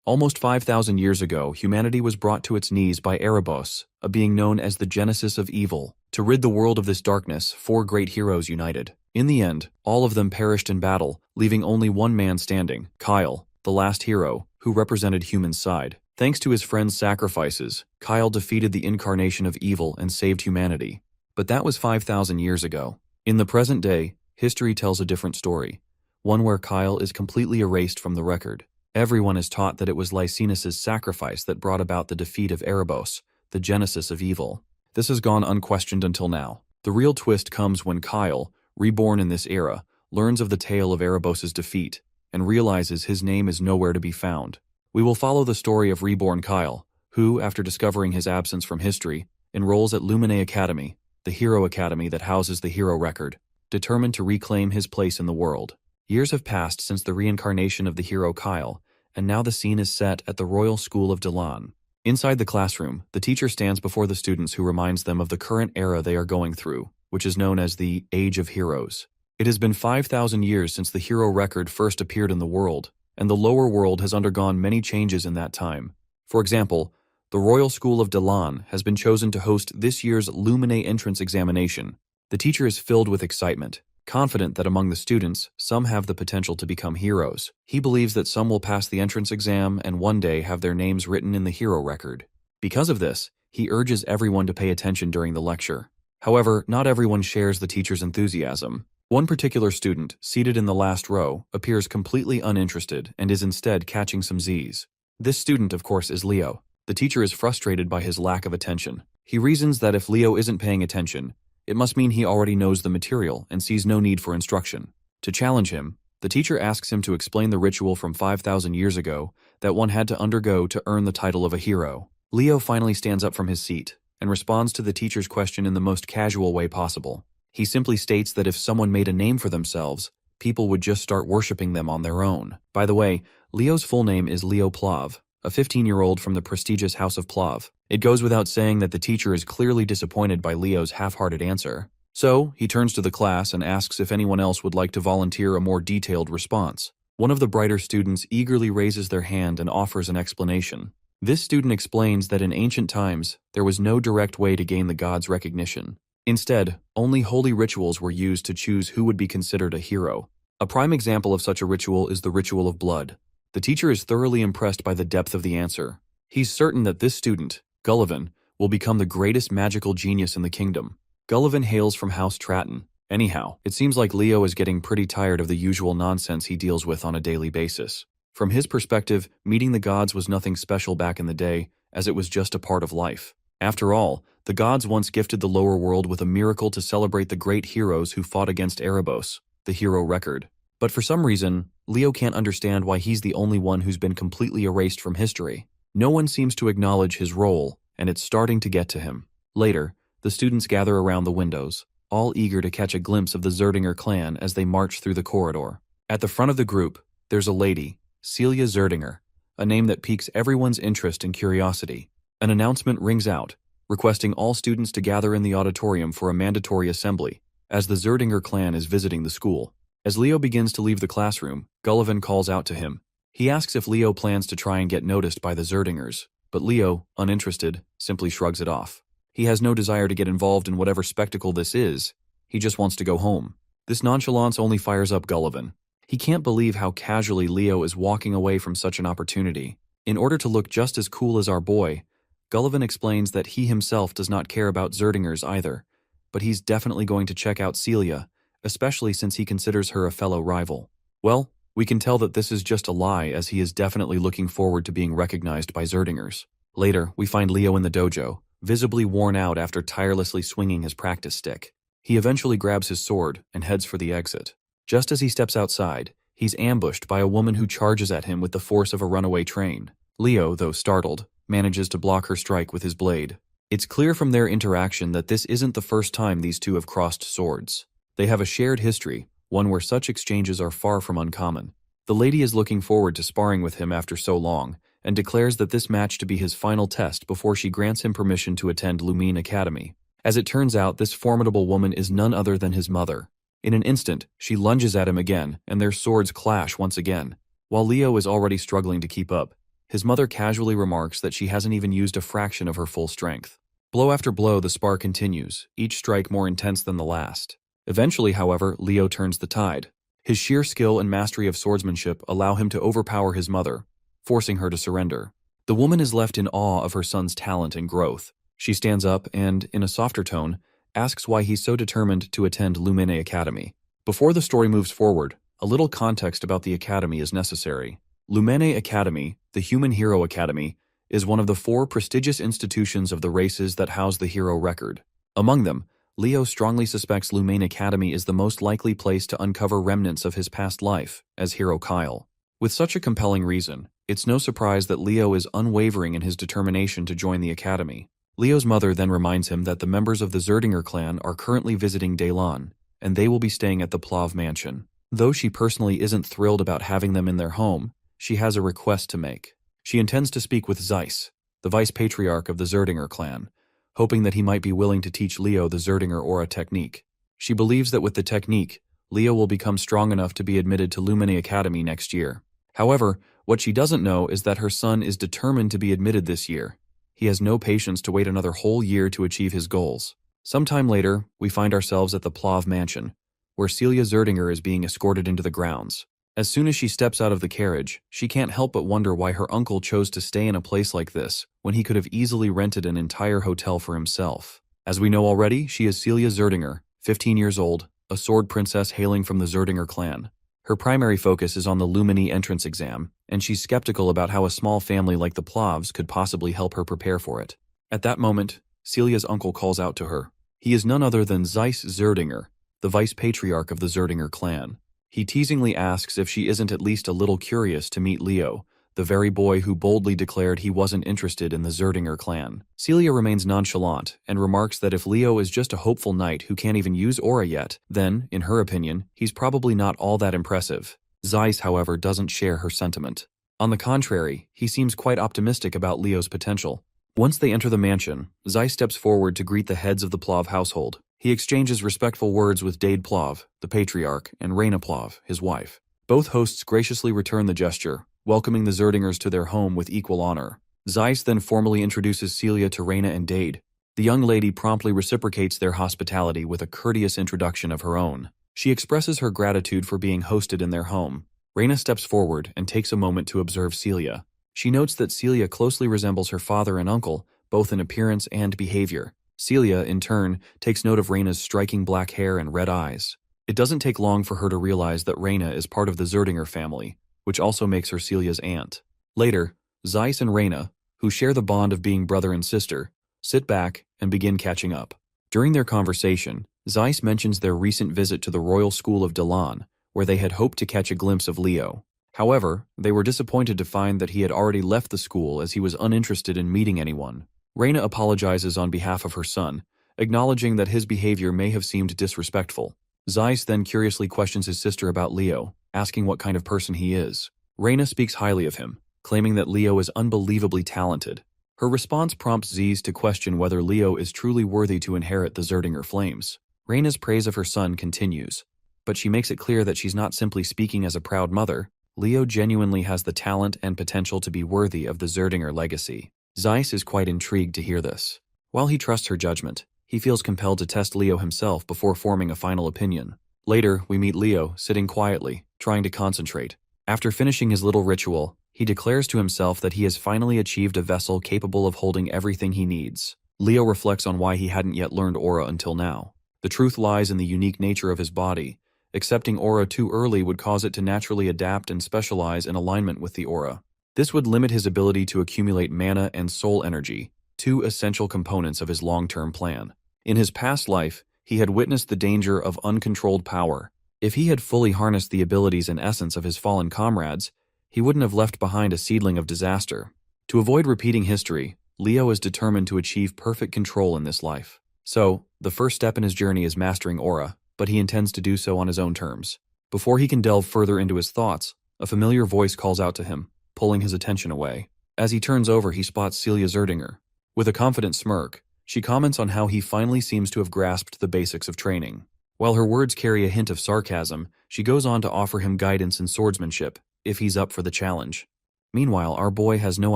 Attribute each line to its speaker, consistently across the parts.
Speaker 1: Almost 5,000 years ago, humanity was brought to its knees by Erebos, a being known as the genesis of evil. To rid the world of this darkness, four great heroes united. In the end, all of them perished in battle, leaving only one man standing, Kyle, the last hero, who represented human's side. Thanks to his friends' sacrifices, Kyle defeated the incarnation of evil and saved humanity. But that was 5,000 years ago. In the present day, history tells a different story, one where Kyle is completely erased from the record. Everyone is taught that it was Lycinus's sacrifice that brought about the defeat of Erebos, the genesis of evil. This has gone unquestioned until now. The real twist comes when Kyle, reborn in this era, learns of the tale of Erebos' defeat and realizes his name is nowhere to be found. We will follow the story of reborn Kyle, who, after discovering his absence from history, enrolls at Lumine Academy, the hero academy that houses the hero record, determined to reclaim his place in the world. Years have passed since the reincarnation of the hero Kyle, and now the scene is set at the Royal School of Dalan. Inside the classroom, the teacher stands before the students who reminds them of the current era they are going through, which is known as the Age of Heroes. It has been 5,000 years since the hero record first appeared in the world, and the lower world has undergone many changes in that time. For example, the Royal School of Dalan has been chosen to host this year's Lumine entrance examination. The teacher is filled with excitement, confident that among the students, some have the potential to become heroes. He believes that some will pass the entrance exam and one day have their names written in the hero record. Because of this, he urges everyone to pay attention during the lecture. However, not everyone shares the teacher's enthusiasm. One particular student, seated in the last row, appears completely uninterested and is instead catching some Z's. This student, of course, is Leo. The teacher is frustrated by his lack of attention. He reasons that if Leo isn't paying attention, it must mean he already knows the material and sees no need for instruction. To challenge him, the teacher asks him to explain the ritual from 5,000 years ago that one had to undergo to earn the title of a hero. Leo finally stands up from his seat and responds to the teacher's question in the most casual way possible. He simply states that if someone made a name for themselves, people would just start worshipping them on their own. By the way, Leo's full name is Leo Plav, a 15-year-old from the prestigious House of Plav. It goes without saying that the teacher is clearly disappointed by Leo's half-hearted answer. So, he turns to the class and asks if anyone else would like to volunteer a more detailed response. One of the brighter students eagerly raises their hand and offers an explanation. This student explains that in ancient times, there was no direct way to gain the gods' recognition. Instead, only holy rituals were used to choose who would be considered a hero. A prime example of such a ritual is the ritual of blood. The teacher is thoroughly impressed by the depth of the answer. He's certain that this student, Gullivan, will become the greatest magical genius in the kingdom. Gullivan hails from House Tratton. Anyhow, it seems like Leo is getting pretty tired of the usual nonsense he deals with on a daily basis. From his perspective, meeting the gods was nothing special back in the day, as it was just a part of life. After all, the gods once gifted the lower world with a miracle to celebrate the great heroes who fought against Erebos, the hero record. But for some reason, Leo can't understand why he's the only one who's been completely erased from history. No one seems to acknowledge his role, and it's starting to get to him. Later, the students gather around the windows, all eager to catch a glimpse of the Zerdinger clan as they march through the corridor. At the front of the group, there's a lady, Celia Zerdinger, a name that piques everyone's interest and curiosity. An announcement rings out, requesting all students to gather in the auditorium for a mandatory assembly, as the Zerdinger clan is visiting the school. As Leo begins to leave the classroom, Gullivan calls out to him. He asks if Leo plans to try and get noticed by the Zerdingers, but Leo, uninterested, simply shrugs it off. He has no desire to get involved in whatever spectacle this is. He just wants to go home. This nonchalance only fires up Gullivan. He can't believe how casually Leo is walking away from such an opportunity. In order to look just as cool as our boy, Gullivan explains that he himself does not care about Zerdingers either, but he's definitely going to check out Celia, especially since he considers her a fellow rival. Well, we can tell that this is just a lie, as he is definitely looking forward to being recognized by Zerdingers. Later, we find Leo in the dojo, visibly worn out after tirelessly swinging his practice stick. He eventually grabs his sword and heads for the exit. Just as he steps outside, he's ambushed by a woman who charges at him with the force of a runaway train. Leo, though startled, manages to block her strike with his blade. It's clear from their interaction that this isn't the first time these two have crossed swords. They have a shared history, one where such exchanges are far from uncommon. The lady is looking forward to sparring with him after so long, and declares that this match to be his final test before she grants him permission to attend Lumine Academy. As it turns out, this formidable woman is none other than his mother. In an instant, she lunges at him again, and their swords clash once again. While Leo is already struggling to keep up, His mother casually remarks that she hasn't even used a fraction of her full strength. Blow after blow, the spar continues, each strike more intense than the last. Eventually, however, Leo turns the tide. His sheer skill and mastery of swordsmanship allow him to overpower his mother, forcing her to surrender. The woman is left in awe of her son's talent and growth. She stands up and, in a softer tone, asks why he's so determined to attend Lumene Academy. Before the story moves forward, a little context about the academy is necessary. Lumene Academy, the Human Hero Academy, is one of the 4 prestigious institutions of the races that house the hero record. Among them, Leo strongly suspects Lumene Academy is the most likely place to uncover remnants of his past life as Hero Kyle. With such a compelling reason, it's no surprise that Leo is unwavering in his determination to join the academy. Leo's mother then reminds him that the members of the Zerdinger clan are currently visiting Daylon, and they will be staying at the Plav mansion. Though she personally isn't thrilled about having them in their home, she has a request to make. She intends to speak with Zeiss, the vice patriarch of the Zerdinger clan, hoping that he might be willing to teach Leo the Zerdinger aura technique. She believes that with the technique, Leo will become strong enough to be admitted to Lumene Academy next year. However, what she doesn't know is that her son is determined to be admitted this year. He has no patience to wait another whole year to achieve his goals. Sometime later, we find ourselves at the Plav mansion, where Celia Zerdinger is being escorted into the grounds. As soon as she steps out of the carriage, she can't help but wonder why her uncle chose to stay in a place like this when he could have easily rented an entire hotel for himself. As we know already, she is Celia Zerdinger, 15 years old, a sword princess hailing from the Zerdinger clan. Her primary focus is on the Lumene entrance exam, and she's skeptical about how a small family like the Plavs could possibly help her prepare for it. At that moment, Celia's uncle calls out to her. He is none other than Zeiss Zerdinger, the vice patriarch of the Zerdinger clan. He teasingly asks if she isn't at least a little curious to meet Leo, the very boy who boldly declared he wasn't interested in the Zerdinger clan. Celia remains nonchalant and remarks that if Leo is just a hopeful knight who can't even use aura yet, then, in her opinion, he's probably not all that impressive. Zeiss, however, doesn't share her sentiment. On the contrary, he seems quite optimistic about Leo's potential. Once they enter the mansion, Zeiss steps forward to greet the heads of the Plav household. He exchanges respectful words with Dade Plav, the patriarch, and Reyna Plav, his wife. Both hosts graciously return the gesture, welcoming the Zerdingers to their home with equal honor. Zeiss then formally introduces Celia to Reyna and Dade. The young lady promptly reciprocates their hospitality with a courteous introduction of her own. She expresses her gratitude for being hosted in their home. Reyna steps forward and takes a moment to observe Celia. She notes that Celia closely resembles her father and uncle, both in appearance and behavior. Celia, in turn, takes note of Reyna's striking black hair and red eyes. It doesn't take long for her to realize that Reyna is part of the Zerdinger family, which also makes her Celia's aunt. Later, Zeiss and Reyna, who share the bond of being brother and sister, sit back and begin catching up. During their conversation, Zeiss mentions their recent visit to the Royal School of Dalan, where they had hoped to catch a glimpse of Leo. However, they were disappointed to find that he had already left the school as he was uninterested in meeting anyone. Reyna apologizes on behalf of her son, acknowledging that his behavior may have seemed disrespectful. Zeiss then curiously questions his sister about Leo, asking what kind of person he is. Reyna speaks highly of him, claiming that Leo is unbelievably talented. Her response prompts Zeiss to question whether Leo is truly worthy to inherit the Zerdinger flames. Reyna's praise of her son continues, but she makes it clear that she's not simply speaking as a proud mother. Leo genuinely has the talent and potential to be worthy of the Zerdinger legacy. Zeiss is quite intrigued to hear this. While he trusts her judgment, he feels compelled to test Leo himself before forming a final opinion. Later, we meet Leo, sitting quietly, trying to concentrate. After finishing his little ritual, he declares to himself that he has finally achieved a vessel capable of holding everything he needs. Leo reflects on why he hadn't yet learned aura until now. The truth lies in the unique nature of his body. Accepting aura too early would cause it to naturally adapt and specialize in alignment with the aura. This would limit his ability to accumulate mana and soul energy, two essential components of his long-term plan. In his past life, he had witnessed the danger of uncontrolled power. If he had fully harnessed the abilities and essence of his fallen comrades, he wouldn't have left behind a seedling of disaster. To avoid repeating history, Leo is determined to achieve perfect control in this life. So, the first step in his journey is mastering aura, but he intends to do so on his own terms. Before he can delve further into his thoughts, a familiar voice calls out to him, pulling his attention away. As he turns over, he spots Celia Zerdinger. With a confident smirk, she comments on how he finally seems to have grasped the basics of training. While her words carry a hint of sarcasm, she goes on to offer him guidance in swordsmanship, if he's up for the challenge. Meanwhile, our boy has no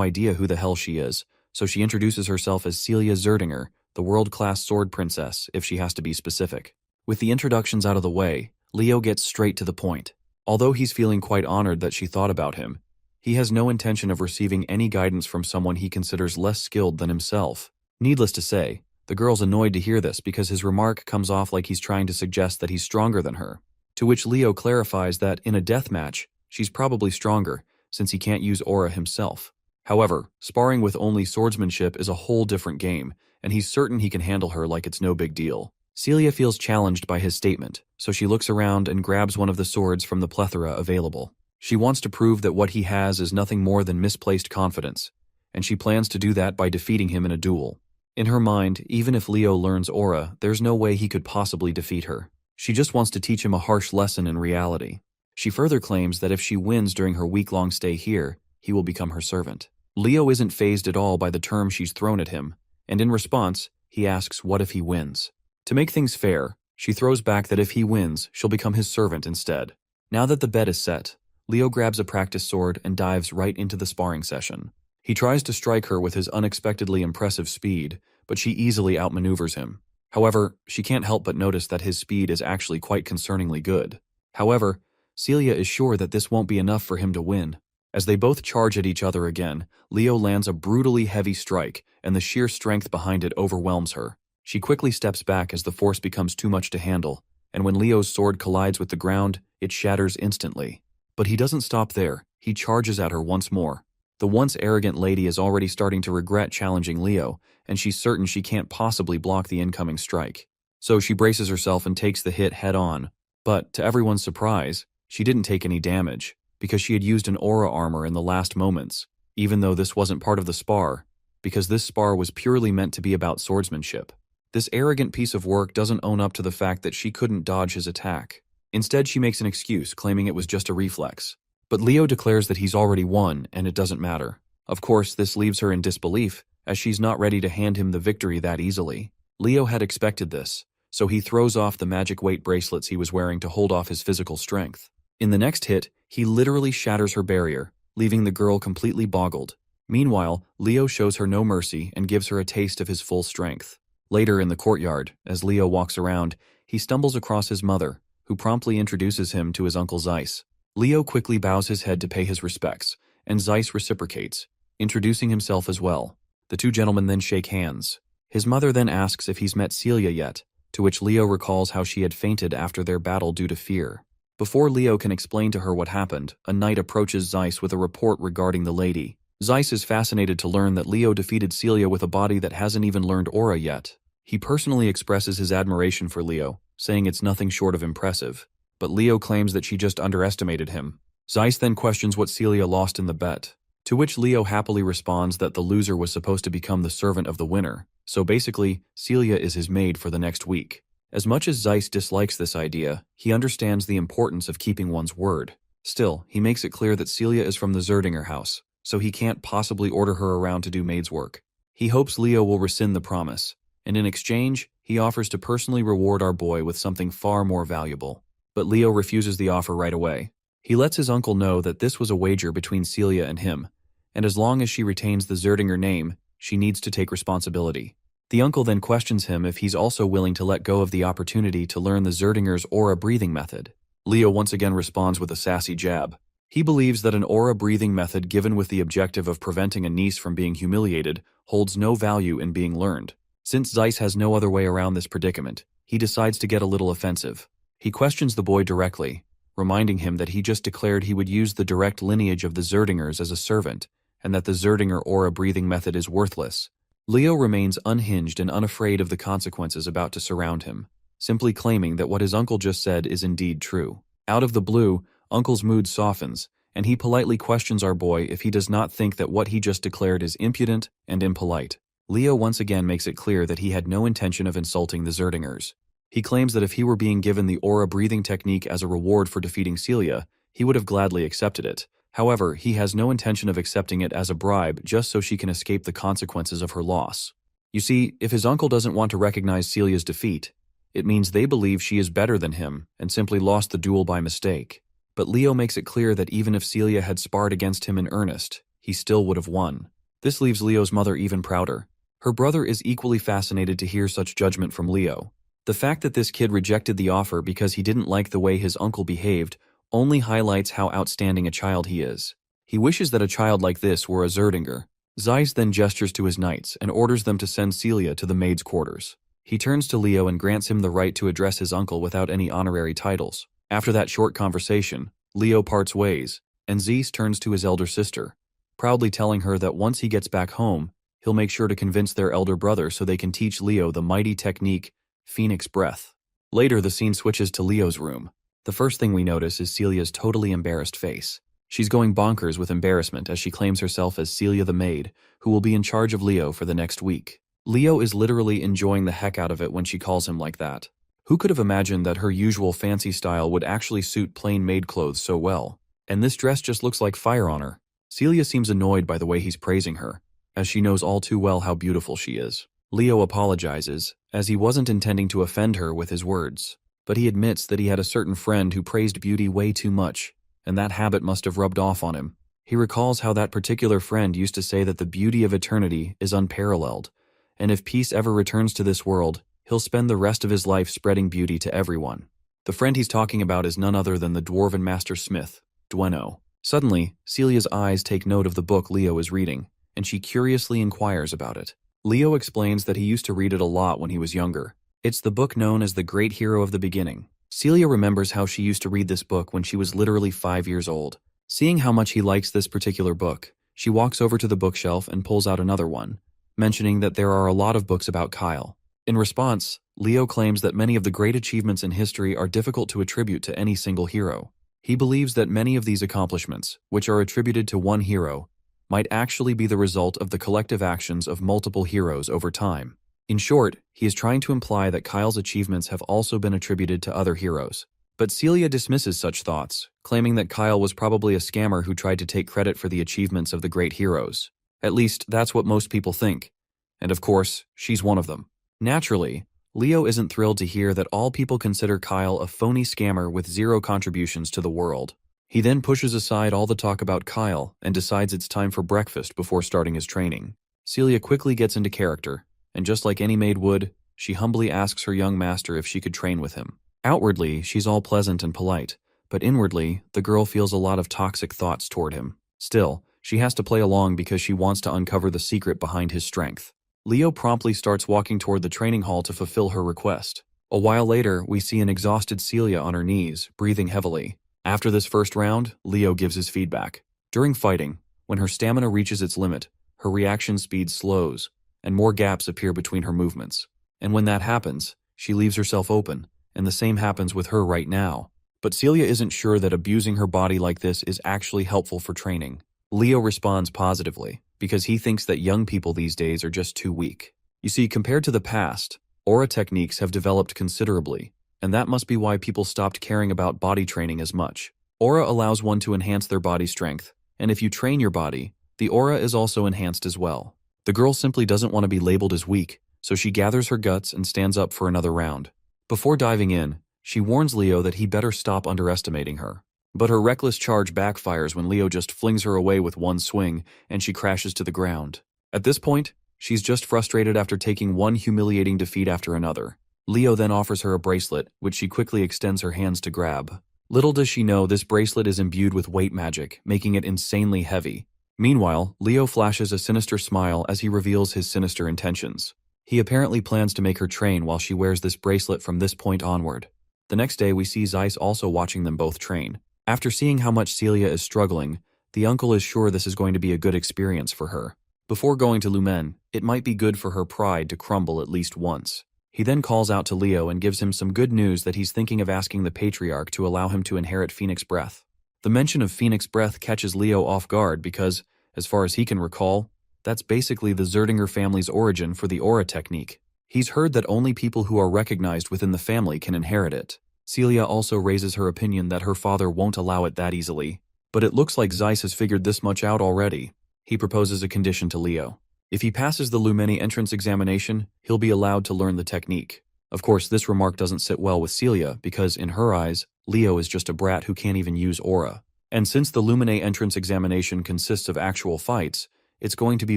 Speaker 1: idea who the hell she is, so she introduces herself as Celia Zerdinger, the world-class sword princess, if she has to be specific. With the introductions out of the way, Leo gets straight to the point. Although he's feeling quite honored that she thought about him, he has no intention of receiving any guidance from someone he considers less skilled than himself. Needless to say, the girl's annoyed to hear this because his remark comes off like he's trying to suggest that he's stronger than her. To which Leo clarifies that in a death match, she's probably stronger, since he can't use aura himself. However, sparring with only swordsmanship is a whole different game, and he's certain he can handle her like it's no big deal. Celia feels challenged by his statement, so she looks around and grabs one of the swords from the plethora available. She wants to prove that what he has is nothing more than misplaced confidence, and she plans to do that by defeating him in a duel. In her mind, even if Leo learns aura, there's no way he could possibly defeat her. She just wants to teach him a harsh lesson in reality. She further claims that if she wins during her week-long stay here, he will become her servant. Leo isn't fazed at all by the term she's thrown at him, and in response, he asks what if he wins. To make things fair, she throws back that if he wins, she'll become his servant instead. Now that the bet is set, Leo grabs a practice sword and dives right into the sparring session. He tries to strike her with his unexpectedly impressive speed, but she easily outmaneuvers him. However, she can't help but notice that his speed is actually quite concerningly good. However, Celia is sure that this won't be enough for him to win. As they both charge at each other again, Leo lands a brutally heavy strike, and the sheer strength behind it overwhelms her. She quickly steps back as the force becomes too much to handle, and when Leo's sword collides with the ground, it shatters instantly. But he doesn't stop there. He charges at her once more. The once arrogant lady is already starting to regret challenging Leo, and she's certain she can't possibly block the incoming strike. So she braces herself and takes the hit head-on. But, to everyone's surprise, she didn't take any damage, because she had used an aura armor in the last moments, even though this wasn't part of the spar, because this spar was purely meant to be about swordsmanship. This arrogant piece of work doesn't own up to the fact that she couldn't dodge his attack. Instead, she makes an excuse, claiming it was just a reflex. But Leo declares that he's already won, and it doesn't matter. Of course, this leaves her in disbelief, as she's not ready to hand him the victory that easily. Leo had expected this, so he throws off the magic weight bracelets he was wearing to hold off his physical strength. In the next hit, he literally shatters her barrier, leaving the girl completely boggled. Meanwhile, Leo shows her no mercy and gives her a taste of his full strength. Later in the courtyard, as Leo walks around, he stumbles across his mother, who promptly introduces him to his uncle Zeiss. Leo quickly bows his head to pay his respects, and Zeiss reciprocates, introducing himself as well. The two gentlemen then shake hands. His mother then asks if he's met Celia yet, to which Leo recalls how she had fainted after their battle due to fear. Before Leo can explain to her what happened, a knight approaches Zeiss with a report regarding the lady. Zeiss is fascinated to learn that Leo defeated Celia with a body that hasn't even learned aura yet. He personally expresses his admiration for Leo, saying it's nothing short of impressive. But Leo claims that she just underestimated him. Zeiss then questions what Celia lost in the bet, to which Leo happily responds that the loser was supposed to become the servant of the winner, so basically, Celia is his maid for the next week. As much as Zeiss dislikes this idea, he understands the importance of keeping one's word. Still, he makes it clear that Celia is from the Zerdinger house, so he can't possibly order her around to do maid's work. He hopes Leo will rescind the promise, and in exchange, he offers to personally reward our boy with something far more valuable. But Leo refuses the offer right away. He lets his uncle know that this was a wager between Celia and him, and as long as she retains the Zerdinger name, she needs to take responsibility. The uncle then questions him if he's also willing to let go of the opportunity to learn the Zerdinger's aura breathing method. Leo once again responds with a sassy jab. He believes that an aura breathing method given with the objective of preventing a niece from being humiliated holds no value in being learned. Since Zeiss has no other way around this predicament, he decides to get a little offensive. He questions the boy directly, reminding him that he just declared he would use the direct lineage of the Zerdingers as a servant, and that the Zerdinger aura breathing method is worthless. Leo remains unhinged and unafraid of the consequences about to surround him, simply claiming that what his uncle just said is indeed true. Out of the blue, Uncle's mood softens, and he politely questions our boy if he does not think that what he just declared is impudent and impolite. Leo once again makes it clear that he had no intention of insulting the Zerdingers. He claims that if he were being given the aura breathing technique as a reward for defeating Celia, he would have gladly accepted it. However, he has no intention of accepting it as a bribe just so she can escape the consequences of her loss. You see, if his uncle doesn't want to recognize Celia's defeat, it means they believe she is better than him and simply lost the duel by mistake. But Leo makes it clear that even if Celia had sparred against him in earnest, he still would have won. This leaves Leo's mother even prouder. Her brother is equally fascinated to hear such judgment from Leo. The fact that this kid rejected the offer because he didn't like the way his uncle behaved only highlights how outstanding a child he is. He wishes that a child like this were a Zerdinger. Zeiss then gestures to his knights and orders them to send Celia to the maid's quarters. He turns to Leo and grants him the right to address his uncle without any honorary titles. After that short conversation, Leo parts ways, and Zeiss turns to his elder sister, proudly telling her that once he gets back home, he'll make sure to convince their elder brother so they can teach Leo the mighty technique, Phoenix Breath. Later, the scene switches to Leo's room. The first thing we notice is Celia's totally embarrassed face. She's going bonkers with embarrassment as she claims herself as Celia the maid, who will be in charge of Leo for the next week. Leo is literally enjoying the heck out of it when she calls him like that. Who could have imagined that her usual fancy style would actually suit plain maid clothes so well? And this dress just looks like fire on her. Celia seems annoyed by the way he's praising her, as she knows all too well how beautiful she is. Leo apologizes, as he wasn't intending to offend her with his words, but he admits that he had a certain friend who praised beauty way too much, and that habit must have rubbed off on him. He recalls how that particular friend used to say that the beauty of eternity is unparalleled, and if peace ever returns to this world, he'll spend the rest of his life spreading beauty to everyone. The friend he's talking about is none other than the dwarven master smith, Dueno. Suddenly, Celia's eyes take note of the book Leo is reading, and she curiously inquires about it. Leo explains that he used to read it a lot when he was younger. It's the book known as The Great Hero of the Beginning. Celia remembers how she used to read this book when she was literally 5 years old. Seeing how much he likes this particular book, she walks over to the bookshelf and pulls out another one, mentioning that there are a lot of books about Kyle. In response, Leo claims that many of the great achievements in history are difficult to attribute to any single hero. He believes that many of these accomplishments, which are attributed to one hero, might actually be the result of the collective actions of multiple heroes over time. In short, he is trying to imply that Kyle's achievements have also been attributed to other heroes. But Celia dismisses such thoughts, claiming that Kyle was probably a scammer who tried to take credit for the achievements of the great heroes. At least, that's what most people think. And of course, she's one of them. Naturally, Leo isn't thrilled to hear that all people consider Kyle a phony scammer with zero contributions to the world. He then pushes aside all the talk about Kyle and decides it's time for breakfast before starting his training. Celia quickly gets into character, and just like any maid would, she humbly asks her young master if she could train with him. Outwardly, she's all pleasant and polite, but inwardly, the girl feels a lot of toxic thoughts toward him. Still, she has to play along because she wants to uncover the secret behind his strength. Leo promptly starts walking toward the training hall to fulfill her request. A while later, we see an exhausted Celia on her knees, breathing heavily. After this first round, Leo gives his feedback. During fighting, when her stamina reaches its limit, her reaction speed slows, and more gaps appear between her movements. And when that happens, she leaves herself open, and the same happens with her right now. But Celia isn't sure that abusing her body like this is actually helpful for training. Leo responds positively, because he thinks that young people these days are just too weak. You see, compared to the past, aura techniques have developed considerably, and that must be why people stopped caring about body training as much. Aura allows one to enhance their body strength, and if you train your body, the aura is also enhanced as well. The girl simply doesn't want to be labeled as weak, so she gathers her guts and stands up for another round. Before diving in, she warns Leo that he better stop underestimating her. But her reckless charge backfires when Leo just flings her away with one swing, and she crashes to the ground. At this point, she's just frustrated after taking one humiliating defeat after another. Leo then offers her a bracelet, which she quickly extends her hands to grab. Little does she know this bracelet is imbued with weight magic, making it insanely heavy. Meanwhile, Leo flashes a sinister smile as he reveals his sinister intentions. He apparently plans to make her train while she wears this bracelet from this point onward. The next day, we see Zeiss also watching them both train. After seeing how much Celia is struggling, the uncle is sure this is going to be a good experience for her. Before going to Lumen, it might be good for her pride to crumble at least once. He then calls out to Leo and gives him some good news that he's thinking of asking the Patriarch to allow him to inherit Phoenix Breath. The mention of Phoenix Breath catches Leo off guard because, as far as he can recall, that's basically the Zerdinger family's origin for the aura technique. He's heard that only people who are recognized within the family can inherit it. Celia also raises her opinion that her father won't allow it that easily. But it looks like Zeiss has figured this much out already. He proposes a condition to Leo. If he passes the Lumeni entrance examination, he'll be allowed to learn the technique. Of course, this remark doesn't sit well with Celia because, in her eyes, Leo is just a brat who can't even use aura. And since the Lumine entrance examination consists of actual fights, it's going to be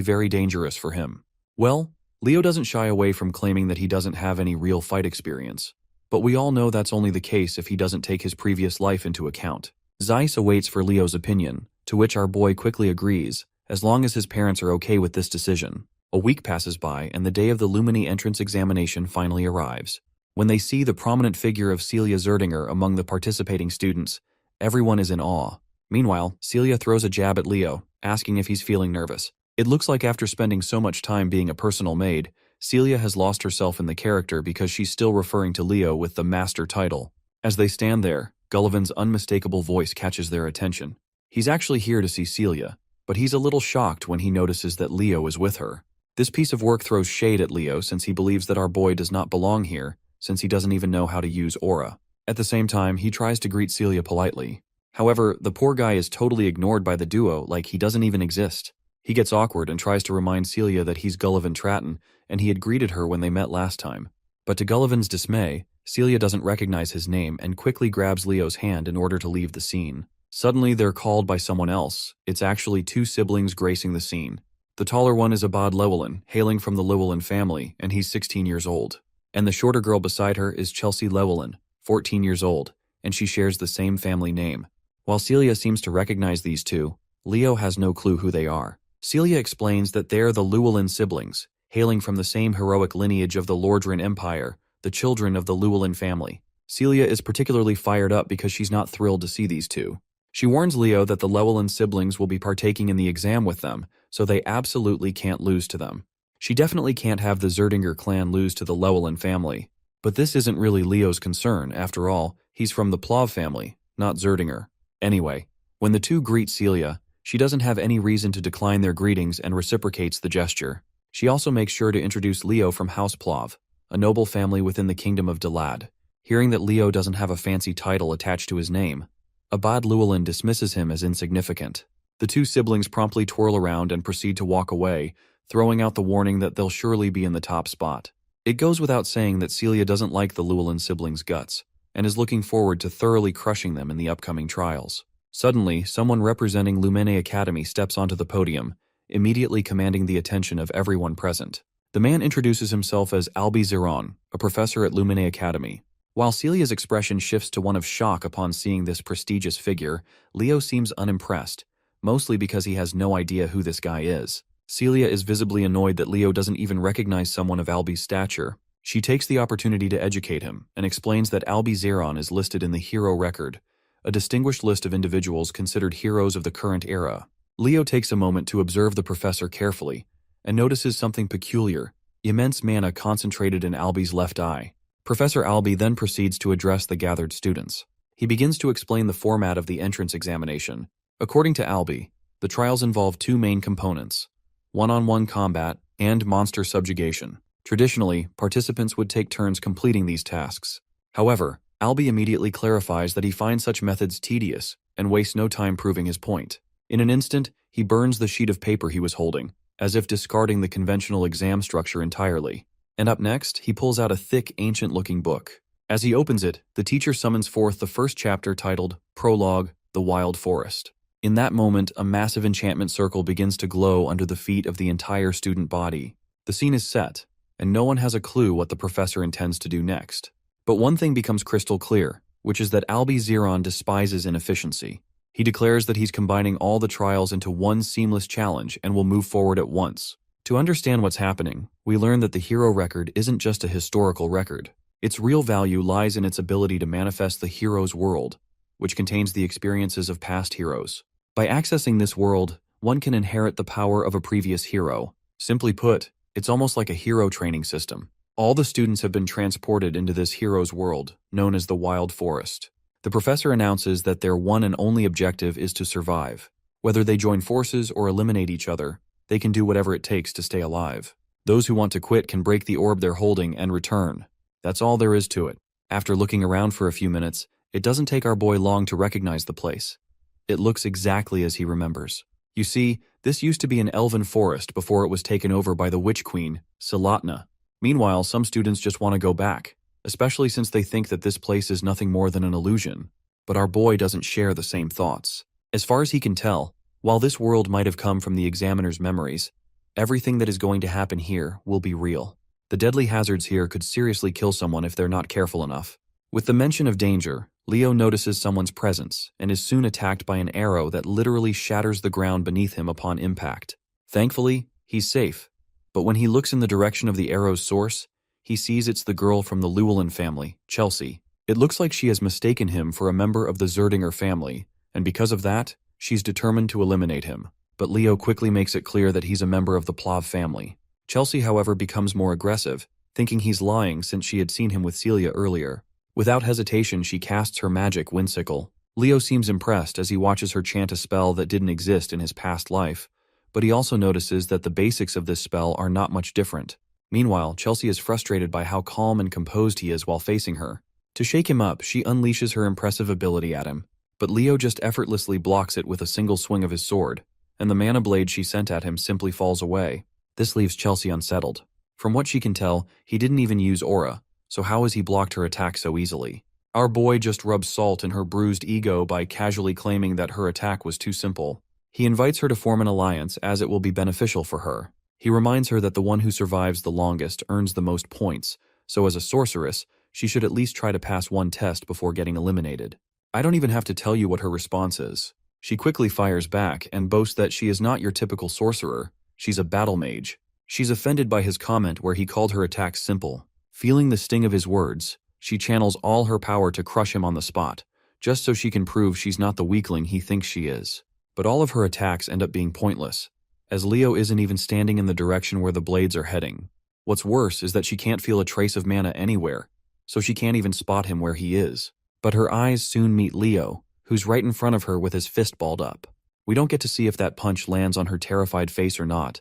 Speaker 1: very dangerous for him. Well, Leo doesn't shy away from claiming that he doesn't have any real fight experience. But we all know that's only the case if he doesn't take his previous life into account. Zeiss awaits for Leo's opinion, to which our boy quickly agrees, as long as his parents are okay with this decision. A week passes by and the day of the Lumine entrance examination finally arrives. When they see the prominent figure of Celia Zerdinger among the participating students, everyone is in awe. Meanwhile, Celia throws a jab at Leo, asking if he's feeling nervous. It looks like after spending so much time being a personal maid, Celia has lost herself in the character because she's still referring to Leo with the master title. As they stand there, Gullivan's unmistakable voice catches their attention. He's actually here to see Celia, but he's a little shocked when he notices that Leo is with her. This piece of work throws shade at Leo since he believes that our boy does not belong here, since he doesn't even know how to use aura. At the same time, he tries to greet Celia politely. However, the poor guy is totally ignored by the duo like he doesn't even exist. He gets awkward and tries to remind Celia that he's Gullivan Tratton and he had greeted her when they met last time. But to Gullivan's dismay, Celia doesn't recognize his name and quickly grabs Leo's hand in order to leave the scene. Suddenly, they're called by someone else. It's actually two siblings gracing the scene. The taller one is Abad Llewellyn, hailing from the Llewellyn family, and he's 16 years old. And the shorter girl beside her is Chelsea Llewellyn, 14 years old, and she shares the same family name. While Celia seems to recognize these two, Leo has no clue who they are. Celia explains that they're the Llewellyn siblings, hailing from the same heroic lineage of the Lordran Empire, the children of the Llewellyn family. Celia is particularly fired up because she's not thrilled to see these two. She warns Leo that the Llewellyn siblings will be partaking in the exam with them, so they absolutely can't lose to them. She definitely can't have the Zerdinger clan lose to the Llewellyn family. But this isn't really Leo's concern, after all, he's from the Plov family, not Zerdinger. Anyway, when the two greet Celia, she doesn't have any reason to decline their greetings and reciprocates the gesture. She also makes sure to introduce Leo from House Plov, a noble family within the kingdom of Dalad. Hearing that Leo doesn't have a fancy title attached to his name, Abad Llewellyn dismisses him as insignificant. The two siblings promptly twirl around and proceed to walk away, throwing out the warning that they'll surely be in the top spot. It goes without saying that Celia doesn't like the Llewellyn siblings' guts, and is looking forward to thoroughly crushing them in the upcoming trials. Suddenly, someone representing Lumine Academy steps onto the podium, immediately commanding the attention of everyone present. The man introduces himself as Albi Zeron, a professor at Lumine Academy. While Celia's expression shifts to one of shock upon seeing this prestigious figure, Leo seems unimpressed, mostly because he has no idea who this guy is. Celia is visibly annoyed that Leo doesn't even recognize someone of Albi's stature. She takes the opportunity to educate him and explains that Albi Zeron is listed in the Hero Record, a distinguished list of individuals considered heroes of the current era. Leo takes a moment to observe the professor carefully and notices something peculiar: immense mana concentrated in Albi's left eye. Professor Albi then proceeds to address the gathered students. He begins to explain the format of the entrance examination. According to Albi, the trials involve two main components: one-on-one combat and monster subjugation. Traditionally, participants would take turns completing these tasks. However, Albi immediately clarifies that he finds such methods tedious and wastes no time proving his point. In an instant, he burns the sheet of paper he was holding, as if discarding the conventional exam structure entirely. And up next, he pulls out a thick, ancient-looking book. As he opens it, the teacher summons forth the first chapter titled Prologue, The Wild Forest. In that moment, a massive enchantment circle begins to glow under the feet of the entire student body. The scene is set, and no one has a clue what the professor intends to do next. But one thing becomes crystal clear, which is that Albi Zeron despises inefficiency. He declares that he's combining all the trials into one seamless challenge and will move forward at once. To understand what's happening, we learn that the hero record isn't just a historical record. Its real value lies in its ability to manifest the hero's world, which contains the experiences of past heroes. By accessing this world, one can inherit the power of a previous hero. Simply put, it's almost like a hero training system. All the students have been transported into this hero's world, known as the Wild Forest. The professor announces that their one and only objective is to survive. Whether they join forces or eliminate each other, they can do whatever it takes to stay alive. Those who want to quit can break the orb they're holding and return. That's all there is to it. After looking around for a few minutes, it doesn't take our boy long to recognize the place. It looks exactly as he remembers. You see, this used to be an elven forest before it was taken over by the witch queen, Silatna. Meanwhile, some students just want to go back, especially since they think that this place is nothing more than an illusion. But our boy doesn't share the same thoughts. As far as he can tell, while this world might have come from the examiner's memories, everything that is going to happen here will be real. The deadly hazards here could seriously kill someone if they're not careful enough. With the mention of danger, Leo notices someone's presence and is soon attacked by an arrow that literally shatters the ground beneath him upon impact. Thankfully, he's safe, but when he looks in the direction of the arrow's source, he sees it's the girl from the Llewellyn family, Chelsea. It looks like she has mistaken him for a member of the Zerdinger family, and because of that, she's determined to eliminate him. But Leo quickly makes it clear that he's a member of the Plav family. Chelsea, however, becomes more aggressive, thinking he's lying since she had seen him with Celia earlier. Without hesitation, she casts her magic Windsickle. Leo seems impressed as he watches her chant a spell that didn't exist in his past life, but he also notices that the basics of this spell are not much different. Meanwhile, Chelsea is frustrated by how calm and composed he is while facing her. To shake him up, she unleashes her impressive ability at him, but Leo just effortlessly blocks it with a single swing of his sword, and the mana blade she sent at him simply falls away. This leaves Chelsea unsettled. From what she can tell, he didn't even use aura, so how has he blocked her attack so easily? Our boy just rubs salt in her bruised ego by casually claiming that her attack was too simple. He invites her to form an alliance as it will be beneficial for her. He reminds her that the one who survives the longest earns the most points, so as a sorceress, she should at least try to pass one test before getting eliminated. I don't even have to tell you what her response is. She quickly fires back and boasts that she is not your typical sorcerer, she's a battle mage. She's offended by his comment where he called her attack simple. Feeling the sting of his words, she channels all her power to crush him on the spot, just so she can prove she's not the weakling he thinks she is. But all of her attacks end up being pointless, as Leo isn't even standing in the direction where the blades are heading. What's worse is that she can't feel a trace of mana anywhere, so she can't even spot him where he is. But her eyes soon meet Leo, who's right in front of her with his fist balled up. We don't get to see if that punch lands on her terrified face or not,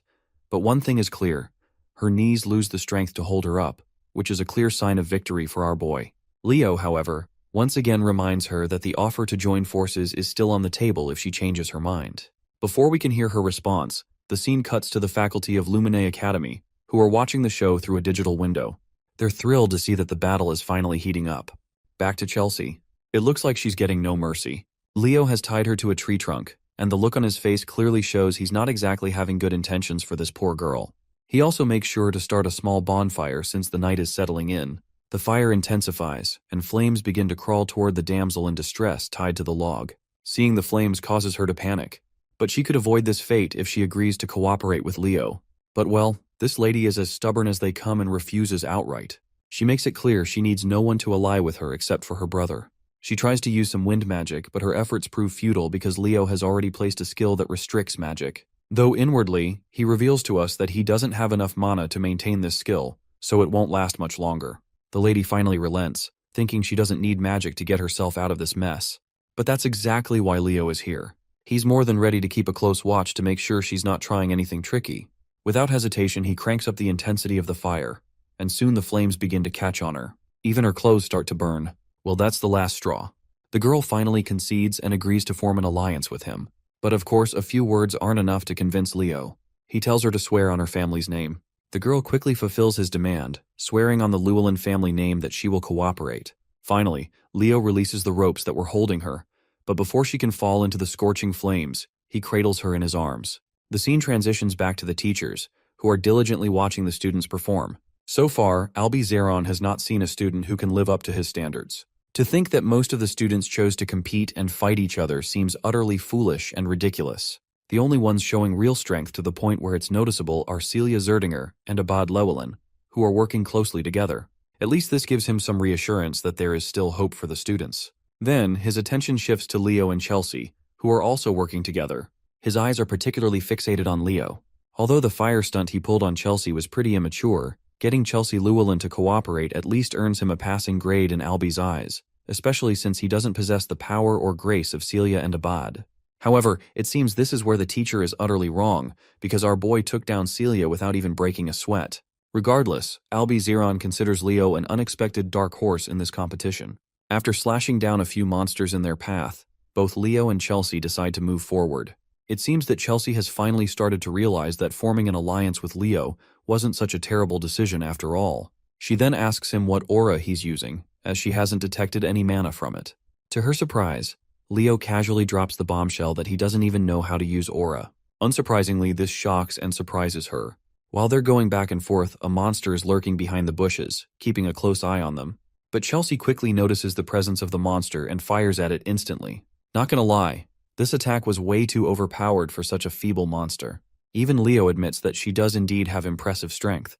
Speaker 1: but one thing is clear. Her knees lose the strength to hold her up, which is a clear sign of victory for our boy. Leo, however, once again reminds her that the offer to join forces is still on the table if she changes her mind. Before we can hear her response, the scene cuts to the faculty of Luminae Academy, who are watching the show through a digital window. They're thrilled to see that the battle is finally heating up. Back to Chelsea. It looks like she's getting no mercy. Leo has tied her to a tree trunk, and the look on his face clearly shows he's not exactly having good intentions for this poor girl. He also makes sure to start a small bonfire since the night is settling in. The fire intensifies, and flames begin to crawl toward the damsel in distress tied to the log. Seeing the flames causes her to panic, but she could avoid this fate if she agrees to cooperate with Leo. But well, this lady is as stubborn as they come and refuses outright. She makes it clear she needs no one to ally with her except for her brother. She tries to use some wind magic, but her efforts prove futile because Leo has already placed a skill that restricts magic. Though inwardly, he reveals to us that he doesn't have enough mana to maintain this skill, so it won't last much longer. The lady finally relents, thinking she doesn't need magic to get herself out of this mess. But that's exactly why Leo is here. He's more than ready to keep a close watch to make sure she's not trying anything tricky. Without hesitation, he cranks up the intensity of the fire, and soon the flames begin to catch on her. Even her clothes start to burn. Well, that's the last straw. The girl finally concedes and agrees to form an alliance with him. But of course, a few words aren't enough to convince Leo. He tells her to swear on her family's name. The girl quickly fulfills his demand, swearing on the Llewellyn family name that she will cooperate. Finally, Leo releases the ropes that were holding her, but before she can fall into the scorching flames, he cradles her in his arms. The scene transitions back to the teachers, who are diligently watching the students perform. So far, Albi Zeron has not seen a student who can live up to his standards. To think that most of the students chose to compete and fight each other seems utterly foolish and ridiculous. The only ones showing real strength to the point where it's noticeable are Celia Zerdinger and Abad Llewellyn, who are working closely together. At least this gives him some reassurance that there is still hope for the students. Then, his attention shifts to Leo and Chelsea, who are also working together. His eyes are particularly fixated on Leo. Although the fire stunt he pulled on Chelsea was pretty immature, getting Chelsea Llewellyn to cooperate at least earns him a passing grade in Albi's eyes, especially since he doesn't possess the power or grace of Celia and Abad. However, it seems this is where the teacher is utterly wrong, because our boy took down Celia without even breaking a sweat. Regardless, Albi Zeron considers Leo an unexpected dark horse in this competition. After slashing down a few monsters in their path, both Leo and Chelsea decide to move forward. It seems that Chelsea has finally started to realize that forming an alliance with Leo wasn't such a terrible decision after all. She then asks him what aura he's using, as she hasn't detected any mana from it. To her surprise, Leo casually drops the bombshell that he doesn't even know how to use aura. Unsurprisingly, this shocks and surprises her. While they're going back and forth, a monster is lurking behind the bushes, keeping a close eye on them. But Chelsea quickly notices the presence of the monster and fires at it instantly. Not gonna lie, this attack was way too overpowered for such a feeble monster. Even Leo admits that she does indeed have impressive strength,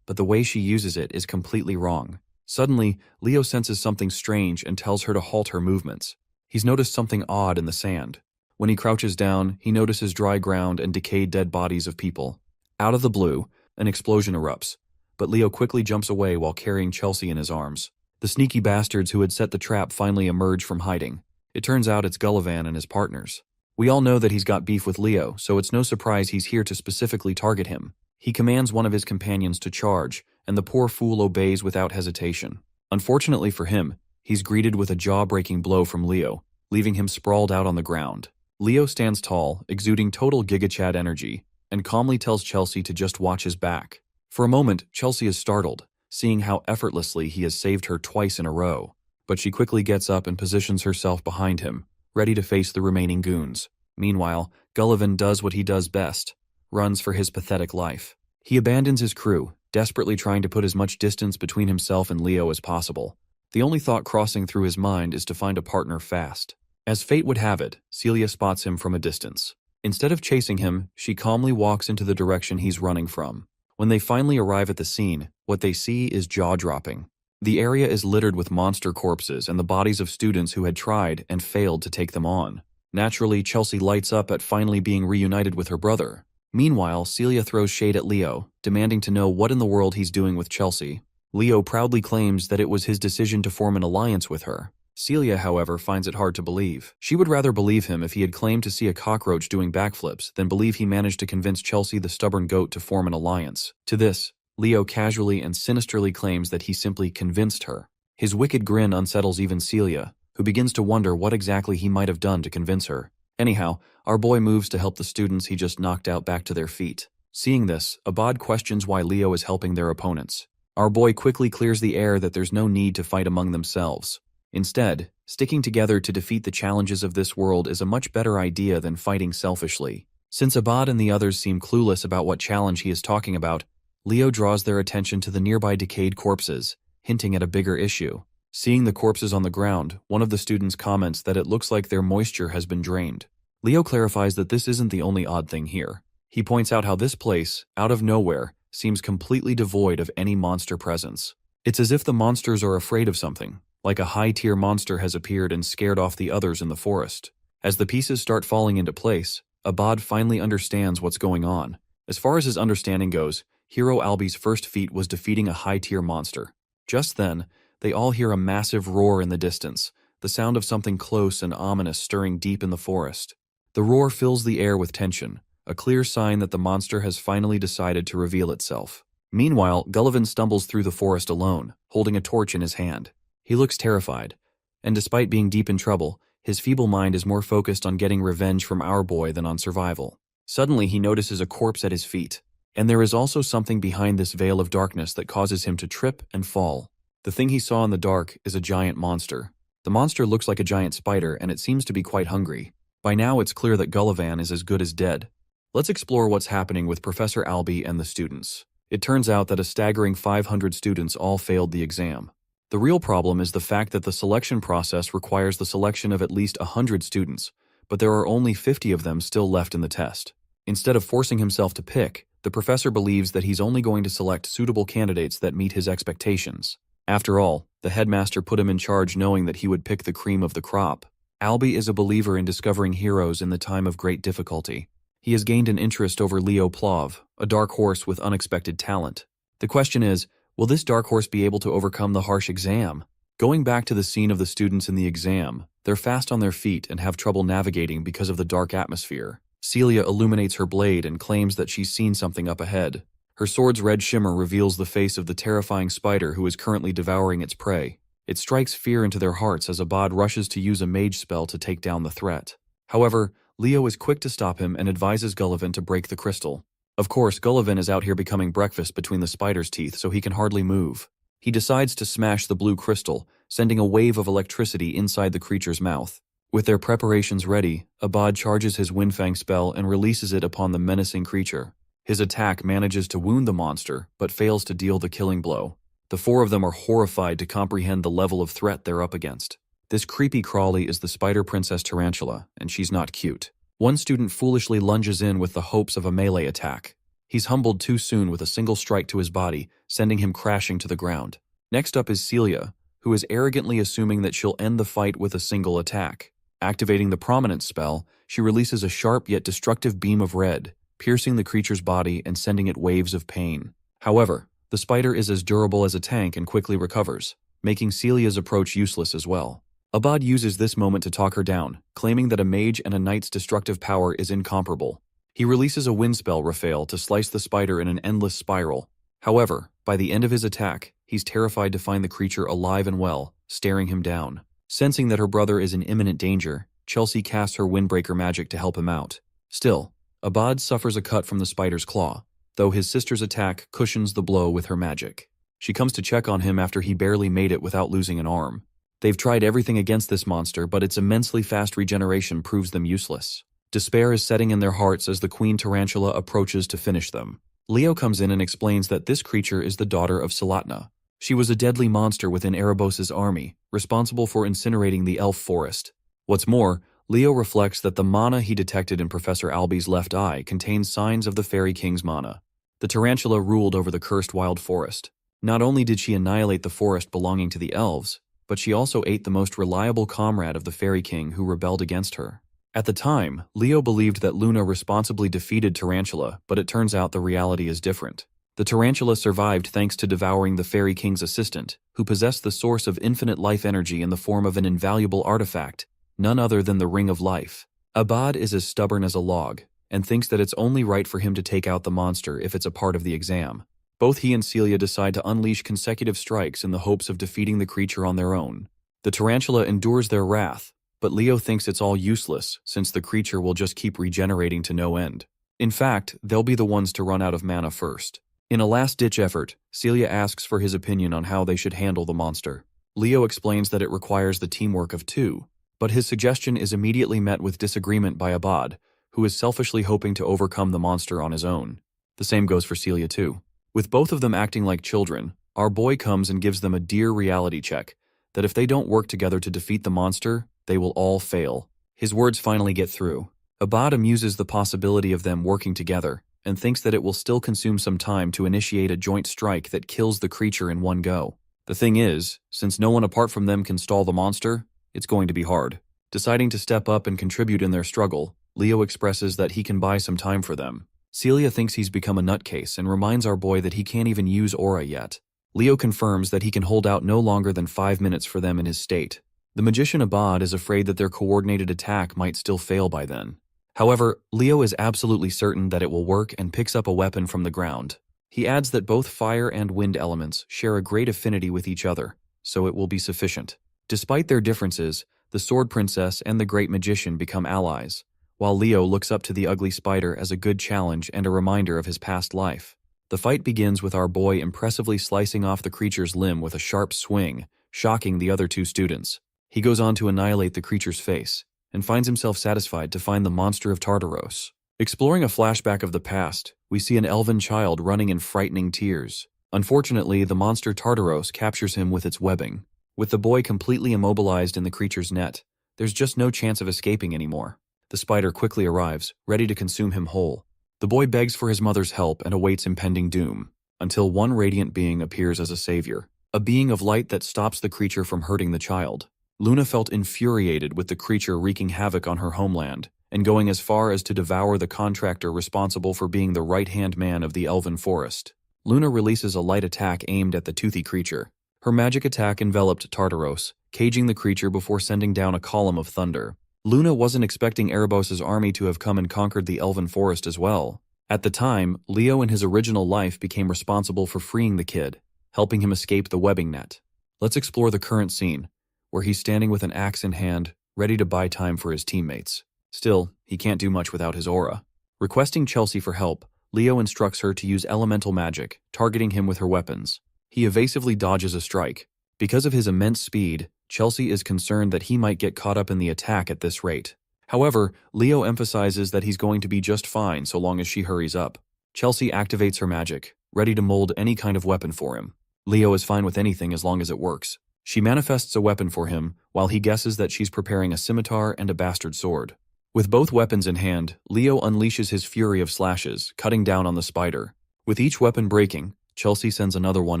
Speaker 1: but the way she uses it is completely wrong. Suddenly, Leo senses something strange and tells her to halt her movements. He's noticed something odd in the sand. When he crouches down, he notices dry ground and decayed dead bodies of people. Out of the blue, an explosion erupts, but Leo quickly jumps away while carrying Chelsea in his arms. The sneaky bastards who had set the trap finally emerge from hiding. It turns out it's Gullivan and his partners. We all know that he's got beef with Leo, so it's no surprise he's here to specifically target him. He commands one of his companions to charge, and the poor fool obeys without hesitation. Unfortunately for him, he's greeted with a jaw-breaking blow from Leo, leaving him sprawled out on the ground. Leo stands tall, exuding total GigaChad energy, and calmly tells Chelsea to just watch his back. For a moment, Chelsea is startled, seeing how effortlessly he has saved her twice in a row. But she quickly gets up and positions herself behind him, ready to face the remaining goons. Meanwhile, Gullivan does what he does best, runs for his pathetic life. He abandons his crew, desperately trying to put as much distance between himself and Leo as possible. The only thought crossing through his mind is to find a partner fast. As fate would have it, Celia spots him from a distance. Instead of chasing him, she calmly walks into the direction he's running from. When they finally arrive at the scene, what they see is jaw-dropping. The area is littered with monster corpses and the bodies of students who had tried and failed to take them on. Naturally, Chelsea lights up at finally being reunited with her brother. Meanwhile, Celia throws shade at Leo, demanding to know what in the world he's doing with Chelsea. Leo proudly claims that it was his decision to form an alliance with her. Celia, however, finds it hard to believe. She would rather believe him if he had claimed to see a cockroach doing backflips than believe he managed to convince Chelsea the stubborn goat to form an alliance. To this, Leo casually and sinisterly claims that he simply convinced her. His wicked grin unsettles even Celia, who begins to wonder what exactly he might have done to convince her. Anyhow, our boy moves to help the students he just knocked out back to their feet. Seeing this, Abad questions why Leo is helping their opponents. Our boy quickly clears the air that there's no need to fight among themselves. Instead, sticking together to defeat the challenges of this world is a much better idea than fighting selfishly. Since Abad and the others seem clueless about what challenge he is talking about, Leo draws their attention to the nearby decayed corpses, hinting at a bigger issue. Seeing the corpses on the ground, one of the students comments that it looks like their moisture has been drained. Leo clarifies that this isn't the only odd thing here. He points out how this place, out of nowhere, seems completely devoid of any monster presence. It's as if the monsters are afraid of something, like a high-tier monster has appeared and scared off the others in the forest. As the pieces start falling into place, Abad finally understands what's going on. As far as his understanding goes, Hero Albi's first feat was defeating a high-tier monster. Just then, they all hear a massive roar in the distance, the sound of something close and ominous stirring deep in the forest. The roar fills the air with tension, a clear sign that the monster has finally decided to reveal itself. Meanwhile, Gullivan stumbles through the forest alone, holding a torch in his hand. He looks terrified, and despite being deep in trouble, his feeble mind is more focused on getting revenge from our boy than on survival. Suddenly, he notices a corpse at his feet, and there is also something behind this veil of darkness that causes him to trip and fall. The thing he saw in the dark is a giant monster. The monster looks like a giant spider, and it seems to be quite hungry. By now, it's clear that Gullivan is as good as dead. Let's explore what's happening with Professor Albi and the students. It turns out that a staggering 500 students all failed the exam. The real problem is the fact that the selection process requires the selection of at least 100 students, but there are only 50 of them still left in the test. Instead of forcing himself to pick, the professor believes that he's only going to select suitable candidates that meet his expectations. After all, the headmaster put him in charge knowing that he would pick the cream of the crop. Albi is a believer in discovering heroes in the time of great difficulty. He has gained an interest over Leo Plov, a dark horse with unexpected talent. The question is, will this dark horse be able to overcome the harsh exam? Going back to the scene of the students in the exam, they're fast on their feet and have trouble navigating because of the dark atmosphere. Celia illuminates her blade and claims that she's seen something up ahead. Her sword's red shimmer reveals the face of the terrifying spider who is currently devouring its prey. It strikes fear into their hearts as Abad rushes to use a mage spell to take down the threat. However, Leo is quick to stop him and advises Gullivan to break the crystal. Of course, Gullivan is out here becoming breakfast between the spider's teeth, so he can hardly move. He decides to smash the blue crystal, sending a wave of electricity inside the creature's mouth. With their preparations ready, Abad charges his Windfang spell and releases it upon the menacing creature. His attack manages to wound the monster, but fails to deal the killing blow. The four of them are horrified to comprehend the level of threat they're up against. This creepy crawly is the Spider Princess Tarantula, and she's not cute. One student foolishly lunges in with the hopes of a melee attack. He's humbled too soon with a single strike to his body, sending him crashing to the ground. Next up is Celia, who is arrogantly assuming that she'll end the fight with a single attack. Activating the Prominence spell, she releases a sharp yet destructive beam of red, piercing the creature's body and sending it waves of pain. However, the spider is as durable as a tank and quickly recovers, making Celia's approach useless as well. Abad uses this moment to talk her down, claiming that a mage and a knight's destructive power is incomparable. He releases a wind spell, Raphael, to slice the spider in an endless spiral. However, by the end of his attack, he's terrified to find the creature alive and well, staring him down. Sensing that her brother is in imminent danger, Chelsea casts her Windbreaker magic to help him out. Still, Abad suffers a cut from the spider's claw, though his sister's attack cushions the blow with her magic. She comes to check on him after he barely made it without losing an arm. They've tried everything against this monster, but its immensely fast regeneration proves them useless. Despair is setting in their hearts as the Queen Tarantula approaches to finish them. Leo comes in and explains that this creature is the daughter of Salatna. She was a deadly monster within Erebos' army, responsible for incinerating the elf forest. What's more, Leo reflects that the mana he detected in Professor Alby's left eye contains signs of the Fairy King's mana. The tarantula ruled over the cursed wild forest. Not only did she annihilate the forest belonging to the elves, but she also ate the most reliable comrade of the Fairy King who rebelled against her. At the time, Leo believed that Luna responsibly defeated Tarantula, but it turns out the reality is different. The tarantula survived thanks to devouring the Fairy King's assistant, who possessed the source of infinite life energy in the form of an invaluable artifact, none other than the Ring of Life. Abad is as stubborn as a log, and thinks that it's only right for him to take out the monster if it's a part of the exam. Both he and Celia decide to unleash consecutive strikes in the hopes of defeating the creature on their own. The tarantula endures their wrath, but Leo thinks it's all useless since the creature will just keep regenerating to no end. In fact, they'll be the ones to run out of mana first. In a last-ditch effort, Celia asks for his opinion on how they should handle the monster. Leo explains that it requires the teamwork of two, but his suggestion is immediately met with disagreement by Abad, who is selfishly hoping to overcome the monster on his own. The same goes for Celia too. With both of them acting like children, our boy comes and gives them a dear reality check, that if they don't work together to defeat the monster, they will all fail. His words finally get through. Abad amuses the possibility of them working together, and thinks that it will still consume some time to initiate a joint strike that kills the creature in one go. The thing is, since no one apart from them can stall the monster, it's going to be hard. Deciding to step up and contribute in their struggle, Leo expresses that he can buy some time for them. Celia thinks he's become a nutcase and reminds our boy that he can't even use aura yet. Leo confirms that he can hold out no longer than 5 minutes for them in his state. The magician Abad is afraid that their coordinated attack might still fail by then. However, Leo is absolutely certain that it will work and picks up a weapon from the ground. He adds that both fire and wind elements share a great affinity with each other, so it will be sufficient. Despite their differences, the Sword Princess and the Great Magician become allies, while Leo looks up to the ugly spider as a good challenge and a reminder of his past life. The fight begins with our boy impressively slicing off the creature's limb with a sharp swing, shocking the other two students. He goes on to annihilate the creature's face, and finds himself satisfied to find the monster of Tartaros. Exploring a flashback of the past, we see an elven child running in frightening tears. Unfortunately, the monster Tartaros captures him with its webbing. With the boy completely immobilized in the creature's net, there's just no chance of escaping anymore. The spider quickly arrives, ready to consume him whole. The boy begs for his mother's help and awaits impending doom, until one radiant being appears as a savior, a being of light that stops the creature from hurting the child. Luna felt infuriated with the creature wreaking havoc on her homeland, and going as far as to devour the contractor responsible for being the right-hand man of the elven forest. Luna releases a light attack aimed at the toothy creature. Her magic attack enveloped Tartaros, caging the creature before sending down a column of thunder. Luna wasn't expecting Erebos' army to have come and conquered the elven forest as well. At the time, Leo in his original life became responsible for freeing the kid, helping him escape the webbing net. Let's explore the current scene, where he's standing with an axe in hand, ready to buy time for his teammates. Still, he can't do much without his aura. Requesting Chelsea for help, Leo instructs her to use elemental magic, targeting him with her weapons. He evasively dodges a strike. Because of his immense speed, Chelsea is concerned that he might get caught up in the attack at this rate. However, Leo emphasizes that he's going to be just fine so long as she hurries up. Chelsea activates her magic, ready to mold any kind of weapon for him. Leo is fine with anything as long as it works. She manifests a weapon for him, while he guesses that she's preparing a scimitar and a bastard sword. With both weapons in hand, Leo unleashes his fury of slashes, cutting down on the spider. With each weapon breaking, Chelsea sends another one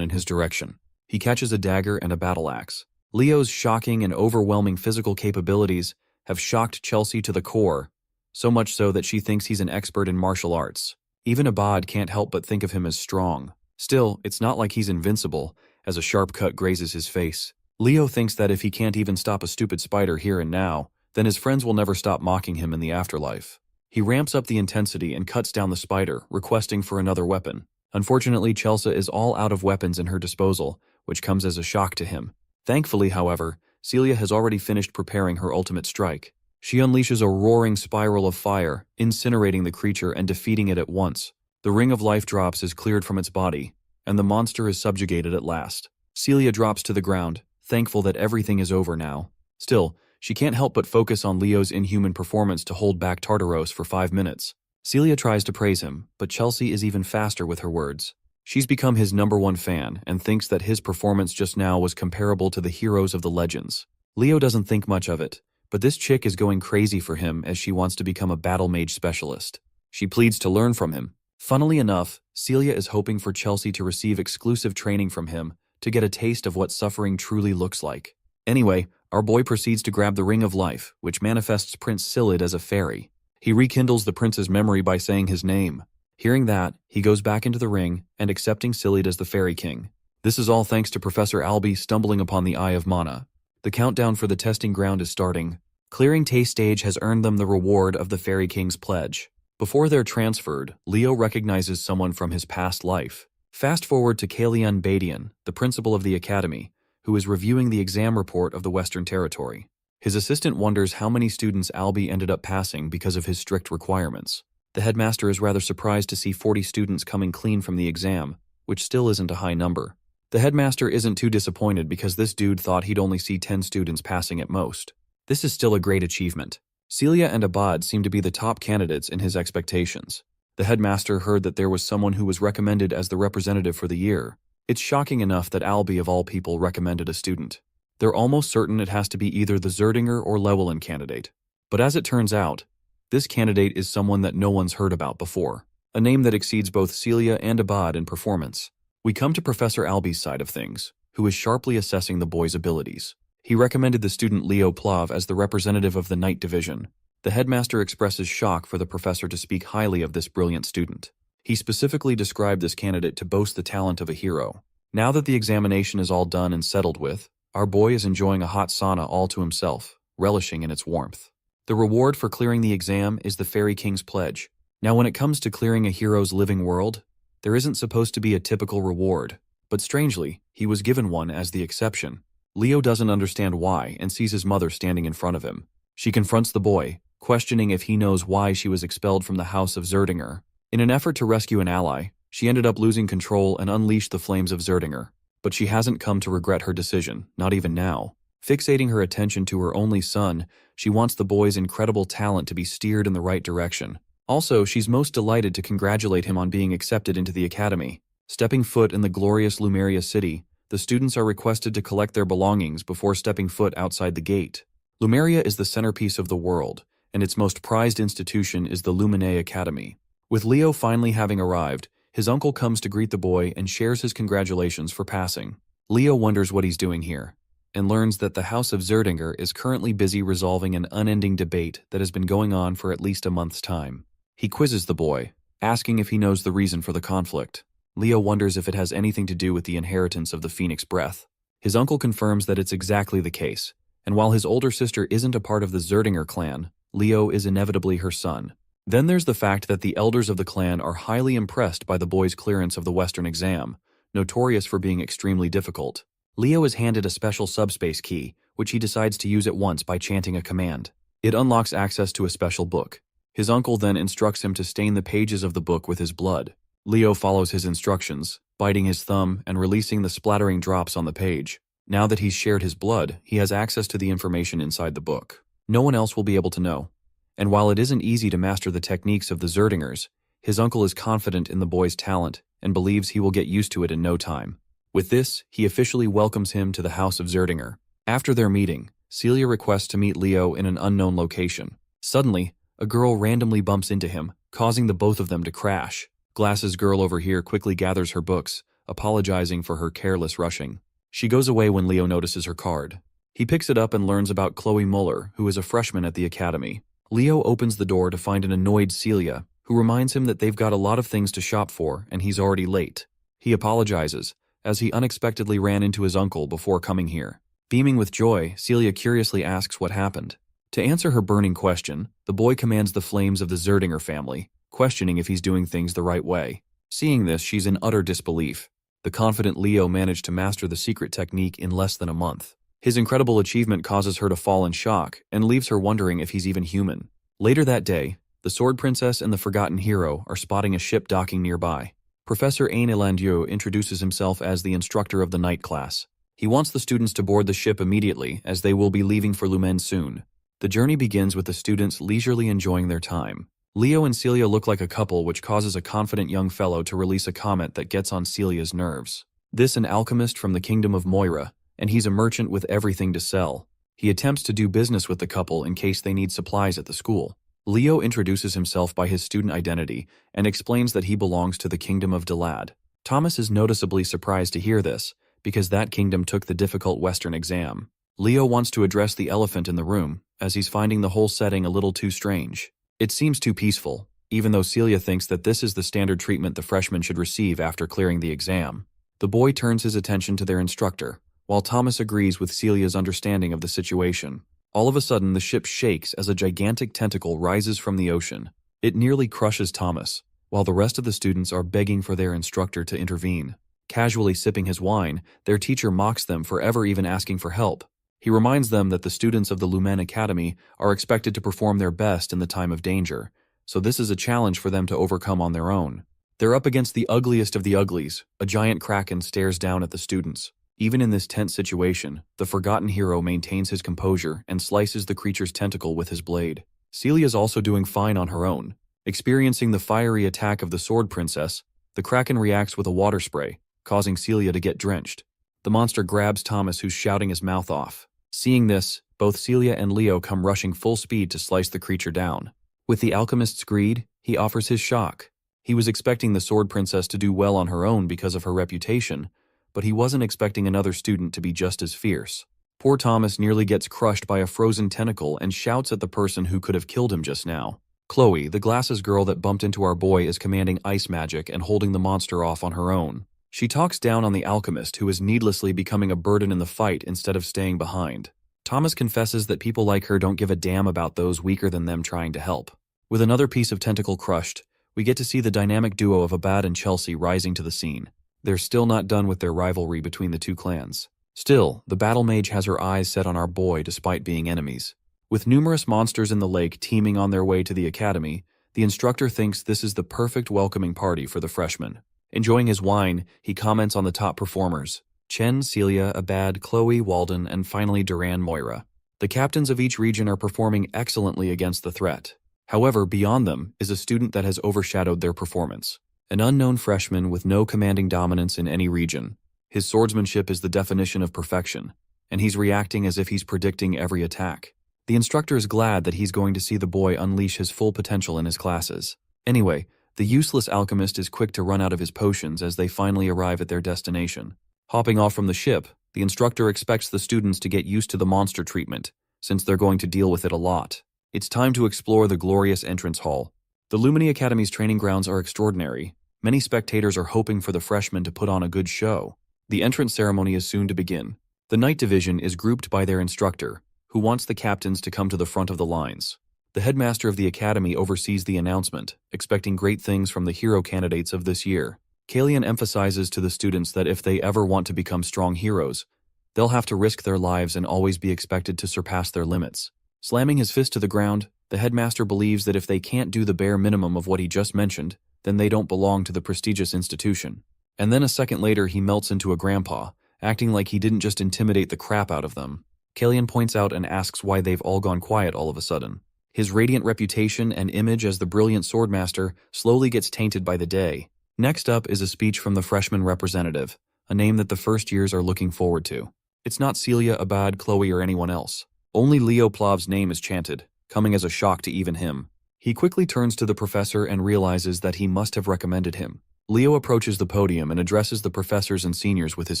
Speaker 1: in his direction. He catches a dagger and a battle axe. Leo's shocking and overwhelming physical capabilities have shocked Chelsea to the core, so much so that she thinks he's an expert in martial arts. Even Abad can't help but think of him as strong. Still, it's not like he's invincible, as a sharp cut grazes his face. Leo thinks that if he can't even stop a stupid spider here and now, then his friends will never stop mocking him in the afterlife. He ramps up the intensity and cuts down the spider, requesting for another weapon. Unfortunately, Chelsea is all out of weapons in her disposal, which comes as a shock to him. Thankfully, however, Celia has already finished preparing her ultimate strike. She unleashes a roaring spiral of fire, incinerating the creature and defeating it at once. The ring of life drops is cleared from its body, and the monster is subjugated at last. Celia drops to the ground, thankful that everything is over now. Still, she can't help but focus on Leo's inhuman performance to hold back Tartaros for 5 minutes. Celia tries to praise him, but Chelsea is even faster with her words. She's become his #1 fan and thinks that his performance just now was comparable to the heroes of the legends. Leo doesn't think much of it, but this chick is going crazy for him as she wants to become a battle mage specialist. She pleads to learn from him. Funnily enough, Celia is hoping for Chelsea to receive exclusive training from him to get a taste of what suffering truly looks like. Anyway, our boy proceeds to grab the Ring of Life, which manifests Prince Silid as a fairy. He rekindles the prince's memory by saying his name. Hearing that, he goes back into the ring and accepting Silid as the Fairy King. This is all thanks to Professor Albie stumbling upon the Eye of Mana. The countdown for the testing ground is starting. Clearing Taste Stage has earned them the reward of the Fairy King's pledge. Before they're transferred, Leo recognizes someone from his past life. Fast forward to Kalian Badian, the principal of the academy, who is reviewing the exam report of the Western Territory. His assistant wonders how many students Albie ended up passing because of his strict requirements. The headmaster is rather surprised to see 40 students coming clean from the exam, which still isn't a high number. The headmaster isn't too disappointed because this dude thought he'd only see 10 students passing at most. This is still a great achievement. Celia and Abad seem to be the top candidates in his expectations. The headmaster heard that there was someone who was recommended as the representative for the year. It's shocking enough that Albie of all people recommended a student. They're almost certain it has to be either the Zerdinger or Llewellyn candidate. But as it turns out, this candidate is someone that no one's heard about before, a name that exceeds both Celia and Abad in performance. We come to Professor Albie's side of things, who is sharply assessing the boy's abilities. He recommended the student Leo Plav as the representative of the Night Division. The headmaster expresses shock for the professor to speak highly of this brilliant student. He specifically described this candidate to boast the talent of a hero. Now that the examination is all done and settled with, our boy is enjoying a hot sauna all to himself, relishing in its warmth. The reward for clearing the exam is the Fairy King's pledge. Now when it comes to clearing a hero's living world, there isn't supposed to be a typical reward, but strangely, he was given one as the exception. Leo doesn't understand why and sees his mother standing in front of him. She confronts the boy, questioning if he knows why she was expelled from the House of Zerdinger. In an effort to rescue an ally, she ended up losing control and unleashed the flames of Zerdinger. But she hasn't come to regret her decision, not even now. Fixating her attention to her only son, she wants the boy's incredible talent to be steered in the right direction. Also, she's most delighted to congratulate him on being accepted into the academy. Stepping foot in the glorious Lumeria city, the students are requested to collect their belongings before stepping foot outside the gate. Lumeria is the centerpiece of the world, and its most prized institution is the Lumine Academy. With Leo finally having arrived, his uncle comes to greet the boy and shares his congratulations for passing. Leo wonders what he's doing here, and learns that the House of Zerdinger is currently busy resolving an unending debate that has been going on for at least a month's time. He quizzes the boy, asking if he knows the reason for the conflict. Leo wonders if it has anything to do with the inheritance of the Phoenix Breath. His uncle confirms that it's exactly the case, and while his older sister isn't a part of the Zerdinger clan, Leo is inevitably her son. Then there's the fact that the elders of the clan are highly impressed by the boy's clearance of the Western exam, notorious for being extremely difficult. Leo is handed a special subspace key, which he decides to use at once by chanting a command. It unlocks access to a special book. His uncle then instructs him to stain the pages of the book with his blood. Leo follows his instructions, biting his thumb and releasing the splattering drops on the page. Now that he's shared his blood, he has access to the information inside the book. No one else will be able to know. And while it isn't easy to master the techniques of the Zerdingers, his uncle is confident in the boy's talent and believes he will get used to it in no time. With this, he officially welcomes him to the House of Zerdinger. After their meeting, Celia requests to meet Leo in an unknown location. Suddenly, a girl randomly bumps into him, causing the both of them to crash. Glasses girl over here quickly gathers her books, apologizing for her careless rushing. She goes away when Leo notices her card. He picks it up and learns about Chloe Muller, who is a freshman at the academy. Leo opens the door to find an annoyed Celia, who reminds him that they've got a lot of things to shop for and he's already late. He apologizes, as he unexpectedly ran into his uncle before coming here. Beaming with joy, Celia curiously asks what happened. To answer her burning question, the boy commands the flames of the Zerdinger family, questioning if he's doing things the right way. Seeing this, she's in utter disbelief. The confident Leo managed to master the secret technique in less than a month. His incredible achievement causes her to fall in shock and leaves her wondering if he's even human. Later that day, the Sword Princess and the Forgotten Hero are spotting a ship docking nearby. Professor Ain introduces himself as the instructor of the night class. He wants the students to board the ship immediately, as they will be leaving for Lumen soon. The journey begins with the students leisurely enjoying their time. Leo and Celia look like a couple, which causes a confident young fellow to release a comment that gets on Celia's nerves. This an alchemist from the kingdom of Moira, and he's a merchant with everything to sell. He attempts to do business with the couple in case they need supplies at the school. Leo introduces himself by his student identity and explains that he belongs to the kingdom of Delad. Thomas is noticeably surprised to hear this, because that kingdom took the difficult Western exam. Leo wants to address the elephant in the room, as he's finding the whole setting a little too strange. It seems too peaceful, even though Celia thinks that this is the standard treatment the freshmen should receive after clearing the exam. The boy turns his attention to their instructor, while Thomas agrees with Celia's understanding of the situation. All of a sudden, the ship shakes as a gigantic tentacle rises from the ocean. It nearly crushes Thomas, while the rest of the students are begging for their instructor to intervene. Casually sipping his wine, their teacher mocks them for ever even asking for help. He reminds them that the students of the Lumen Academy are expected to perform their best in the time of danger, so this is a challenge for them to overcome on their own. They're up against the ugliest of the uglies. A giant kraken stares down at the students. Even in this tense situation, the Forgotten Hero maintains his composure and slices the creature's tentacle with his blade. Celia's also doing fine on her own. Experiencing the fiery attack of the Sword Princess, the kraken reacts with a water spray, causing Celia to get drenched. The monster grabs Thomas, who's shouting his mouth off. Seeing this, both Celia and Leo come rushing full speed to slice the creature down. With the alchemist's greed, he offers his shock. He was expecting the Sword Princess to do well on her own because of her reputation, but he wasn't expecting another student to be just as fierce. Poor Thomas nearly gets crushed by a frozen tentacle and shouts at the person who could have killed him just now. Chloe, the glasses girl that bumped into our boy, is commanding ice magic and holding the monster off on her own. She talks down on the alchemist, who is needlessly becoming a burden in the fight instead of staying behind. Thomas confesses that people like her don't give a damn about those weaker than them trying to help. With another piece of tentacle crushed, we get to see the dynamic duo of Abad and Chelsea rising to the scene. They're still not done with their rivalry between the two clans. Still, the battle mage has her eyes set on our boy despite being enemies. With numerous monsters in the lake teeming on their way to the academy, the instructor thinks this is the perfect welcoming party for the freshmen. Enjoying his wine, he comments on the top performers: Chen, Celia, Abad, Chloe, Walden, and finally Duran, Moira. The captains of each region are performing excellently against the threat. However, beyond them is a student that has overshadowed their performance. An unknown freshman with no commanding dominance in any region. His swordsmanship is the definition of perfection, and he's reacting as if he's predicting every attack. The instructor is glad that he's going to see the boy unleash his full potential in his classes. Anyway, the useless alchemist is quick to run out of his potions as they finally arrive at their destination. Hopping off from the ship, the instructor expects the students to get used to the monster treatment, since they're going to deal with it a lot. It's time to explore the glorious entrance hall. The Lumini Academy's training grounds are extraordinary. Many spectators are hoping for the freshmen to put on a good show. The entrance ceremony is soon to begin. The Night Division is grouped by their instructor, who wants the captains to come to the front of the lines. The headmaster of the academy oversees the announcement, expecting great things from the hero candidates of this year. Kalian emphasizes to the students that if they ever want to become strong heroes, they'll have to risk their lives and always be expected to surpass their limits. Slamming his fist to the ground, the headmaster believes that if they can't do the bare minimum of what he just mentioned, then they don't belong to the prestigious institution. And then a second later he melts into a grandpa, acting like he didn't just intimidate the crap out of them. Kalian points out and asks why they've all gone quiet all of a sudden. His radiant reputation and image as the brilliant swordmaster slowly gets tainted by the day. Next up is a speech from the freshman representative, a name that the first years are looking forward to. It's not Celia, Abad, Chloe, or anyone else. Only Leo Plav's name is chanted, coming as a shock to even him. He quickly turns to the professor and realizes that he must have recommended him. Leo approaches the podium and addresses the professors and seniors with his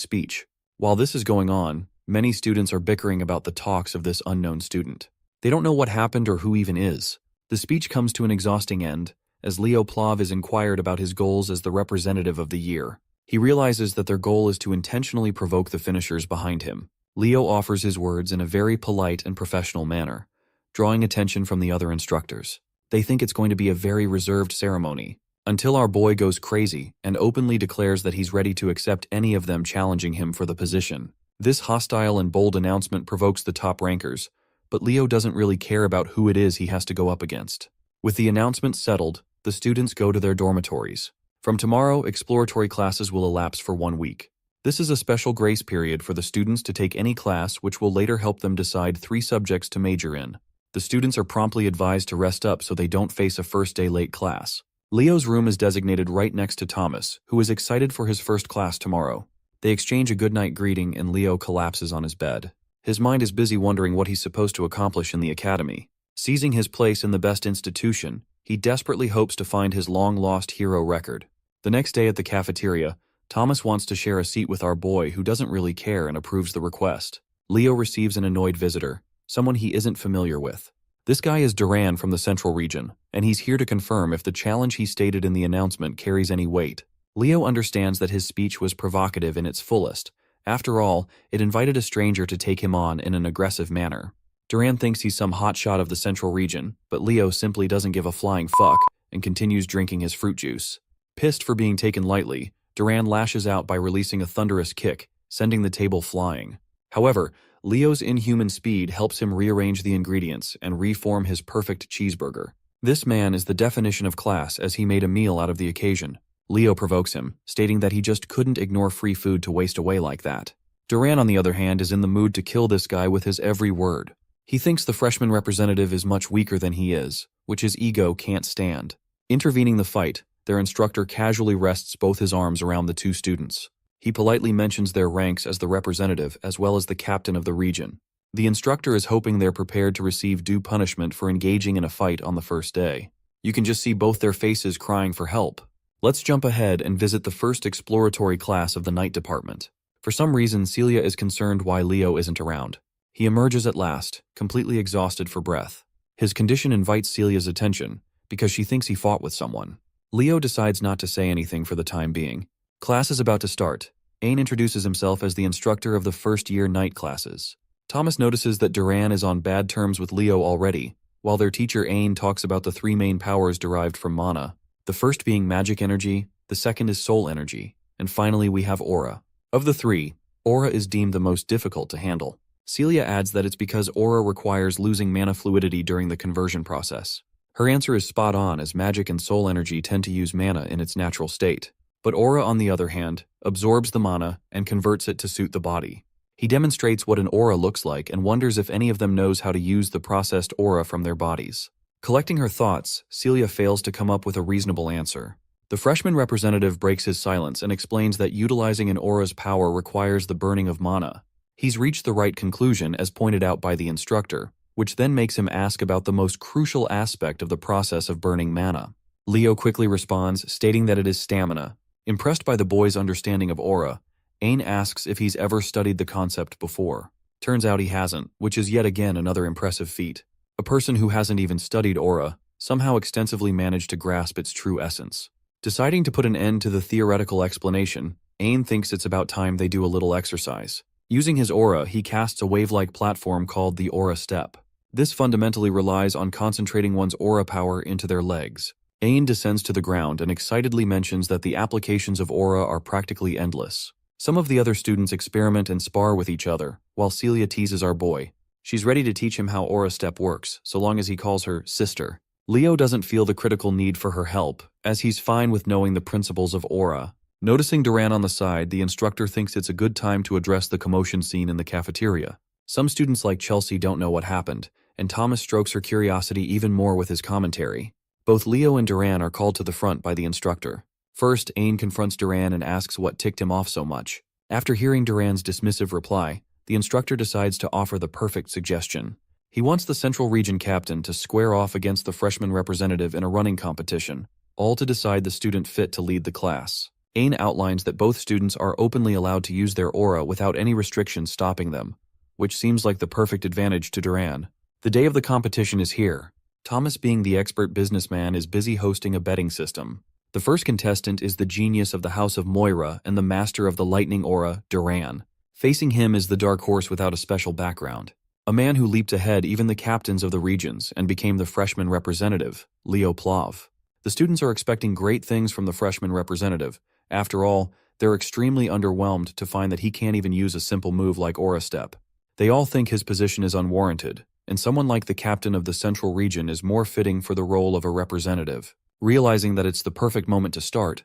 Speaker 1: speech. While this is going on, many students are bickering about the talks of this unknown student. They don't know what happened or who even is. The speech comes to an exhausting end, as Leo Plav is inquired about his goals as the representative of the year. He realizes that their goal is to intentionally provoke the finishers behind him. Leo offers his words in a very polite and professional manner, drawing attention from the other instructors. They think it's going to be a very reserved ceremony, until our boy goes crazy and openly declares that he's ready to accept any of them challenging him for the position. This hostile and bold announcement provokes the top rankers, but Leo doesn't really care about who it is he has to go up against. With the announcement settled, the students go to their dormitories. From tomorrow, exploratory classes will elapse for 1 week. This is a special grace period for the students to take any class which will later help them decide 3 subjects to major in. The students are promptly advised to rest up so they don't face a first-day late class. Leo's room is designated right next to Thomas, who is excited for his first class tomorrow. They exchange a goodnight greeting and Leo collapses on his bed. His mind is busy wondering what he's supposed to accomplish in the academy. Seizing his place in the best institution, he desperately hopes to find his long-lost hero record. The next day at the cafeteria, Thomas wants to share a seat with our boy who doesn't really care and approves the request. Leo receives an annoyed visitor, someone he isn't familiar with. This guy is Duran from the Central Region, and he's here to confirm if the challenge he stated in the announcement carries any weight. Leo understands that his speech was provocative in its fullest. After all, it invited a stranger to take him on in an aggressive manner. Duran thinks he's some hotshot of the Central Region, but Leo simply doesn't give a flying fuck and continues drinking his fruit juice. Pissed for being taken lightly, Duran lashes out by releasing a thunderous kick, sending the table flying. However, Leo's inhuman speed helps him rearrange the ingredients and reform his perfect cheeseburger. This man is the definition of class as he made a meal out of the occasion. Leo provokes him, stating that he just couldn't ignore free food to waste away like that. Duran, on the other hand, is in the mood to kill this guy with his every word. He thinks the freshman representative is much weaker than he is, which his ego can't stand. Intervening the fight, their instructor casually rests both his arms around the 2 students. He politely mentions their ranks as the representative as well as the captain of the region. The instructor is hoping they're prepared to receive due punishment for engaging in a fight on the first day. You can just see both their faces crying for help. Let's jump ahead and visit the first exploratory class of the night department. For some reason, Celia is concerned why Leo isn't around. He emerges at last, completely exhausted for breath. His condition invites Celia's attention, because she thinks he fought with someone. Leo decides not to say anything for the time being. Class is about to start. Ain introduces himself as the instructor of the first-year night classes. Thomas notices that Duran is on bad terms with Leo already, while their teacher Ain talks about the 3 main powers derived from mana. The first being magic energy, the second is soul energy, and finally we have aura. Of the 3, aura is deemed the most difficult to handle. Celia adds that it's because aura requires losing mana fluidity during the conversion process. Her answer is spot on as magic and soul energy tend to use mana in its natural state. But aura, on the other hand, absorbs the mana and converts it to suit the body. He demonstrates what an aura looks like and wonders if any of them knows how to use the processed aura from their bodies. Collecting her thoughts, Celia fails to come up with a reasonable answer. The freshman representative breaks his silence and explains that utilizing an aura's power requires the burning of mana. He's reached the right conclusion as pointed out by the instructor, which then makes him ask about the most crucial aspect of the process of burning mana. Leo quickly responds, stating that it is stamina. Impressed by the boy's understanding of aura, Ain asks if he's ever studied the concept before. Turns out he hasn't, which is yet again another impressive feat. A person who hasn't even studied aura somehow extensively managed to grasp its true essence. Deciding to put an end to the theoretical explanation, Ain thinks it's about time they do a little exercise. Using his aura, he casts a wave-like platform called the Aura Step. This fundamentally relies on concentrating one's aura power into their legs. Ain descends to the ground and excitedly mentions that the applications of aura are practically endless. Some of the other students experiment and spar with each other, while Celia teases our boy. She's ready to teach him how Aura Step works, so long as he calls her sister. Leo doesn't feel the critical need for her help, as he's fine with knowing the principles of aura. Noticing Duran on the side, the instructor thinks it's a good time to address the commotion scene in the cafeteria. Some students like Chelsea don't know what happened, and Thomas strokes her curiosity even more with his commentary. Both Leo and Duran are called to the front by the instructor. First, Ain confronts Duran and asks what ticked him off so much. After hearing Duran's dismissive reply, the instructor decides to offer the perfect suggestion. He wants the Central Region captain to square off against the freshman representative in a running competition, all to decide the student fit to lead the class. Ain outlines that both students are openly allowed to use their aura without any restrictions stopping them, which seems like the perfect advantage to Duran. The day of the competition is here. Thomas, being the expert businessman, is busy hosting a betting system. The first contestant is the genius of the House of Moira and the master of the lightning aura, Duran. Facing him is the dark horse without a special background. A man who leaped ahead even the captains of the regions and became the freshman representative, Leo Plav. The students are expecting great things from the freshman representative. After all, they're extremely underwhelmed to find that he can't even use a simple move like Aura Step. They all think his position is unwarranted, and someone like the captain of the Central Region is more fitting for the role of a representative. Realizing that it's the perfect moment to start,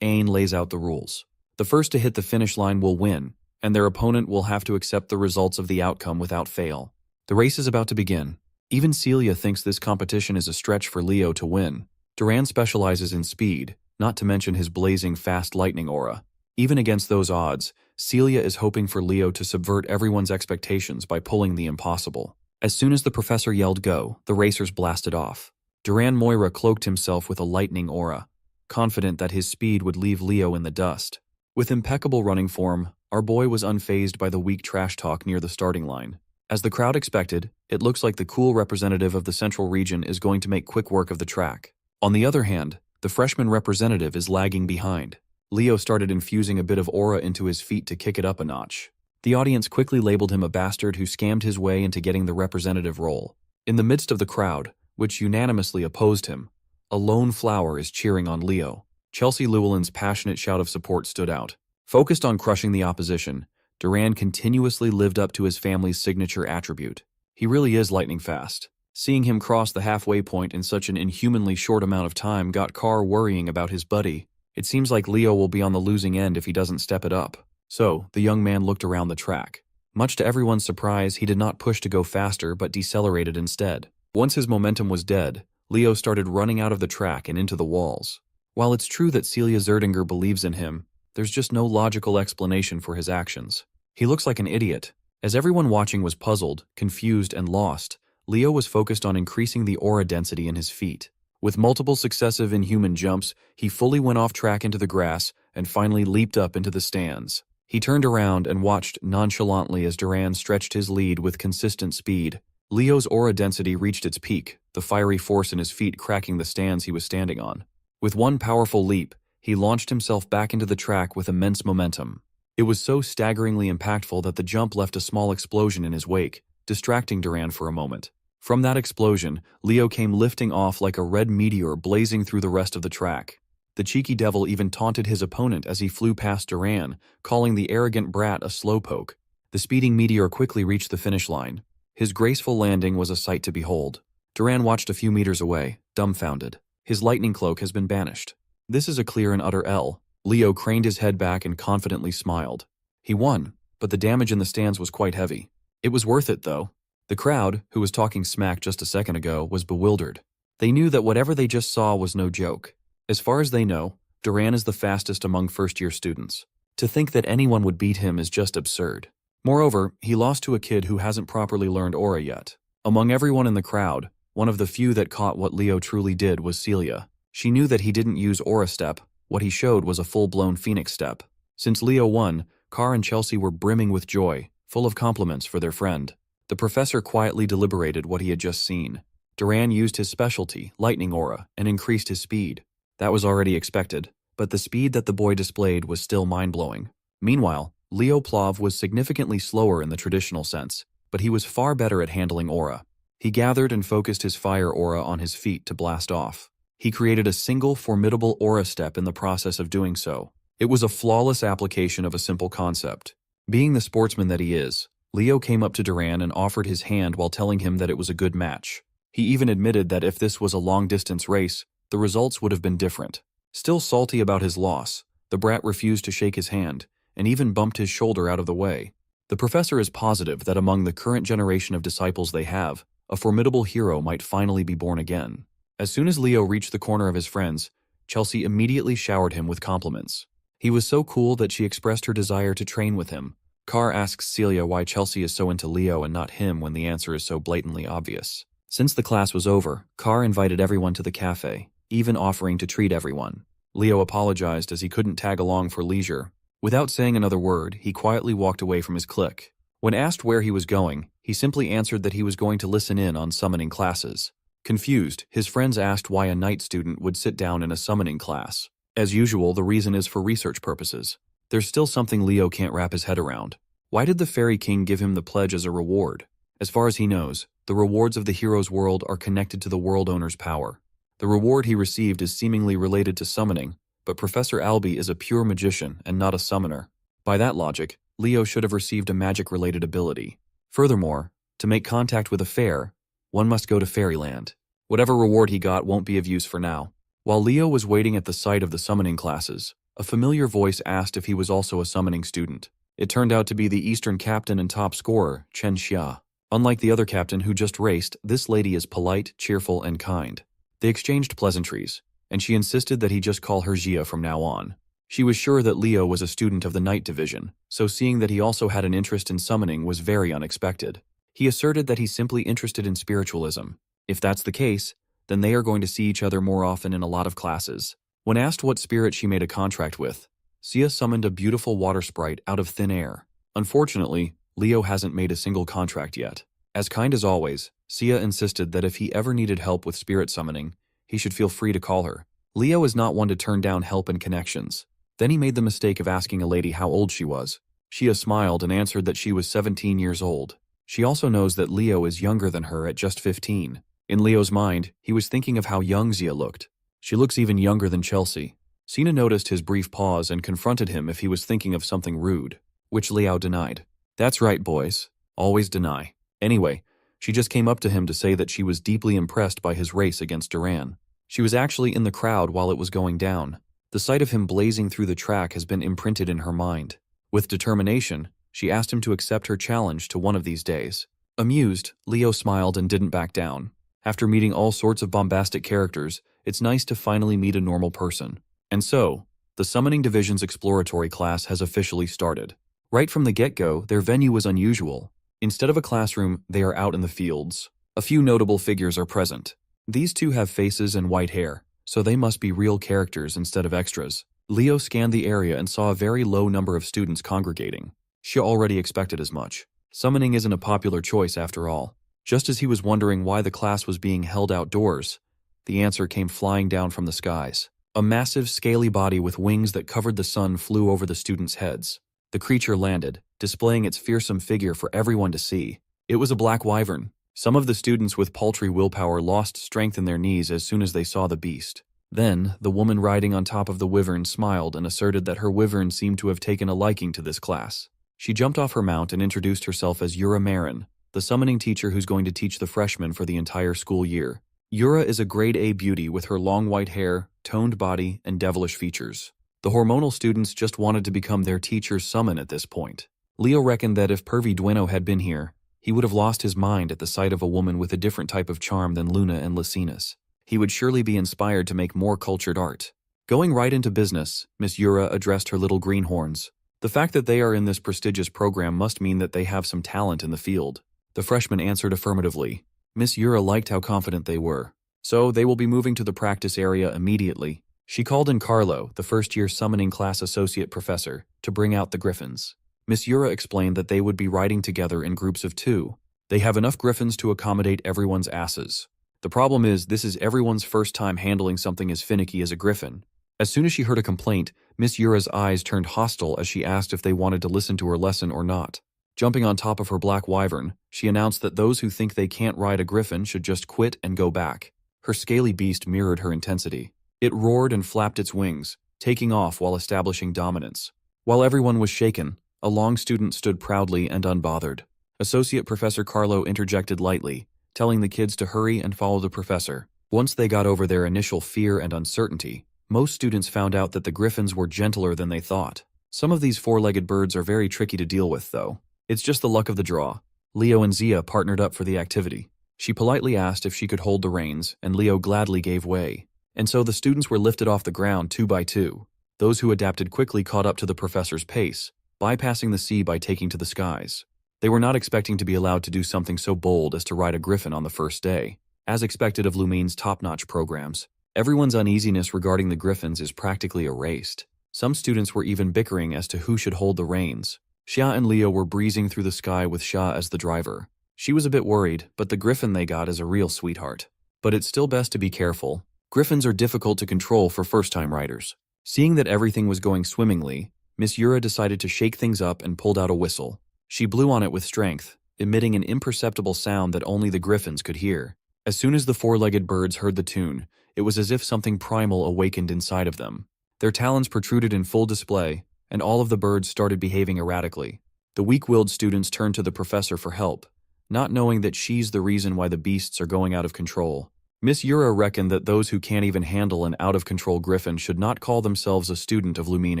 Speaker 1: Ain lays out the rules. The first to hit the finish line will win, and their opponent will have to accept the results of the outcome without fail. The race is about to begin. Even Celia thinks this competition is a stretch for Leo to win. Duran specializes in speed, not to mention his blazing fast lightning aura. Even against those odds, Celia is hoping for Leo to subvert everyone's expectations by pulling the impossible. As soon as the professor yelled go, the racers blasted off. Duran Moira cloaked himself with a lightning aura, confident that his speed would leave Leo in the dust. With impeccable running form, our boy was unfazed by the weak trash talk near the starting line. As the crowd expected, it looks like the cool representative of the Central Region is going to make quick work of the track. On the other hand, the freshman representative is lagging behind. Leo started infusing a bit of aura into his feet to kick it up a notch. The audience quickly labeled him a bastard who scammed his way into getting the representative role. In the midst of the crowd, which unanimously opposed him, a lone flower is cheering on Leo. Chelsea Llewellyn's passionate shout of support stood out. Focused on crushing the opposition, Duran continuously lived up to his family's signature attribute. He really is lightning fast. Seeing him cross the halfway point in such an inhumanly short amount of time got Carr worrying about his buddy. It seems like Leo will be on the losing end if he doesn't step it up. So, the young man looked around the track. Much to everyone's surprise, he did not push to go faster but decelerated instead. Once his momentum was dead, Leo started running out of the track and into the walls. While it's true that Celia Zerdinger believes in him, there's just no logical explanation for his actions. He looks like an idiot. As everyone watching was puzzled, confused, and lost, Leo was focused on increasing the aura density in his feet. With multiple successive inhuman jumps, he fully went off track into the grass and finally leaped up into the stands. He turned around and watched nonchalantly as Duran stretched his lead with consistent speed. Leo's aura density reached its peak, the fiery force in his feet cracking the stands he was standing on. With one powerful leap, he launched himself back into the track with immense momentum. It was so staggeringly impactful that the jump left a small explosion in his wake, distracting Duran for a moment. From that explosion, Leo came lifting off like a red meteor blazing through the rest of the track. The cheeky devil even taunted his opponent as he flew past Duran, calling the arrogant brat a slowpoke. The speeding meteor quickly reached the finish line. His graceful landing was a sight to behold. Duran watched a few meters away, dumbfounded. His lightning cloak has been banished. This is a clear and utter L. Leo craned his head back and confidently smiled. He won, but the damage in the stands was quite heavy. It was worth it, though. The crowd, who was talking smack just a second ago, was bewildered. They knew that whatever they just saw was no joke. As far as they know, Duran is the fastest among first-year students. To think that anyone would beat him is just absurd. Moreover, he lost to a kid who hasn't properly learned aura yet. Among everyone in the crowd, one of the few that caught what Leo truly did was Celia. She knew that he didn't use aura step. What he showed was a full-blown phoenix step. Since Leo won, Carr and Chelsea were brimming with joy, full of compliments for their friend. The professor quietly deliberated what he had just seen. Duran used his specialty, lightning aura, and increased his speed. That was already expected, but the speed that the boy displayed was still mind-blowing. Meanwhile, Leo Plav was significantly slower in the traditional sense, but he was far better at handling aura. He gathered and focused his fire aura on his feet to blast off. He created a single formidable aura step in the process of doing so. It was a flawless application of a simple concept. Being the sportsman that he is, Leo came up to Duran and offered his hand while telling him that it was a good match. He even admitted that if this was a long-distance race, the results would have been different. Still salty about his loss, The brat refused to shake his hand, and even bumped his shoulder out of the way. The professor is positive that among the current generation of disciples they have, a formidable hero might finally be born again. As soon as Leo reached the corner of his friends, Chelsea immediately showered him with compliments. He was so cool that she expressed her desire to train with him. Carr asks Celia why Chelsea is so into Leo and not him when the answer is so blatantly obvious. Since the class was over, Carr invited everyone to the cafe, even offering to treat everyone. Leo apologized as he couldn't tag along for leisure. Without saying another word, he quietly walked away from his clique. When asked where he was going, he simply answered that he was going to listen in on summoning classes. Confused, his friends asked why a night student would sit down in a summoning class. As usual, the reason is for research purposes. There's still something Leo can't wrap his head around. Why did the Fairy King give him the pledge as a reward? As far as he knows, the rewards of the hero's world are connected to the world owner's power. The reward he received is seemingly related to summoning, but Professor Albie is a pure magician and not a summoner. By that logic, Leo should have received a magic-related ability. Furthermore, to make contact with a fair, one must go to Fairyland. Whatever reward he got won't be of use for now. While Leo was waiting at the site of the summoning classes, a familiar voice asked if he was also a summoning student. It turned out to be the Eastern captain and top scorer, Chen Xia. Unlike the other captain who just raced, this lady is polite, cheerful, and kind. They exchanged pleasantries, and she insisted that he just call her Xia from now on. She was sure that Leo was a student of the Night Division, so seeing that he also had an interest in summoning was very unexpected. He asserted that he's simply interested in spiritualism. If that's the case, then they are going to see each other more often in a lot of classes. When asked what spirit she made a contract with, Xia summoned a beautiful water sprite out of thin air. Unfortunately, Leo hasn't made a single contract yet. As kind as always, Xia insisted that if he ever needed help with spirit summoning, he should feel free to call her. Leo is not one to turn down help and connections. Then he made the mistake of asking a lady how old she was. Xia smiled and answered that she was 17 years old. She also knows that Leo is younger than her at just 15. In Leo's mind, he was thinking of how young Xia looked. She looks even younger than Chelsea. Sina noticed his brief pause and confronted him if he was thinking of something rude, which Liao denied. That's right, boys. Always deny. Anyway, she just came up to him to say that she was deeply impressed by his race against Duran. She was actually in the crowd while it was going down. The sight of him blazing through the track has been imprinted in her mind. With determination, she asked him to accept her challenge to one of these days. Amused, Leo smiled and didn't back down. After meeting all sorts of bombastic characters, it's nice to finally meet a normal person. And so, the Summoning Division's exploratory class has officially started. Right from the get-go, their venue was unusual. Instead of a classroom, they are out in the fields. A few notable figures are present. These two have faces and white hair, so they must be real characters instead of extras. Leo scanned the area and saw a very low number of students congregating. She already expected as much. Summoning isn't a popular choice after all. Just as he was wondering why the class was being held outdoors, the answer came flying down from the skies. A massive, scaly body with wings that covered the sun flew over the students' heads. The creature landed, displaying its fearsome figure for everyone to see. It was a black wyvern. Some of the students with paltry willpower lost strength in their knees as soon as they saw the beast. Then, the woman riding on top of the wyvern smiled and asserted that her wyvern seemed to have taken a liking to this class. She jumped off her mount and introduced herself as Yura Marin, the summoning teacher who's going to teach the freshmen for the entire school year. Yura is a grade A beauty with her long white hair, toned body, and devilish features. The hormonal students just wanted to become their teacher's summon at this point. Leo reckoned that if Pervy Dueno had been here, he would have lost his mind at the sight of a woman with a different type of charm than Luna and Lycinas. He would surely be inspired to make more cultured art. Going right into business, Miss Yura addressed her little greenhorns. The fact that they are in this prestigious program must mean that they have some talent in the field. The freshmen answered affirmatively. Miss Yura liked how confident they were. So they will be moving to the practice area immediately. She called in Carlo, the first-year summoning class associate professor, to bring out the griffins. Miss Yura explained that they would be riding together in groups of 2. They have enough griffins to accommodate everyone's asses. The problem is, this is everyone's first time handling something as finicky as a griffin. As soon as she heard a complaint, Miss Yura's eyes turned hostile as she asked if they wanted to listen to her lesson or not. Jumping on top of her black wyvern, she announced that those who think they can't ride a griffin should just quit and go back. Her scaly beast mirrored her intensity. It roared and flapped its wings, taking off while establishing dominance. While everyone was shaken, a long student stood proudly and unbothered. Associate Professor Carlo interjected lightly, telling the kids to hurry and follow the professor. Once they got over their initial fear and uncertainty, Most students found out that the griffins were gentler than they thought. Some of these four-legged birds are very tricky to deal with, though. It's just the luck of the draw. Leo and Zia partnered up for the activity. She politely asked if she could hold the reins, and Leo gladly gave way. And so the students were lifted off the ground 2 by 2. Those who adapted quickly caught up to the professor's pace, bypassing the sea by taking to the skies. They were not expecting to be allowed to do something so bold as to ride a griffin on the first day. As expected of Lumine's top-notch programs, everyone's uneasiness regarding the griffins is practically erased. Some students were even bickering as to who should hold the reins. Xia and Leo were breezing through the sky with Xia as the driver. She was a bit worried, but the griffin they got is a real sweetheart. But it's still best to be careful. Griffins are difficult to control for first-time riders. Seeing that everything was going swimmingly, Miss Yura decided to shake things up and pulled out a whistle. She blew on it with strength, emitting an imperceptible sound that only the griffins could hear. As soon as the four-legged birds heard the tune, it was as if something primal awakened inside of them. Their talons protruded in full display, and all of the birds started behaving erratically. The weak-willed students turned to the professor for help, not knowing that she's the reason why the beasts are going out of control. Miss Yura reckoned that those who can't even handle an out-of-control griffin should not call themselves a student of Lumine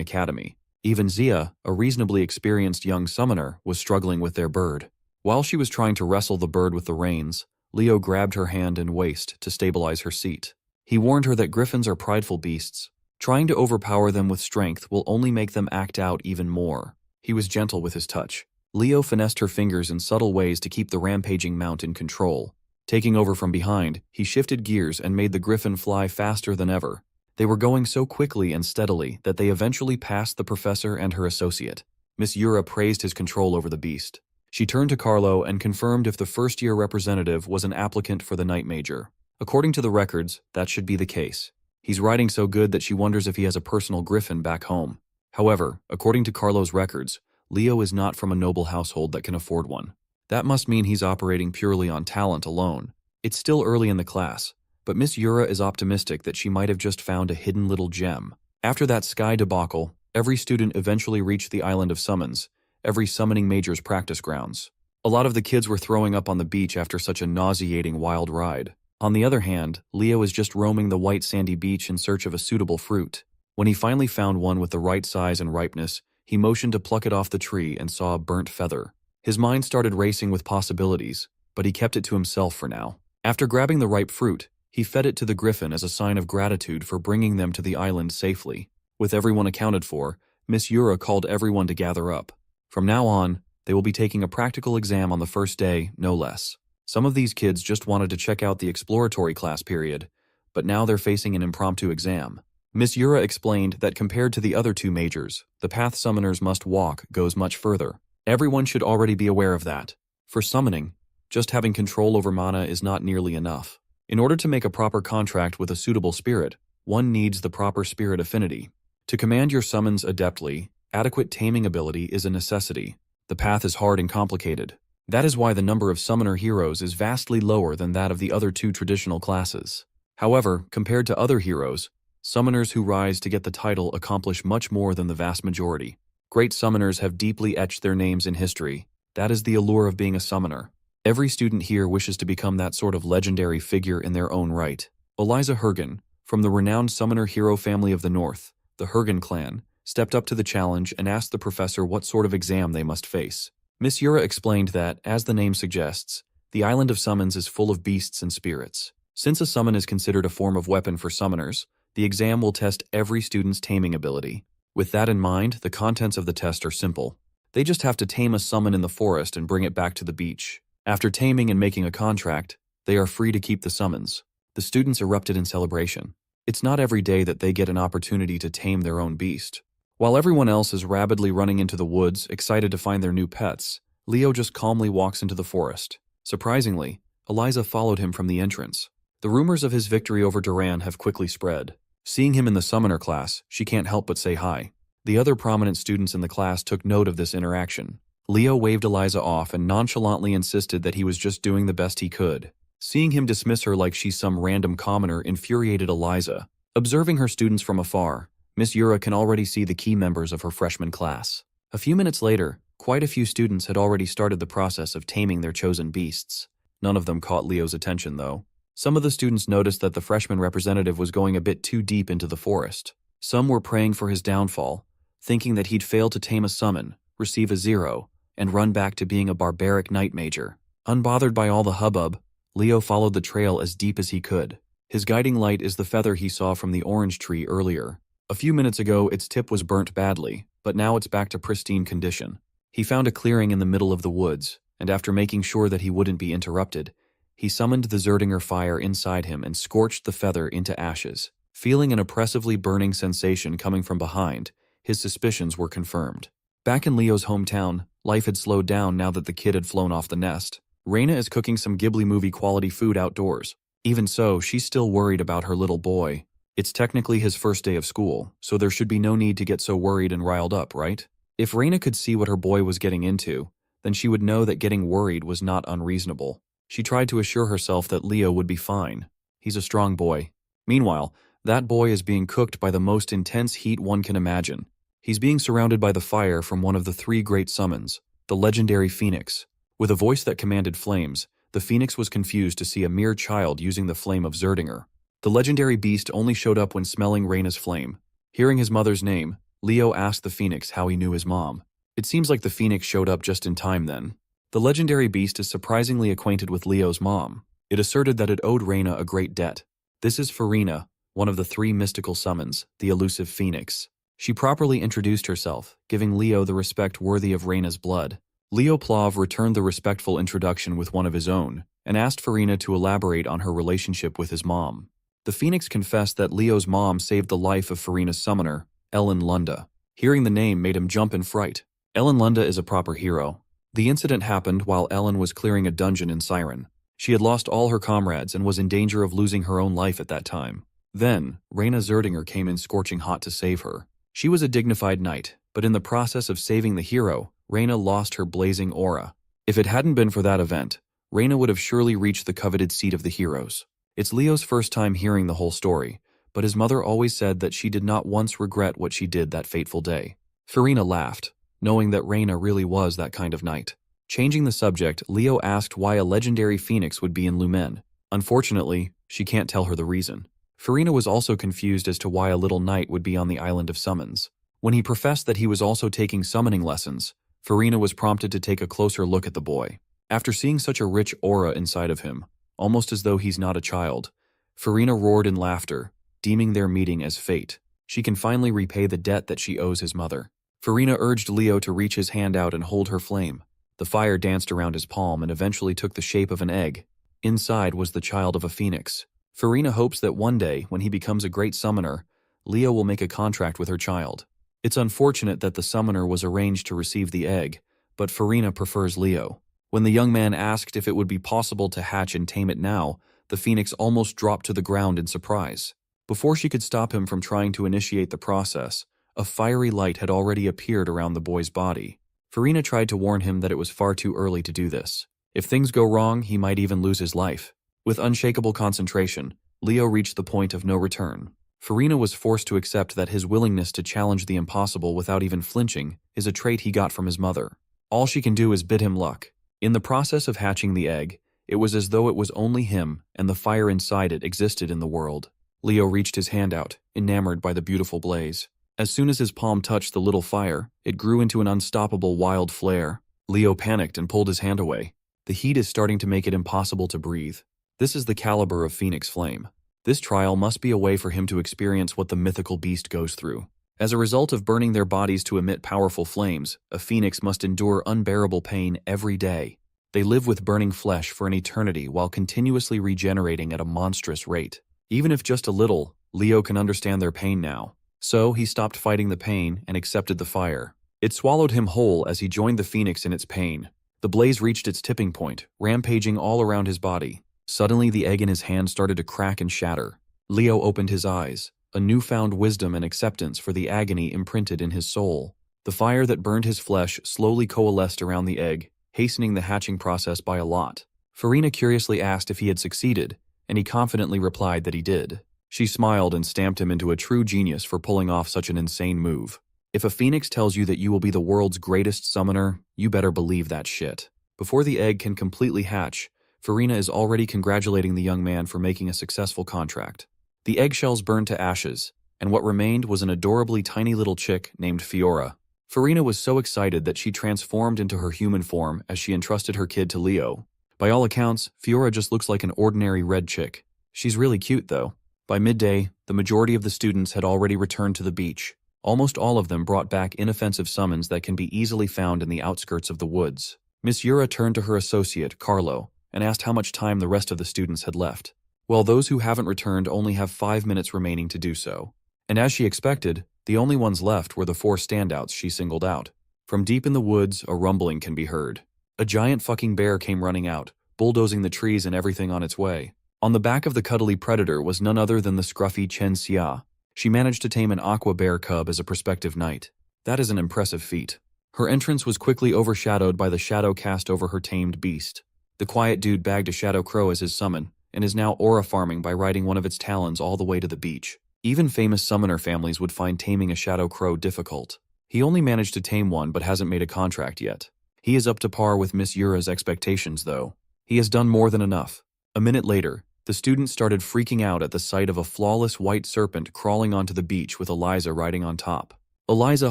Speaker 1: Academy. Even Zia, a reasonably experienced young summoner, was struggling with their bird. While she was trying to wrestle the bird with the reins, Leo grabbed her hand and waist to stabilize her seat. He warned her that griffins are prideful beasts. Trying to overpower them with strength will only make them act out even more. He was gentle with his touch. Leo finessed her fingers in subtle ways to keep the rampaging mount in control. Taking over from behind, he shifted gears and made the griffin fly faster than ever. They were going so quickly and steadily that they eventually passed the professor and her associate. Miss Yura praised his control over the beast. She turned to Carlo and confirmed if the first-year representative was an applicant for the night major. According to the records, that should be the case. He's riding so good that she wonders if he has a personal griffin back home. However, according to Carlo's records, Leo is not from a noble household that can afford one. That must mean he's operating purely on talent alone. It's still early in the class, but Miss Yura is optimistic that she might have just found a hidden little gem. After that sky debacle, every student eventually reached the island of summons, every summoning major's practice grounds. A lot of the kids were throwing up on the beach after such a nauseating wild ride. On the other hand, Leo is just roaming the white sandy beach in search of a suitable fruit. When he finally found one with the right size and ripeness, he motioned to pluck it off the tree and saw a burnt feather. His mind started racing with possibilities, but he kept it to himself for now. After grabbing the ripe fruit, he fed it to the griffin as a sign of gratitude for bringing them to the island safely. With everyone accounted for, Miss Yura called everyone to gather up. From now on, they will be taking a practical exam on the first day, no less. Some of these kids just wanted to check out the exploratory class period, but now they're facing an impromptu exam. Miss Yura explained that compared to the other two majors, the path summoners must walk goes much further. Everyone should already be aware of that. For summoning, just having control over mana is not nearly enough. In order to make a proper contract with a suitable spirit, one needs the proper spirit affinity. To command your summons adeptly, adequate taming ability is a necessity. The path is hard and complicated. That is why the number of summoner heroes is vastly lower than that of the other two traditional classes. However, compared to other heroes, summoners who rise to get the title accomplish much more than the vast majority. Great summoners have deeply etched their names in history. That is the allure of being a summoner. Every student here wishes to become that sort of legendary figure in their own right. Eliza Hergen, from the renowned summoner hero family of the North, the Hergen clan, stepped up to the challenge and asked the professor what sort of exam they must face. Miss Yura explained that, as the name suggests, the island of summons is full of beasts and spirits. Since a summon is considered a form of weapon for summoners, the exam will test every student's taming ability. With that in mind, the contents of the test are simple. They just have to tame a summon in the forest and bring it back to the beach. After taming and making a contract, they are free to keep the summons. The students erupted in celebration. It's not every day that they get an opportunity to tame their own beast. While everyone else is rabidly running into the woods, excited to find their new pets, Leo just calmly walks into the forest. Surprisingly, Eliza followed him from the entrance. The rumors of his victory over Duran have quickly spread. Seeing him in the summoner class, she can't help but say hi. The other prominent students in the class took note of this interaction. Leo waved Eliza off and nonchalantly insisted that he was just doing the best he could. Seeing him dismiss her like she's some random commoner infuriated Eliza. Observing her students from afar, Miss Yura can already see the key members of her freshman class. A few minutes later, quite a few students had already started the process of taming their chosen beasts. None of them caught Leo's attention, though. Some of the students noticed that the freshman representative was going a bit too deep into the forest. Some were praying for his downfall, thinking that he'd fail to tame a summon, receive a 0, and run back to being a barbaric knight major. Unbothered by all the hubbub, Leo followed the trail as deep as he could. His guiding light is the feather he saw from the orange tree earlier. A few minutes ago, its tip was burnt badly, but now it's back to pristine condition. He found a clearing in the middle of the woods, and after making sure that he wouldn't be interrupted, he summoned the Zerdinger fire inside him and scorched the feather into ashes. Feeling an oppressively burning sensation coming from behind, his suspicions were confirmed. Back in Leo's hometown, life had slowed down now that the kid had flown off the nest. Reina is cooking some Ghibli movie quality food outdoors. Even so, she's still worried about her little boy. It's technically his first day of school, so there should be no need to get so worried and riled up, right? If Reina could see what her boy was getting into, then she would know that getting worried was not unreasonable. She tried to assure herself that Leo would be fine. He's a strong boy. Meanwhile, that boy is being cooked by the most intense heat one can imagine. He's being surrounded by the fire from one of the 3 great summons, the legendary Phoenix. With a voice that commanded flames, the Phoenix was confused to see a mere child using the flame of Zerdinger. The legendary beast only showed up when smelling Reina's flame. Hearing his mother's name, Leo asked the Phoenix how he knew his mom. It seems like the Phoenix showed up just in time then. The legendary beast is surprisingly acquainted with Leo's mom. It asserted that it owed Reina a great debt. This is Farina, one of the 3 mystical summons, the elusive Phoenix. She properly introduced herself, giving Leo the respect worthy of Reina's blood. Leo Plov returned the respectful introduction with one of his own, and asked Farina to elaborate on her relationship with his mom. The Phoenix confessed that Leo's mom saved the life of Farina's summoner, Ellen Lunda. Hearing the name made him jump in fright. Ellen Lunda is a proper hero. The incident happened while Ellen was clearing a dungeon in Siren. She had lost all her comrades and was in danger of losing her own life at that time. Then, Reina Zerdinger came in scorching hot to save her. She was a dignified knight, but in the process of saving the hero, Reina lost her blazing aura. If it hadn't been for that event, Reina would have surely reached the coveted seat of the heroes. It's Leo's first time hearing the whole story, but his mother always said that she did not once regret what she did that fateful day. Farina laughed, knowing that Reina really was that kind of knight. Changing the subject, Leo asked why a legendary phoenix would be in Lumen. Unfortunately, she can't tell her the reason. Farina was also confused as to why a little knight would be on the island of summons. When he professed that he was also taking summoning lessons, Farina was prompted to take a closer look at the boy. After seeing such a rich aura inside of him, almost as though he's not a child, Farina roared in laughter, deeming their meeting as fate. She can finally repay the debt that she owes his mother. Farina urged Leo to reach his hand out and hold her flame. The fire danced around his palm and eventually took the shape of an egg. Inside was the child of a phoenix. Farina hopes that one day, when he becomes a great summoner, Leo will make a contract with her child. It's unfortunate that the summoner was arranged to receive the egg, but Farina prefers Leo. When the young man asked if it would be possible to hatch and tame it now, the phoenix almost dropped to the ground in surprise. Before she could stop him from trying to initiate the process, a fiery light had already appeared around the boy's body. Farina tried to warn him that it was far too early to do this. If things go wrong, he might even lose his life. With unshakable concentration, Leo reached the point of no return. Farina was forced to accept that his willingness to challenge the impossible without even flinching is a trait he got from his mother. All she can do is bid him luck. In the process of hatching the egg, it was as though it was only him and the fire inside it existed in the world. Leo reached his hand out, enamored by the beautiful blaze. As soon as his palm touched the little fire, it grew into an unstoppable wild flare. Leo panicked and pulled his hand away. The heat is starting to make it impossible to breathe. This is the caliber of Phoenix Flame. This trial must be a way for him to experience what the mythical beast goes through. As a result of burning their bodies to emit powerful flames, a phoenix must endure unbearable pain every day. They live with burning flesh for an eternity while continuously regenerating at a monstrous rate. Even if just a little, Leo can understand their pain now. So he stopped fighting the pain and accepted the fire. It swallowed him whole as he joined the phoenix in its pain. The blaze reached its tipping point, rampaging all around his body. Suddenly, the egg in his hand started to crack and shatter. Leo opened his eyes, a newfound wisdom and acceptance for the agony imprinted in his soul. The fire that burned his flesh slowly coalesced around the egg, hastening the hatching process by a lot. Farina curiously asked if he had succeeded, and he confidently replied that he did. She smiled and stamped him into a true genius for pulling off such an insane move. If a phoenix tells you that you will be the world's greatest summoner, you better believe that shit. Before the egg can completely hatch, Farina is already congratulating the young man for making a successful contract. The eggshells burned to ashes, and what remained was an adorably tiny little chick named Fiora. Farina was so excited that she transformed into her human form as she entrusted her kid to Leo. By all accounts, Fiora just looks like an ordinary red chick. She's really cute, though. By midday, the majority of the students had already returned to the beach. Almost all of them brought back inoffensive summons that can be easily found in the outskirts of the woods. Miss Yura turned to her associate, Carlo, and asked how much time the rest of the students had left. Well, those who haven't returned only have 5 minutes remaining to do so. And as she expected, the only ones left were the 4 standouts she singled out. From deep in the woods, a rumbling can be heard. A giant fucking bear came running out, bulldozing the trees and everything on its way. On the back of the cuddly predator was none other than the scruffy Chen Xia. She managed to tame an aqua bear cub as a prospective knight. That is an impressive feat. Her entrance was quickly overshadowed by the shadow cast over her tamed beast. The quiet dude bagged a shadow crow as his summon, and is now aura farming by riding one of its talons all the way to the beach. Even famous summoner families would find taming a shadow crow difficult. He only managed to tame one but hasn't made a contract yet. He is up to par with Miss Yura's expectations, though. He has done more than enough. A minute later, the students started freaking out at the sight of a flawless white serpent crawling onto the beach with Eliza riding on top. Eliza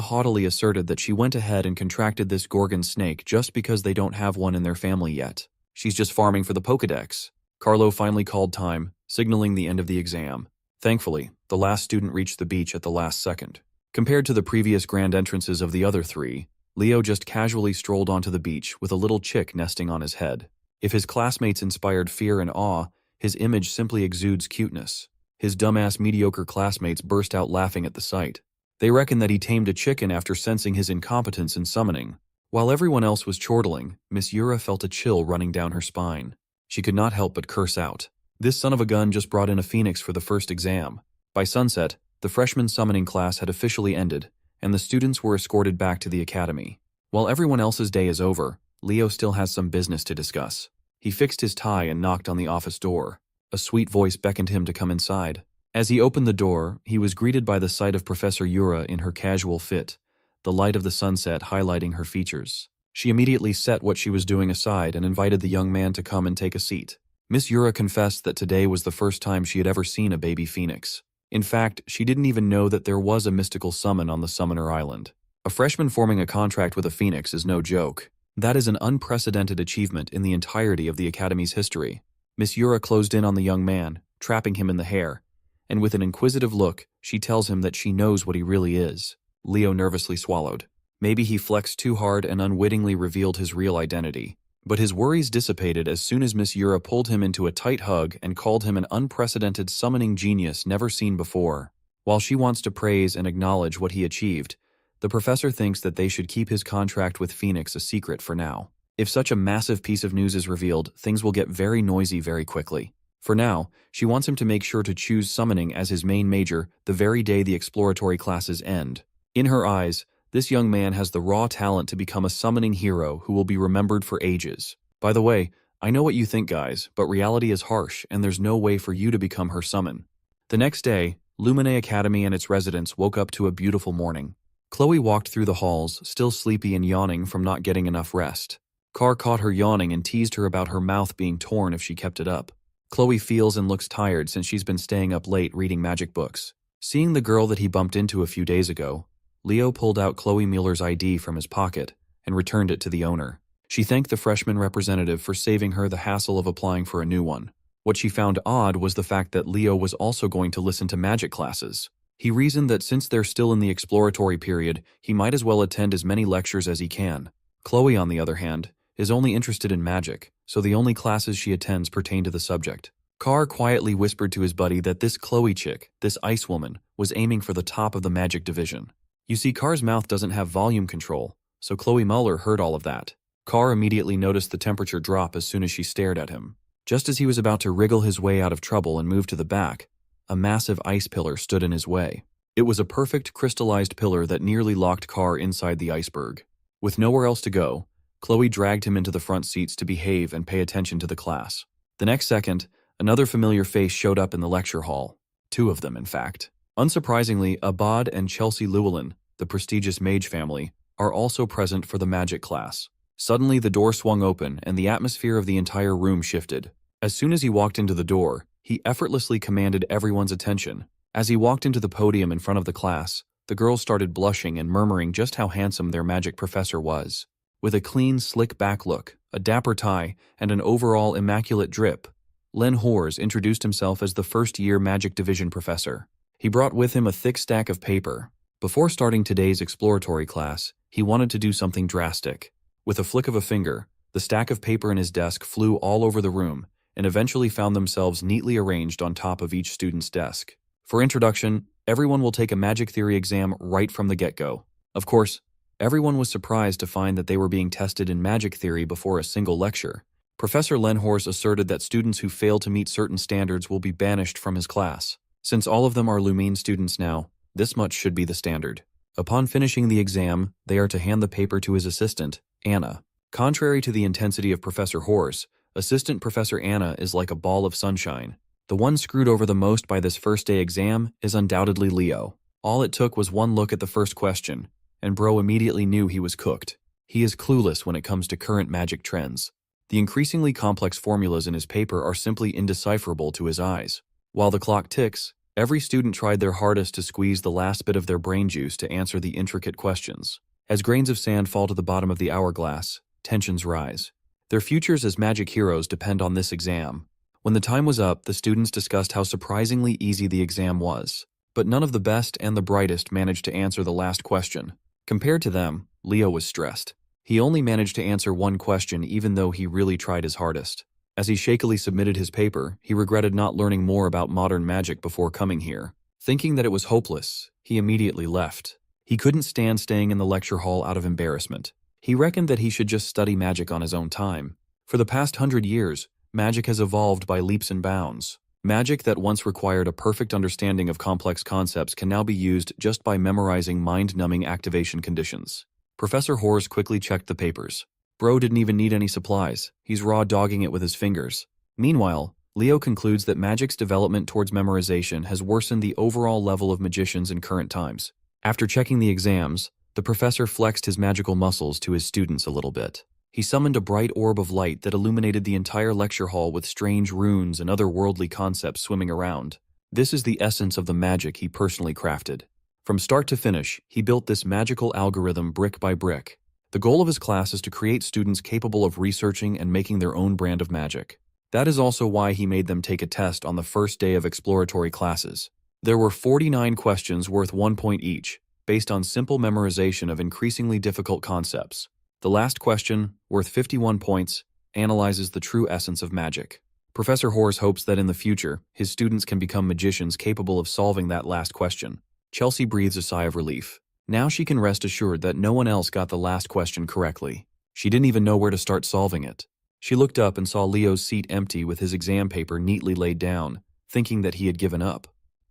Speaker 1: haughtily asserted that she went ahead and contracted this Gorgon snake just because they don't have one in their family yet. She's just farming for the Pokedex. Carlo finally called time, signaling the end of the exam. Thankfully, the last student reached the beach at the last second. Compared to the previous grand entrances of the other 3, Leo just casually strolled onto the beach with a little chick nesting on his head. If his classmates inspired fear and awe, his image simply exudes cuteness. His dumbass mediocre classmates burst out laughing at the sight. They reckon that he tamed a chicken after sensing his incompetence in summoning. While everyone else was chortling, Miss Yura felt a chill running down her spine. She could not help but curse out. This son of a gun just brought in a phoenix for the first exam. By sunset, the freshman summoning class had officially ended, and the students were escorted back to the academy. While everyone else's day is over, Leo still has some business to discuss. He fixed his tie and knocked on the office door. A sweet voice beckoned him to come inside. As he opened the door, he was greeted by the sight of Professor Yura in her casual fit, the light of the sunset highlighting her features. She immediately set what she was doing aside and invited the young man to come and take a seat. Miss Yura confessed that today was the first time she had ever seen a baby phoenix. In fact, she didn't even know that there was a mystical summon on the Summoner Island. A freshman forming a contract with a phoenix is no joke. That is an unprecedented achievement in the entirety of the Academy's history. Miss Yura closed in on the young man, trapping him in the hair, and with an inquisitive look, she tells him that she knows what he really is. Leo nervously swallowed. Maybe he flexed too hard and unwittingly revealed his real identity. But his worries dissipated as soon as Miss Yura pulled him into a tight hug and called him an unprecedented summoning genius never seen before. While she wants to praise and acknowledge what he achieved, the professor thinks that they should keep his contract with Phoenix a secret for now. If such a massive piece of news is revealed, things will get very noisy very quickly. For now, she wants him to make sure to choose summoning as his main major the very day the exploratory classes end. In her eyes, this young man has the raw talent to become a summoning hero who will be remembered for ages. By the way, I know what you think, guys, but reality is harsh and there's no way for you to become her summon. The next day, Lumine Academy and its residents woke up to a beautiful morning. Chloe walked through the halls, still sleepy and yawning from not getting enough rest. Carr caught her yawning and teased her about her mouth being torn if she kept it up. Chloe feels and looks tired since she's been staying up late reading magic books. Seeing the girl that he bumped into a few days ago, Leo pulled out Chloe Mueller's ID from his pocket and returned it to the owner. She thanked the freshman representative for saving her the hassle of applying for a new one. What she found odd was the fact that Leo was also going to listen to magic classes. He reasoned that since they're still in the exploratory period, he might as well attend as many lectures as he can. Chloe, on the other hand, is only interested in magic, so the only classes she attends pertain to the subject. Carr quietly whispered to his buddy that this Chloe chick, this ice woman, was aiming for the top of the magic division. You see, Carr's mouth doesn't have volume control, so Chloe Mueller heard all of that. Carr immediately noticed the temperature drop as soon as she stared at him. Just as he was about to wriggle his way out of trouble and move to the back, a massive ice pillar stood in his way. It was a perfect crystallized pillar that nearly locked Carr inside the iceberg. With nowhere else to go, Chloe dragged him into the front seats to behave and pay attention to the class. The next second, another familiar face showed up in the lecture hall. 2 of them, in fact. Unsurprisingly, Abad and Chelsea Llewellyn, the prestigious mage family, are also present for the magic class. Suddenly, the door swung open and the atmosphere of the entire room shifted. As soon as he walked into the door, he effortlessly commanded everyone's attention. As he walked into the podium in front of the class, the girls started blushing and murmuring just how handsome their magic professor was. With a clean, slick-back look, a dapper tie, and an overall immaculate drip, Manhwa introduced himself as the first-year Magic Division professor. He brought with him a thick stack of paper. Before starting today's exploratory class, he wanted to do something drastic. With a flick of a finger, the stack of paper in his desk flew all over the room and eventually found themselves neatly arranged on top of each student's desk. For introduction, everyone will take a magic theory exam right from the get-go. Of course, everyone was surprised to find that they were being tested in magic theory before a single lecture. Professor Manhwa asserted that students who fail to meet certain standards will be banished from his class. Since all of them are Lumine students now, this much should be the standard. Upon finishing the exam, they are to hand the paper to his assistant, Anna. Contrary to the intensity of Professor Horse, Assistant Professor Anna is like a ball of sunshine. The one screwed over the most by this first-day exam is undoubtedly Leo. All it took was one look at the first question, and bro immediately knew he was cooked. He is clueless when it comes to current magic trends. The increasingly complex formulas in his paper are simply indecipherable to his eyes. While the clock ticks, every student tried their hardest to squeeze the last bit of their brain juice to answer the intricate questions. As grains of sand fall to the bottom of the hourglass, tensions rise. Their futures as magic heroes depend on this exam. When the time was up, the students discussed how surprisingly easy the exam was. But none of the best and the brightest managed to answer the last question. Compared to them, Leo was stressed. He only managed to answer one question even though he really tried his hardest. As he shakily submitted his paper, he regretted not learning more about modern magic before coming here. Thinking that it was hopeless, he immediately left. He couldn't stand staying in the lecture hall out of embarrassment. He reckoned that he should just study magic on his own time. For the past 100 years, magic has evolved by leaps and bounds. Magic that once required a perfect understanding of complex concepts can now be used just by memorizing mind-numbing activation conditions. Professor Horse quickly checked the papers. Bro didn't even need any supplies. He's raw dogging it with his fingers. Meanwhile, Leo concludes that magic's development towards memorization has worsened the overall level of magicians in current times. After checking the exams, the professor flexed his magical muscles to his students a little bit. He summoned a bright orb of light that illuminated the entire lecture hall with strange runes and other worldly concepts swimming around. This is the essence of the magic he personally crafted. From start to finish, he built this magical algorithm brick by brick. The goal of his class is to create students capable of researching and making their own brand of magic. That is also why he made them take a test on the first day of exploratory classes. There were 49 questions worth 1 point each, based on simple memorization of increasingly difficult concepts. The last question, worth 51 points, analyzes the true essence of magic. Professor Horse hopes that in the future, his students can become magicians capable of solving that last question. Chelsea breathes a sigh of relief. Now she can rest assured that no one else got the last question correctly. She didn't even know where to start solving it. She looked up and saw Leo's seat empty with his exam paper neatly laid down, thinking that he had given up.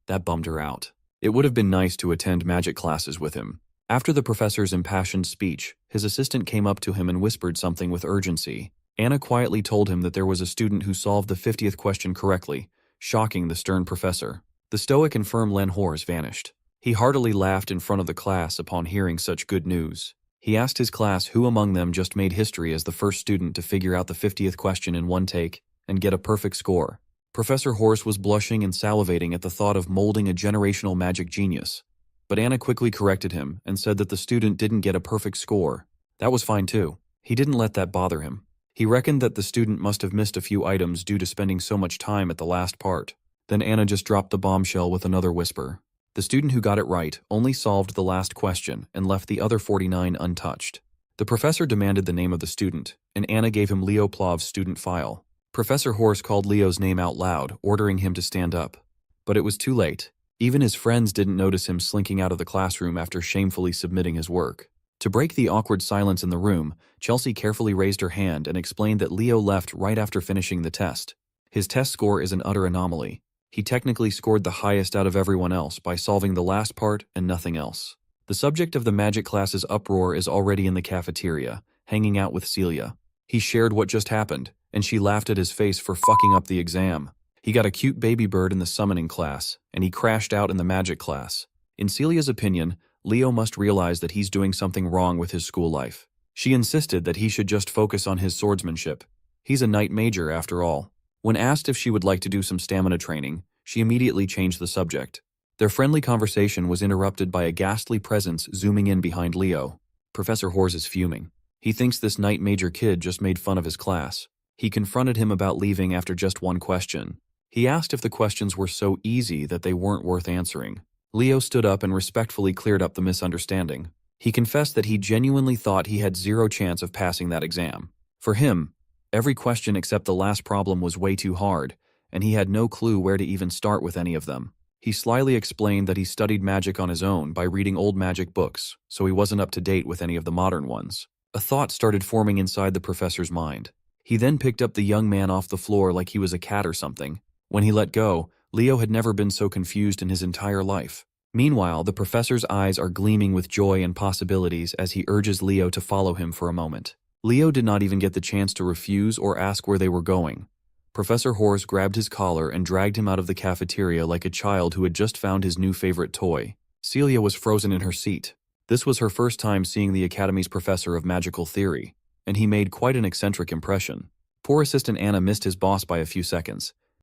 Speaker 1: That bummed her out. It would have been nice to attend magic classes with him. After the professor's impassioned speech, his assistant came up to him and whispered something with urgency. Anna quietly told him that there was a student who solved the 50th question correctly, shocking the stern professor. The stoic and firm Manhwa vanished. He heartily laughed in front of the class upon hearing such good news. He asked his class who among them just made history as the first student to figure out the 50th question in one take and get a perfect score. Professor Horse was blushing and salivating at the thought of molding a generational magic genius. But Anna quickly corrected him and said that the student didn't get a perfect score. That was fine too. He didn't let that bother him. He reckoned that the student must have missed a few items due to spending so much time at the last part. Then Anna just dropped the bombshell with another whisper. The student who got it right only solved the last question and left the other 49 untouched. The professor demanded the name of the student, and Anna gave him Leo Plov's student file. Professor Horse called Leo's name out loud, ordering him to stand up. But it was too late. Even his friends didn't notice him slinking out of the classroom after shamefully submitting his work. To break the awkward silence in the room, Chelsea carefully raised her hand and explained that Leo left right after finishing the test. His test score is an utter anomaly. He technically scored the highest out of everyone else by solving the last part and nothing else. The subject of the magic class's uproar is already in the cafeteria, hanging out with Celia. He shared what just happened, and she laughed at his face for fucking up the exam. He got a cute baby bird in the summoning class, and he crashed out in the magic class. In Celia's opinion, Leo must realize that he's doing something wrong with his school life. She insisted that he should just focus on his swordsmanship. He's a knight major after all. When asked if she would like to do some stamina training, she immediately changed the subject. Their friendly conversation was interrupted by a ghastly presence zooming in behind Leo. Professor Hors is fuming. He thinks this knight major kid just made fun of his class. He confronted him about leaving after just one question. He asked if the questions were so easy that they weren't worth answering. Leo stood up and respectfully cleared up the misunderstanding. He confessed that he genuinely thought he had zero chance of passing that exam. For him, every question except the last problem was way too hard, and he had no clue where to even start with any of them. He slyly explained that he studied magic on his own by reading old magic books, so he wasn't up to date with any of the modern ones. A thought started forming inside the professor's mind. He then picked up the young man off the floor like he was a cat or something. When he let go, Leo had never been so confused in his entire life. Meanwhile, the professor's eyes are gleaming with joy and possibilities as he urges Leo to follow him for a moment. Leo did not even get the chance to refuse or ask where they were going. Professor Hors grabbed his collar and dragged him out of the cafeteria like a child who had just found his new favorite toy. Celia was frozen in her seat. This was her first time seeing the Academy's professor of magical theory, and he made quite an eccentric impression.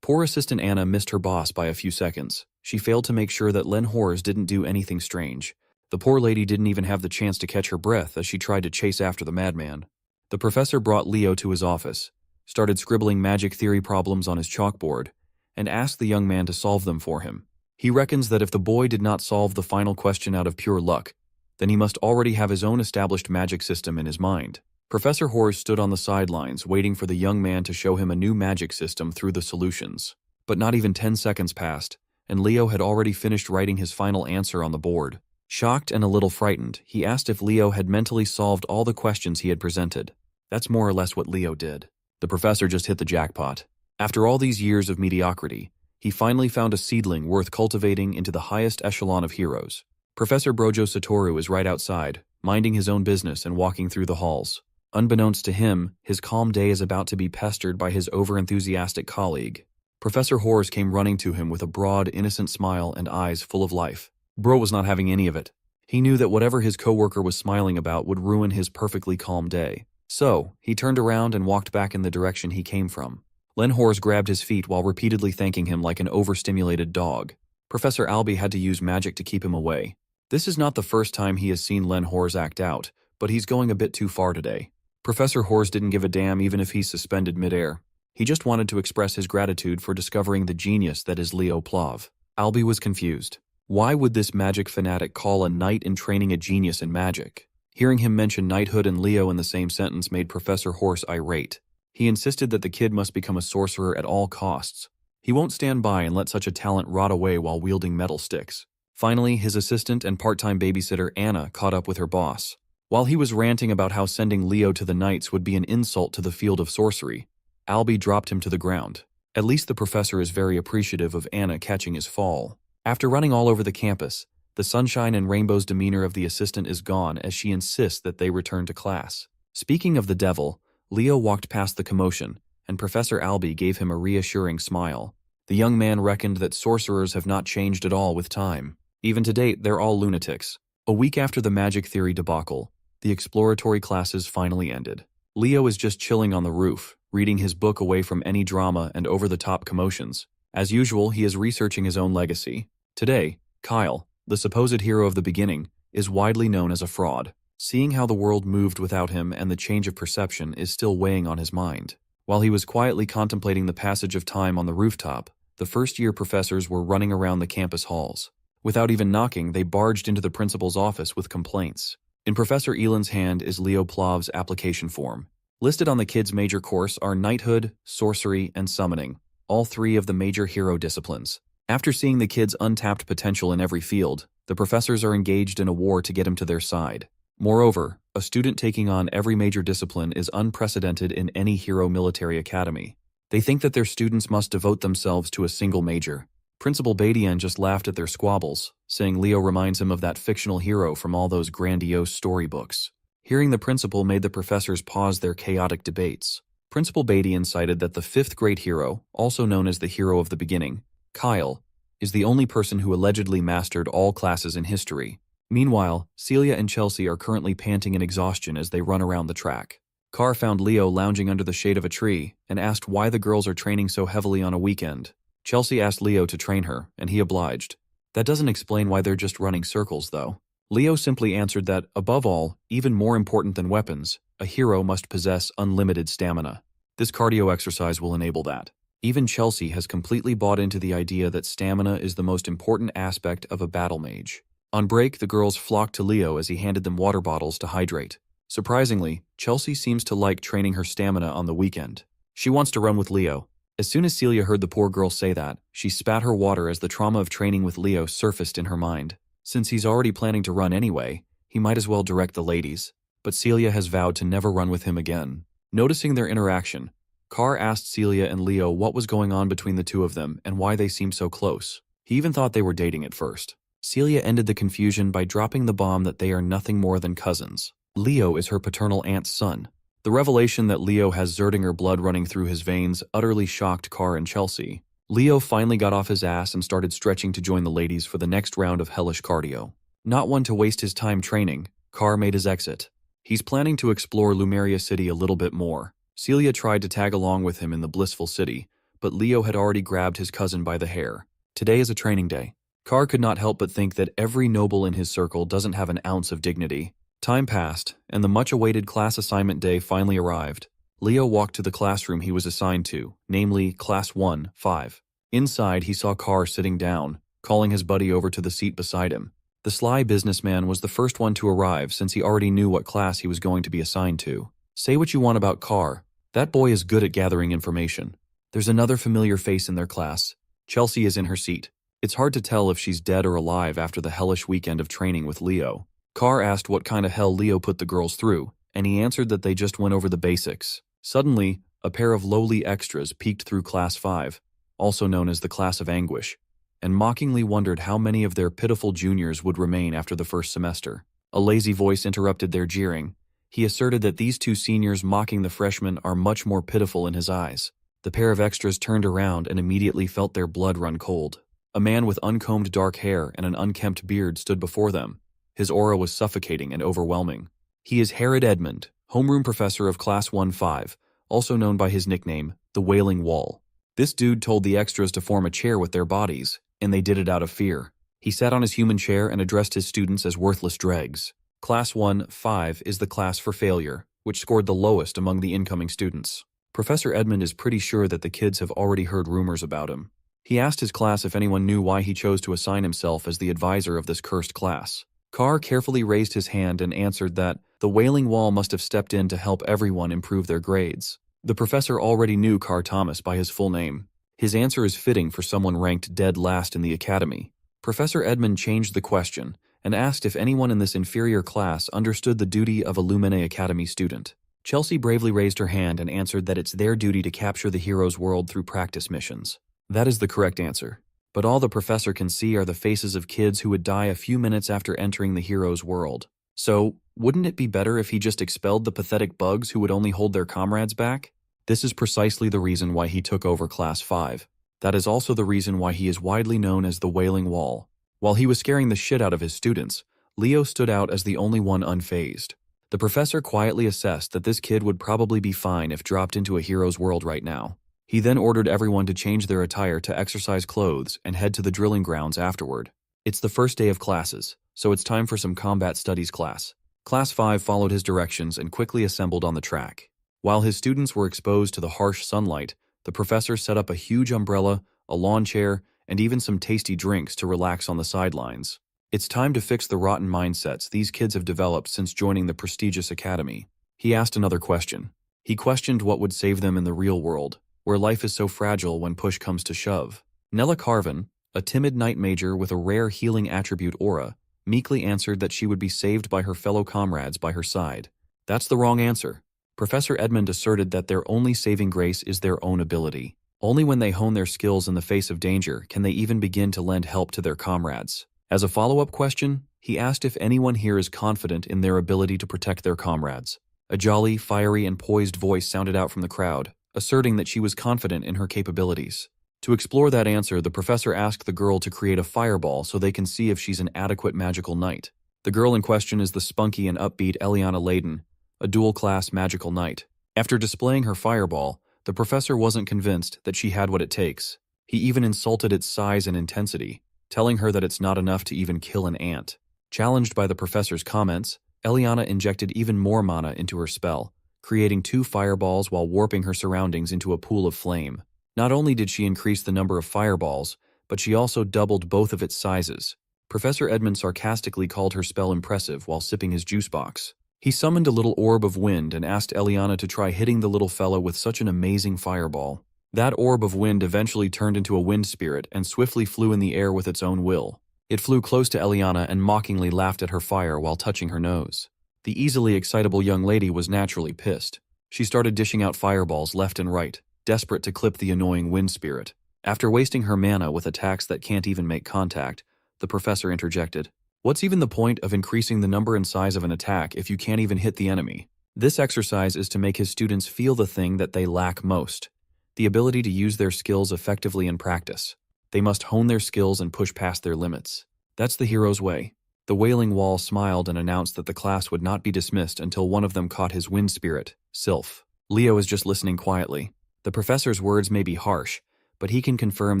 Speaker 1: Poor Assistant Anna missed her boss by a few seconds. She failed to make sure that Len Hors didn't do anything strange. The poor lady didn't even have the chance to catch her breath as she tried to chase after the madman. The professor brought Leo to his office, started scribbling magic theory problems on his chalkboard, and asked the young man to solve them for him. He reckons that if the boy did not solve the final question out of pure luck, then he must already have his own established magic system in his mind. Professor Hors stood on the sidelines waiting for the young man to show him a new magic system through the solutions. But not even 10 seconds passed, and Leo had already finished writing his final answer on the board. Shocked and a little frightened, he asked if Leo had mentally solved all the questions he had presented. That's more or less what Leo did. The professor just hit the jackpot. After all these years of mediocrity, he finally found a seedling worth cultivating into the highest echelon of heroes. Professor Brojo Satoru is right outside, minding his own business and walking through the halls. Unbeknownst to him, his calm day is about to be pestered by his overenthusiastic colleague. Professor Hors came running to him with a broad, innocent smile and eyes full of life. Bro was not having any of it. He knew that whatever his coworker was smiling about would ruin his perfectly calm day. So, he turned around and walked back in the direction he came from. Len Hors grabbed his feet while repeatedly thanking him like an overstimulated dog. Professor Albie had to use magic to keep him away. This is not the first time he has seen Len Hors act out, but he's going a bit too far today. Professor Hors didn't give a damn even if he's suspended midair. He just wanted to express his gratitude for discovering the genius that is Leo Plov. Albie was confused. Why would this magic fanatic call a knight in training a genius in magic? Hearing him mention knighthood and Leo in the same sentence made Professor Hors irate. He insisted that the kid must become a sorcerer at all costs. He won't stand by and let such a talent rot away while wielding metal sticks. Finally, his assistant and part-time babysitter Anna caught up with her boss. While he was ranting about how sending Leo to the Knights would be an insult to the field of sorcery, Albie dropped him to the ground. At least the professor is very appreciative of Anna catching his fall. After running all over the campus, the sunshine and rainbows demeanor of the assistant is gone as she insists that they return to class. Speaking of the devil, Leo walked past the commotion, and Professor Albie gave him a reassuring smile. The young man reckoned that sorcerers have not changed at all with time. Even to date, they're all lunatics. A week after the magic theory debacle, the exploratory classes finally ended. Leo is just chilling on the roof, reading his book away from any drama and over-the-top commotions. As usual, he is researching his own legacy. Today, Kyle, the supposed hero of the beginning, is widely known as a fraud. Seeing how the world moved without him and the change of perception is still weighing on his mind. While he was quietly contemplating the passage of time on the rooftop, the first-year professors were running around the campus halls. Without even knocking, they barged into the principal's office with complaints. In Professor Elan's hand is Leo Plov's application form. Listed on the kid's major course are knighthood, sorcery, and summoning, all three of the major hero disciplines. After seeing the kid's untapped potential in every field, the professors are engaged in a war to get him to their side. Moreover, a student taking on every major discipline is unprecedented in any hero military academy. They think that their students must devote themselves to a single major. Principal Badian just laughed at their squabbles, saying Leo reminds him of that fictional hero from all those grandiose storybooks. Hearing the principal made the professors pause their chaotic debates. Principal Badian cited that the fifth great hero, also known as the hero of the beginning, Kyle, is the only person who allegedly mastered all classes in history. Meanwhile, Celia and Chelsea are currently panting in exhaustion as they run around the track. Carr found Leo lounging under the shade of a tree and asked why the girls are training so heavily on a weekend. Chelsea asked Leo to train her, and he obliged. That doesn't explain why they're just running circles, though. Leo simply answered that, above all, even more important than weapons, a hero must possess unlimited stamina. This cardio exercise will enable that. Even Chelsea has completely bought into the idea that stamina is the most important aspect of a battle mage. On break, the girls flocked to Leo as he handed them water bottles to hydrate. Surprisingly, Chelsea seems to like training her stamina on the weekend. She wants to run with Leo. As soon as Celia heard the poor girl say that, she spat her water as the trauma of training with Leo surfaced in her mind. Since he's already planning to run anyway, he might as well direct the ladies. But Celia has vowed to never run with him again. Noticing their interaction, Carr asked Celia and Leo what was going on between the two of them and why they seemed so close. He even thought they were dating at first. Celia ended the confusion by dropping the bomb that they are nothing more than cousins. Leo is her paternal aunt's son. The revelation that Leo has Zerdinger blood running through his veins utterly shocked Carr and Chelsea. Leo finally got off his ass and started stretching to join the ladies for the next round of hellish cardio. Not one to waste his time training, Carr made his exit. He's planning to explore Lumeria City a little bit more. Celia tried to tag along with him in the blissful city, but Leo had already grabbed his cousin by the hair. Today is a training day. Carr could not help but think that every noble in his circle doesn't have an ounce of dignity. Time passed, and the much-awaited class assignment day finally arrived. Leo walked to the classroom he was assigned to, namely Class 1-5. Inside, he saw Carr sitting down, calling his buddy over to the seat beside him. The sly businessman was the first one to arrive since he already knew what class he was going to be assigned to. Say what you want about Carr. That boy is good at gathering information. There's another familiar face in their class. Chelsea is in her seat. It's hard to tell if she's dead or alive after the hellish weekend of training with Leo. Carr asked what kind of hell Leo put the girls through, and he answered that they just went over the basics. Suddenly, a pair of lowly extras peeked through Class 5, also known as the Class of Anguish, and mockingly wondered how many of their pitiful juniors would remain after the first semester. A lazy voice interrupted their jeering. He asserted that these two seniors mocking the freshmen are much more pitiful in his eyes. The pair of extras turned around and immediately felt their blood run cold. A man with uncombed dark hair and an unkempt beard stood before them. His aura was suffocating and overwhelming. He is Herod Edmund, homeroom professor of Class 1-5, also known by his nickname, the Wailing Wall. This dude told the extras to form a chair with their bodies, and they did it out of fear. He sat on his human chair and addressed his students as worthless dregs. Class 1-5 is the class for failure, which scored the lowest among the incoming students. Professor Edmund is pretty sure that the kids have already heard rumors about him. He asked his class if anyone knew why he chose to assign himself as the advisor of this cursed class. Carr carefully raised his hand and answered that the Wailing Wall must have stepped in to help everyone improve their grades. The professor already knew Carr Thomas by his full name. His answer is fitting for someone ranked dead last in the academy. Professor Edmund changed the question and asked if anyone in this inferior class understood the duty of a Lumine Academy student. Chelsea bravely raised her hand and answered that it's their duty to capture the hero's world through practice missions. That is the correct answer. But all the professor can see are the faces of kids who would die a few minutes after entering the hero's world. So, wouldn't it be better if he just expelled the pathetic bugs who would only hold their comrades back? This is precisely the reason why he took over Class 5. That is also the reason why he is widely known as the Wailing Wall. While he was scaring the shit out of his students, Leo stood out as the only one unfazed. The professor quietly assessed that this kid would probably be fine if dropped into a hero's world right now. He then ordered everyone to change their attire to exercise clothes and head to the drilling grounds afterward. It's the first day of classes, so it's time for some combat studies class. Class 5 followed his directions and quickly assembled on the track. While his students were exposed to the harsh sunlight, the professor set up a huge umbrella, a lawn chair, and even some tasty drinks to relax on the sidelines. It's time to fix the rotten mindsets these kids have developed since joining the prestigious academy. He asked another question. He questioned what would save them in the real world, where life is so fragile when push comes to shove. Nella Carvin, a timid night major with a rare healing attribute aura, meekly answered that she would be saved by her fellow comrades by her side. That's the wrong answer. Professor Edmund asserted that their only saving grace is their own ability. Only when they hone their skills in the face of danger can they even begin to lend help to their comrades. As a follow-up question, he asked if anyone here is confident in their ability to protect their comrades. A jolly, fiery, and poised voice sounded out from the crowd, asserting that she was confident in her capabilities. To explore that answer, the professor asked the girl to create a fireball so they can see if she's an adequate magical knight. The girl in question is the spunky and upbeat Eliana Layden, a dual-class magical knight. After displaying her fireball, the professor wasn't convinced that she had what it takes. He even insulted its size and intensity, telling her that it's not enough to even kill an ant. Challenged by the professor's comments, Eliana injected even more mana into her spell, creating 2 fireballs while warping her surroundings into a pool of flame. Not only did she increase the number of fireballs, but she also doubled both of its sizes. Professor Edmund sarcastically called her spell impressive while sipping his juice box. He summoned a little orb of wind and asked Eliana to try hitting the little fellow with such an amazing fireball. That orb of wind eventually turned into a wind spirit and swiftly flew in the air with its own will. It flew close to Eliana and mockingly laughed at her fire while touching her nose. The easily excitable young lady was naturally pissed. She started dishing out fireballs left and right, desperate to clip the annoying wind spirit. After wasting her mana with attacks that can't even make contact, the professor interjected, "What's even the point of increasing the number and size of an attack if you can't even hit the enemy?" This exercise is to make his students feel the thing that they lack most, the ability to use their skills effectively in practice. They must hone their skills and push past their limits. That's the hero's way. The Wailing Wall smiled and announced that the class would not be dismissed until one of them caught his wind spirit, Sylph. Leo is just listening quietly. The professor's words may be harsh, but he can confirm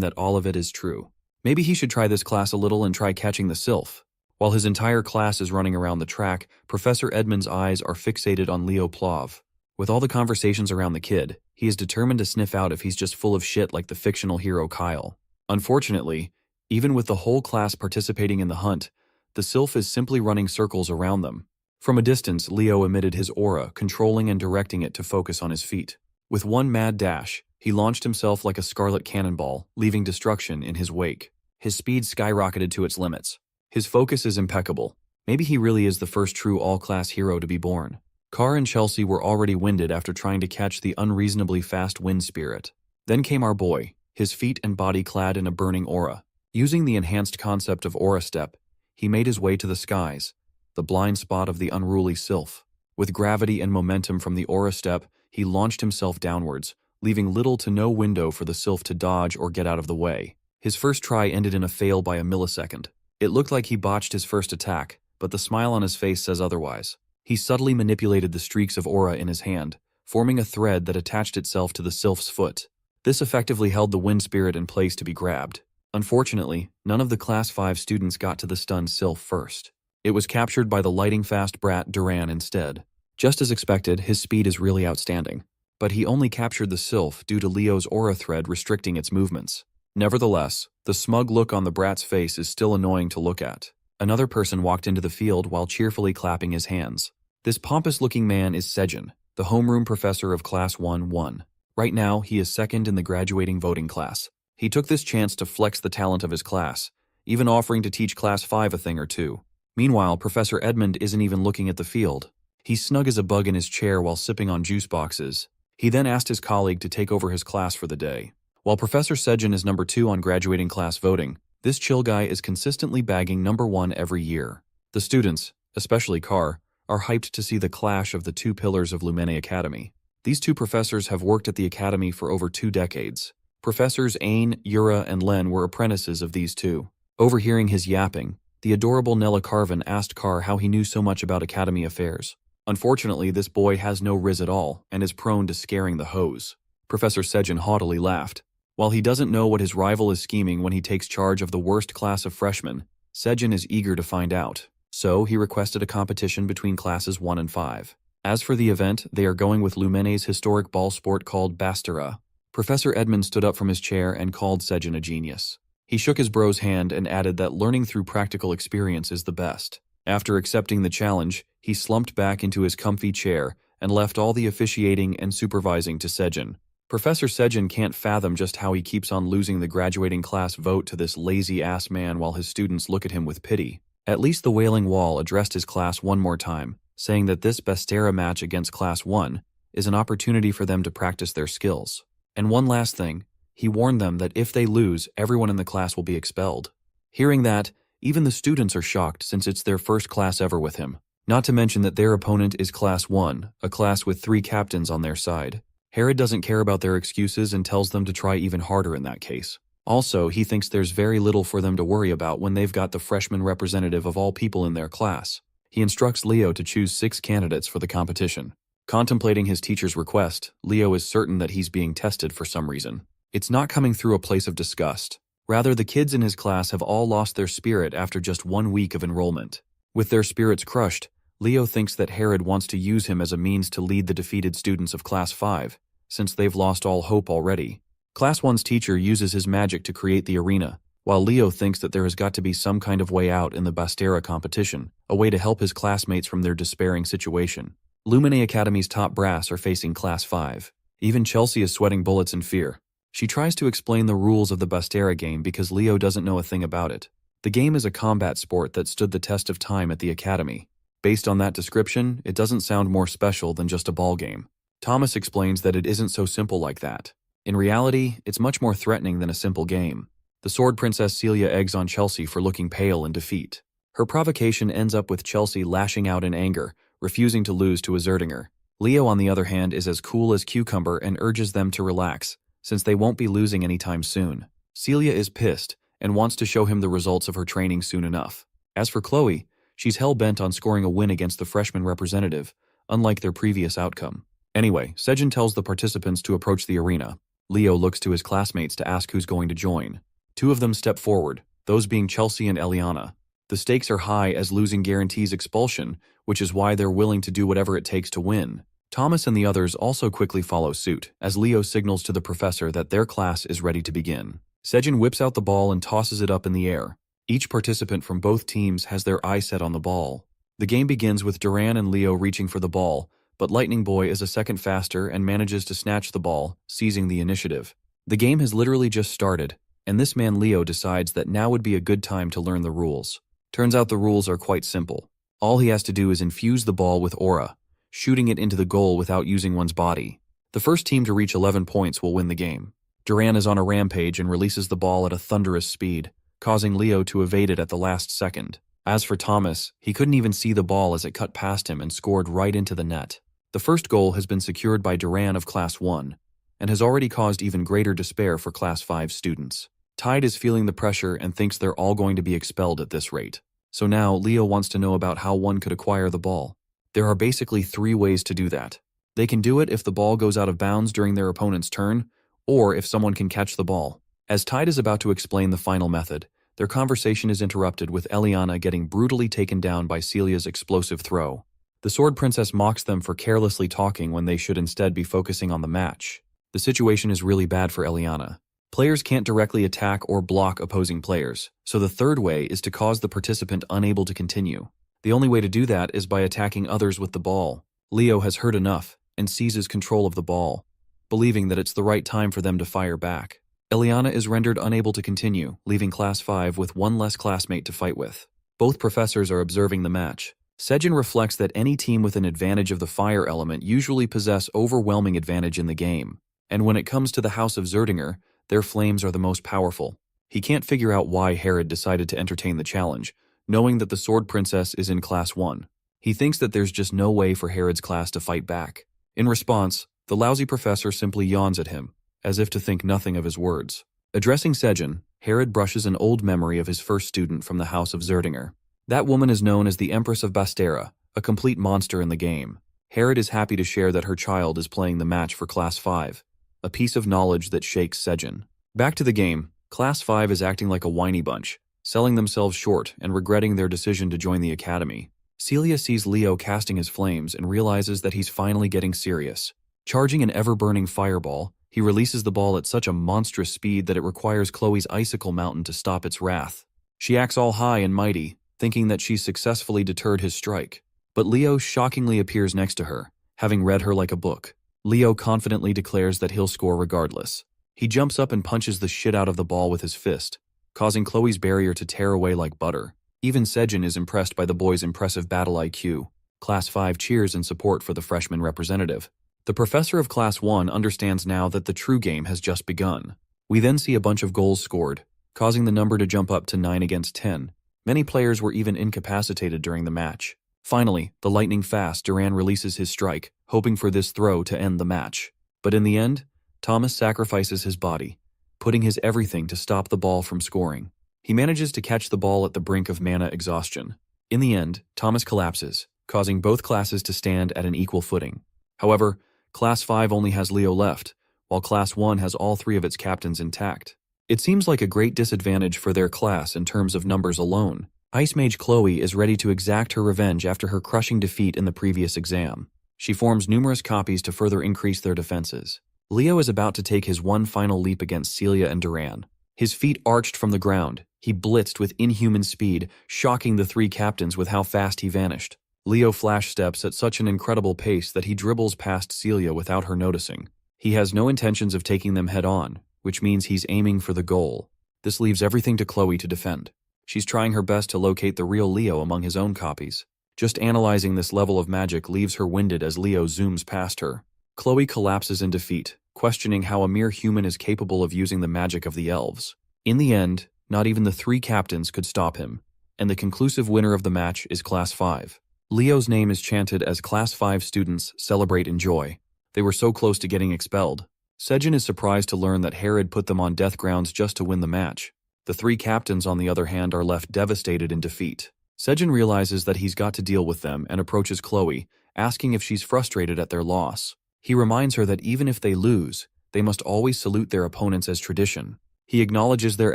Speaker 1: that all of it is true. Maybe he should try this class a little and try catching the Sylph. While his entire class is running around the track, Professor Edmund's eyes are fixated on Leo Plov. With all the conversations around the kid, he is determined to sniff out if he's just full of shit like the fictional hero Kyle. Unfortunately, even with the whole class participating in the hunt, the Sylph is simply running circles around them. From a distance, Leo emitted his aura, controlling and directing it to focus on his feet. With one mad dash, he launched himself like a scarlet cannonball, leaving destruction in his wake. His speed skyrocketed to its limits. His focus is impeccable. Maybe he really is the first true all-class hero to be born. Carr and Chelsea were already winded after trying to catch the unreasonably fast wind spirit. Then came our boy, his feet and body clad in a burning aura. Using the enhanced concept of aura step, he made his way to the skies, the blind spot of the unruly Sylph. With gravity and momentum from the aura step, he launched himself downwards, leaving little to no window for the Sylph to dodge or get out of the way. His first try ended in a fail by a millisecond. It looked like he botched his first attack, but the smile on his face says otherwise. He subtly manipulated the streaks of aura in his hand, forming a thread that attached itself to the Sylph's foot. This effectively held the wind spirit in place to be grabbed. Unfortunately, none of the Class 5 students got to the stunned Sylph first. It was captured by the lightning-fast brat Duran instead. Just as expected, his speed is really outstanding. But he only captured the Sylph due to Leo's aura thread restricting its movements. Nevertheless, the smug look on the brat's face is still annoying to look at. Another person walked into the field while cheerfully clapping his hands. This pompous-looking man is Sejin, the homeroom professor of Class 1-1. Right now, he is second in the graduating voting class. He took this chance to flex the talent of his class, even offering to teach Class 5 a thing or two. Meanwhile, Professor Edmund isn't even looking at the field. He's snug as a bug in his chair while sipping on juice boxes. He then asked his colleague to take over his class for the day. While Professor Sejin is number 2 on graduating class voting, this chill guy is consistently bagging number 1 every year. The students, especially Carr, are hyped to see the clash of the 2 pillars of Lumene Academy. These 2 professors have worked at the academy for over 2 decades. Professors Ain, Yura, and Len were apprentices of these 2. Overhearing his yapping, the adorable Nella Carvin asked Carr how he knew so much about academy affairs. Unfortunately, this boy has no riz at all and is prone to scaring the hose. Professor Sejin haughtily laughed. While he doesn't know what his rival is scheming when he takes charge of the worst class of freshmen, Sejin is eager to find out. So he requested a competition between classes 1 and 5. As for the event, they are going with Lumene's historic ball sport called Bastera. Professor Edmund stood up from his chair and called Sejin a genius. He shook his bro's hand and added that learning through practical experience is the best. After accepting the challenge, he slumped back into his comfy chair and left all the officiating and supervising to Sejin. Professor Sejin can't fathom just how he keeps on losing the graduating class vote to this lazy-ass man while his students look at him with pity. At least the Wailing Wall addressed his class one more time, saying that this Bastera match against Class 1 is an opportunity for them to practice their skills. And one last thing, he warned them that if they lose, everyone in the class will be expelled. Hearing that, even the students are shocked since it's their first class ever with him. Not to mention that their opponent is Class 1, a class with 3 captains on their side. Herod doesn't care about their excuses and tells them to try even harder in that case. Also, he thinks there's very little for them to worry about when they've got the freshman representative of all people in their class. He instructs Leo to choose 6 candidates for the competition. Contemplating his teacher's request, Leo is certain that he's being tested for some reason. It's not coming through a place of disgust. Rather, the kids in his class have all lost their spirit after just 1 week of enrollment. With their spirits crushed, Leo thinks that Herod wants to use him as a means to lead the defeated students of Class 5, since they've lost all hope already. Class 1's teacher uses his magic to create the arena, while Leo thinks that there has got to be some kind of way out in the Bastera competition, a way to help his classmates from their despairing situation. Lumine Academy's top brass are facing Class 5. Even Chelsea is sweating bullets in fear. She tries to explain the rules of the Bastera game because Leo doesn't know a thing about it. The game is a combat sport that stood the test of time at the academy. Based on that description, it doesn't sound more special than just a ball game. Thomas explains that it isn't so simple like that. In reality, it's much more threatening than a simple game. The Sword Princess Celia eggs on Chelsea for looking pale in defeat. Her provocation ends up with Chelsea lashing out in anger, refusing to lose to a Zerdinger. Leo, on the other hand, is as cool as cucumber and urges them to relax, since they won't be losing anytime soon. Celia is pissed and wants to show him the results of her training soon enough. As for Chloe, she's hell-bent on scoring a win against the freshman representative, unlike their previous outcome. Anyway, Sejin tells the participants to approach the arena. Leo looks to his classmates to ask who's going to join. 2 of them step forward, those being Chelsea and Eliana. The stakes are high as losing guarantees expulsion, which is why they're willing to do whatever it takes to win. Thomas and the others also quickly follow suit, as Leo signals to the professor that their class is ready to begin. Sejin whips out the ball and tosses it up in the air. Each participant from both teams has their eye set on the ball. The game begins with Duran and Leo reaching for the ball, but Lightning Boy is a second faster and manages to snatch the ball, seizing the initiative. The game has literally just started, and this man Leo decides that now would be a good time to learn the rules. Turns out the rules are quite simple. All he has to do is infuse the ball with aura, shooting it into the goal without using one's body. The first team to reach 11 points will win the game. Duran is on a rampage and releases the ball at a thunderous speed, causing Leo to evade it at the last second. As for Thomas, he couldn't even see the ball as it cut past him and scored right into the net. The first goal has been secured by Duran of Class 1, and has already caused even greater despair for Class 5 students. Tide is feeling the pressure and thinks they're all going to be expelled at this rate. So now, Leo wants to know about how one could acquire the ball. There are basically 3 ways to do that. They can do it if the ball goes out of bounds during their opponent's turn, or if someone can catch the ball. As Tide is about to explain the final method, their conversation is interrupted with Eliana getting brutally taken down by Celia's explosive throw. The Sword Princess mocks them for carelessly talking when they should instead be focusing on the match. The situation is really bad for Eliana. Players can't directly attack or block opposing players, so the third way is to cause the participant unable to continue. The only way to do that is by attacking others with the ball. Leo has heard enough and seizes control of the ball, believing that it's the right time for them to fire back. Eliana is rendered unable to continue, leaving Class 5 with 1 less classmate to fight with. Both professors are observing the match. Sejin reflects that any team with an advantage of the fire element usually possess overwhelming advantage in the game, and when it comes to the House of Zerdinger, their flames are the most powerful. He can't figure out why Herod decided to entertain the challenge, knowing that the Sword Princess is in Class 1. He thinks that there's just no way for Herod's class to fight back. In response, the lousy professor simply yawns at him, as if to think nothing of his words. Addressing Sejin, Herod brushes an old memory of his first student from the House of Zerdinger. That woman is known as the Empress of Bastera, a complete monster in the game. Herod is happy to share that her child is playing the match for Class 5, a piece of knowledge that shakes Sejin. Back to the game, Class 5 is acting like a whiny bunch, selling themselves short and regretting their decision to join the academy. Celia sees Leo casting his flames and realizes that he's finally getting serious. Charging an ever-burning fireball, he releases the ball at such a monstrous speed that it requires Chloe's icicle mountain to stop its wrath. She acts all high and mighty, thinking that she's successfully deterred his strike. But Leo shockingly appears next to her, having read her like a book. Leo confidently declares that he'll score regardless. He jumps up and punches the shit out of the ball with his fist, causing Chloe's barrier to tear away like butter. Even Sejin is impressed by the boy's impressive battle IQ. Class 5 cheers in support for the freshman representative. The professor of Class 1 understands now that the true game has just begun. We then see a bunch of goals scored, causing the number to jump up to 9 against 10. Many players were even incapacitated during the match. Finally, the lightning-fast Duran releases his strike, hoping for this throw to end the match. But in the end, Thomas sacrifices his body, putting his everything to stop the ball from scoring. He manages to catch the ball at the brink of mana exhaustion. In the end, Thomas collapses, causing both classes to stand at an equal footing. However, Class 5 only has Leo left, while Class 1 has all three of its captains intact. It seems like a great disadvantage for their class in terms of numbers alone. Ice Mage Chloe is ready to exact her revenge after her crushing defeat in the previous exam. She forms numerous copies to further increase their defenses. Leo is about to take his one final leap against Celia and Duran. His feet arched from the ground. He blitzed with inhuman speed, shocking the three captains with how fast he vanished. Leo flash steps at such an incredible pace that he dribbles past Celia without her noticing. He has no intentions of taking them head-on, which means he's aiming for the goal. This leaves everything to Chloe to defend. She's trying her best to locate the real Leo among his own copies. Just analyzing this level of magic leaves her winded as Leo zooms past her. Chloe collapses in defeat, questioning how a mere human is capable of using the magic of the elves. In the end, not even the three captains could stop him, and the conclusive winner of the match is Class 5. Leo's name is chanted as Class 5 students celebrate in joy. They were so close to getting expelled. Sejin is surprised to learn that Herod put them on death grounds just to win the match. The three captains, on the other hand, are left devastated in defeat. Sejin realizes that he's got to deal with them and approaches Chloe, asking if she's frustrated at their loss. He reminds her that even if they lose, they must always salute their opponents as tradition. He acknowledges their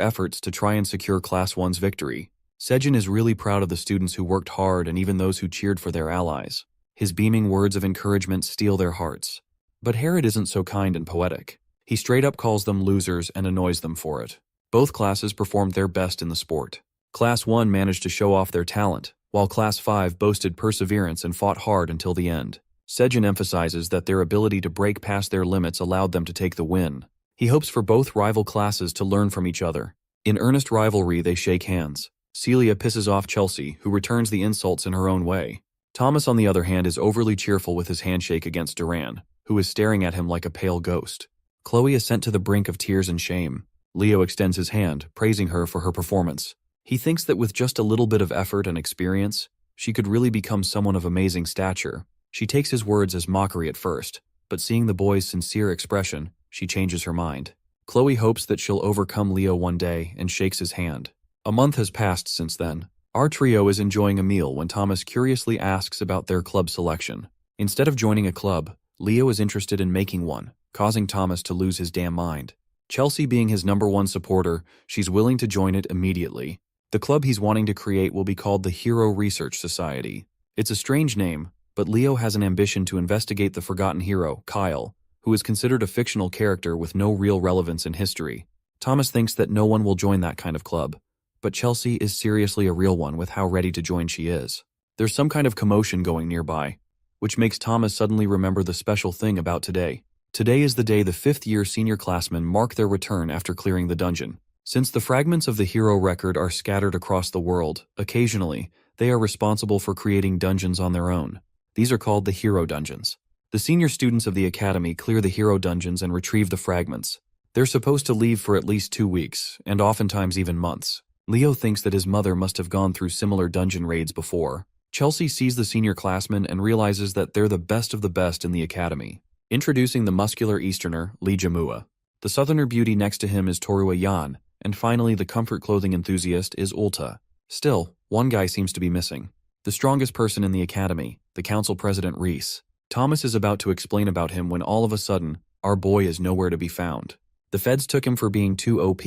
Speaker 1: efforts to try and secure Class 1's victory. Sejin is really proud of the students who worked hard and even those who cheered for their allies. His beaming words of encouragement steal their hearts. But Herod isn't so kind and poetic. He straight up calls them losers and annoys them for it. Both classes performed their best in the sport. Class 1 managed to show off their talent, while Class 5 boasted perseverance and fought hard until the end. Sejin emphasizes that their ability to break past their limits allowed them to take the win. He hopes for both rival classes to learn from each other. In earnest rivalry, they shake hands. Celia pisses off Chelsea, who returns the insults in her own way. Thomas, on the other hand, is overly cheerful with his handshake against Duran, who is staring at him like a pale ghost. Chloe is sent to the brink of tears and shame. Leo extends his hand, praising her for her performance. He thinks that with just a little bit of effort and experience, she could really become someone of amazing stature. She takes his words as mockery at first, but seeing the boy's sincere expression, she changes her mind. Chloe hopes that she'll overcome Leo one day and shakes his hand. A month has passed since then. Our trio is enjoying a meal when Thomas curiously asks about their club selection. Instead of joining a club, Leo is interested in making one, causing Thomas to lose his damn mind. Chelsea being his #1 supporter, she's willing to join it immediately. The club he's wanting to create will be called the Hero Research Society. It's a strange name, but Leo has an ambition to investigate the forgotten hero, Kyle, who is considered a fictional character with no real relevance in history. Thomas thinks that no one will join that kind of club, but Chelsea is seriously a real one with how ready to join she is. There's some kind of commotion going nearby, which makes Thomas suddenly remember the special thing about today. Today is the day the 5th-year senior classmen mark their return after clearing the dungeon. Since the fragments of the hero record are scattered across the world, occasionally, they are responsible for creating dungeons on their own. These are called the hero dungeons. The senior students of the academy clear the hero dungeons and retrieve the fragments. They're supposed to leave for at least 2 weeks, and oftentimes even months. Leo thinks that his mother must have gone through similar dungeon raids before. Chelsea sees the senior classmen and realizes that they're the best of the best in the academy. Introducing the muscular Easterner, Lee Jamua. The southerner beauty next to him is Torua Yan, and finally the comfort clothing enthusiast is Ulta. Still, one guy seems to be missing. The strongest person in the academy, the council president Reese. Thomas is about to explain about him when all of a sudden, our boy is nowhere to be found. The feds took him for being too OP.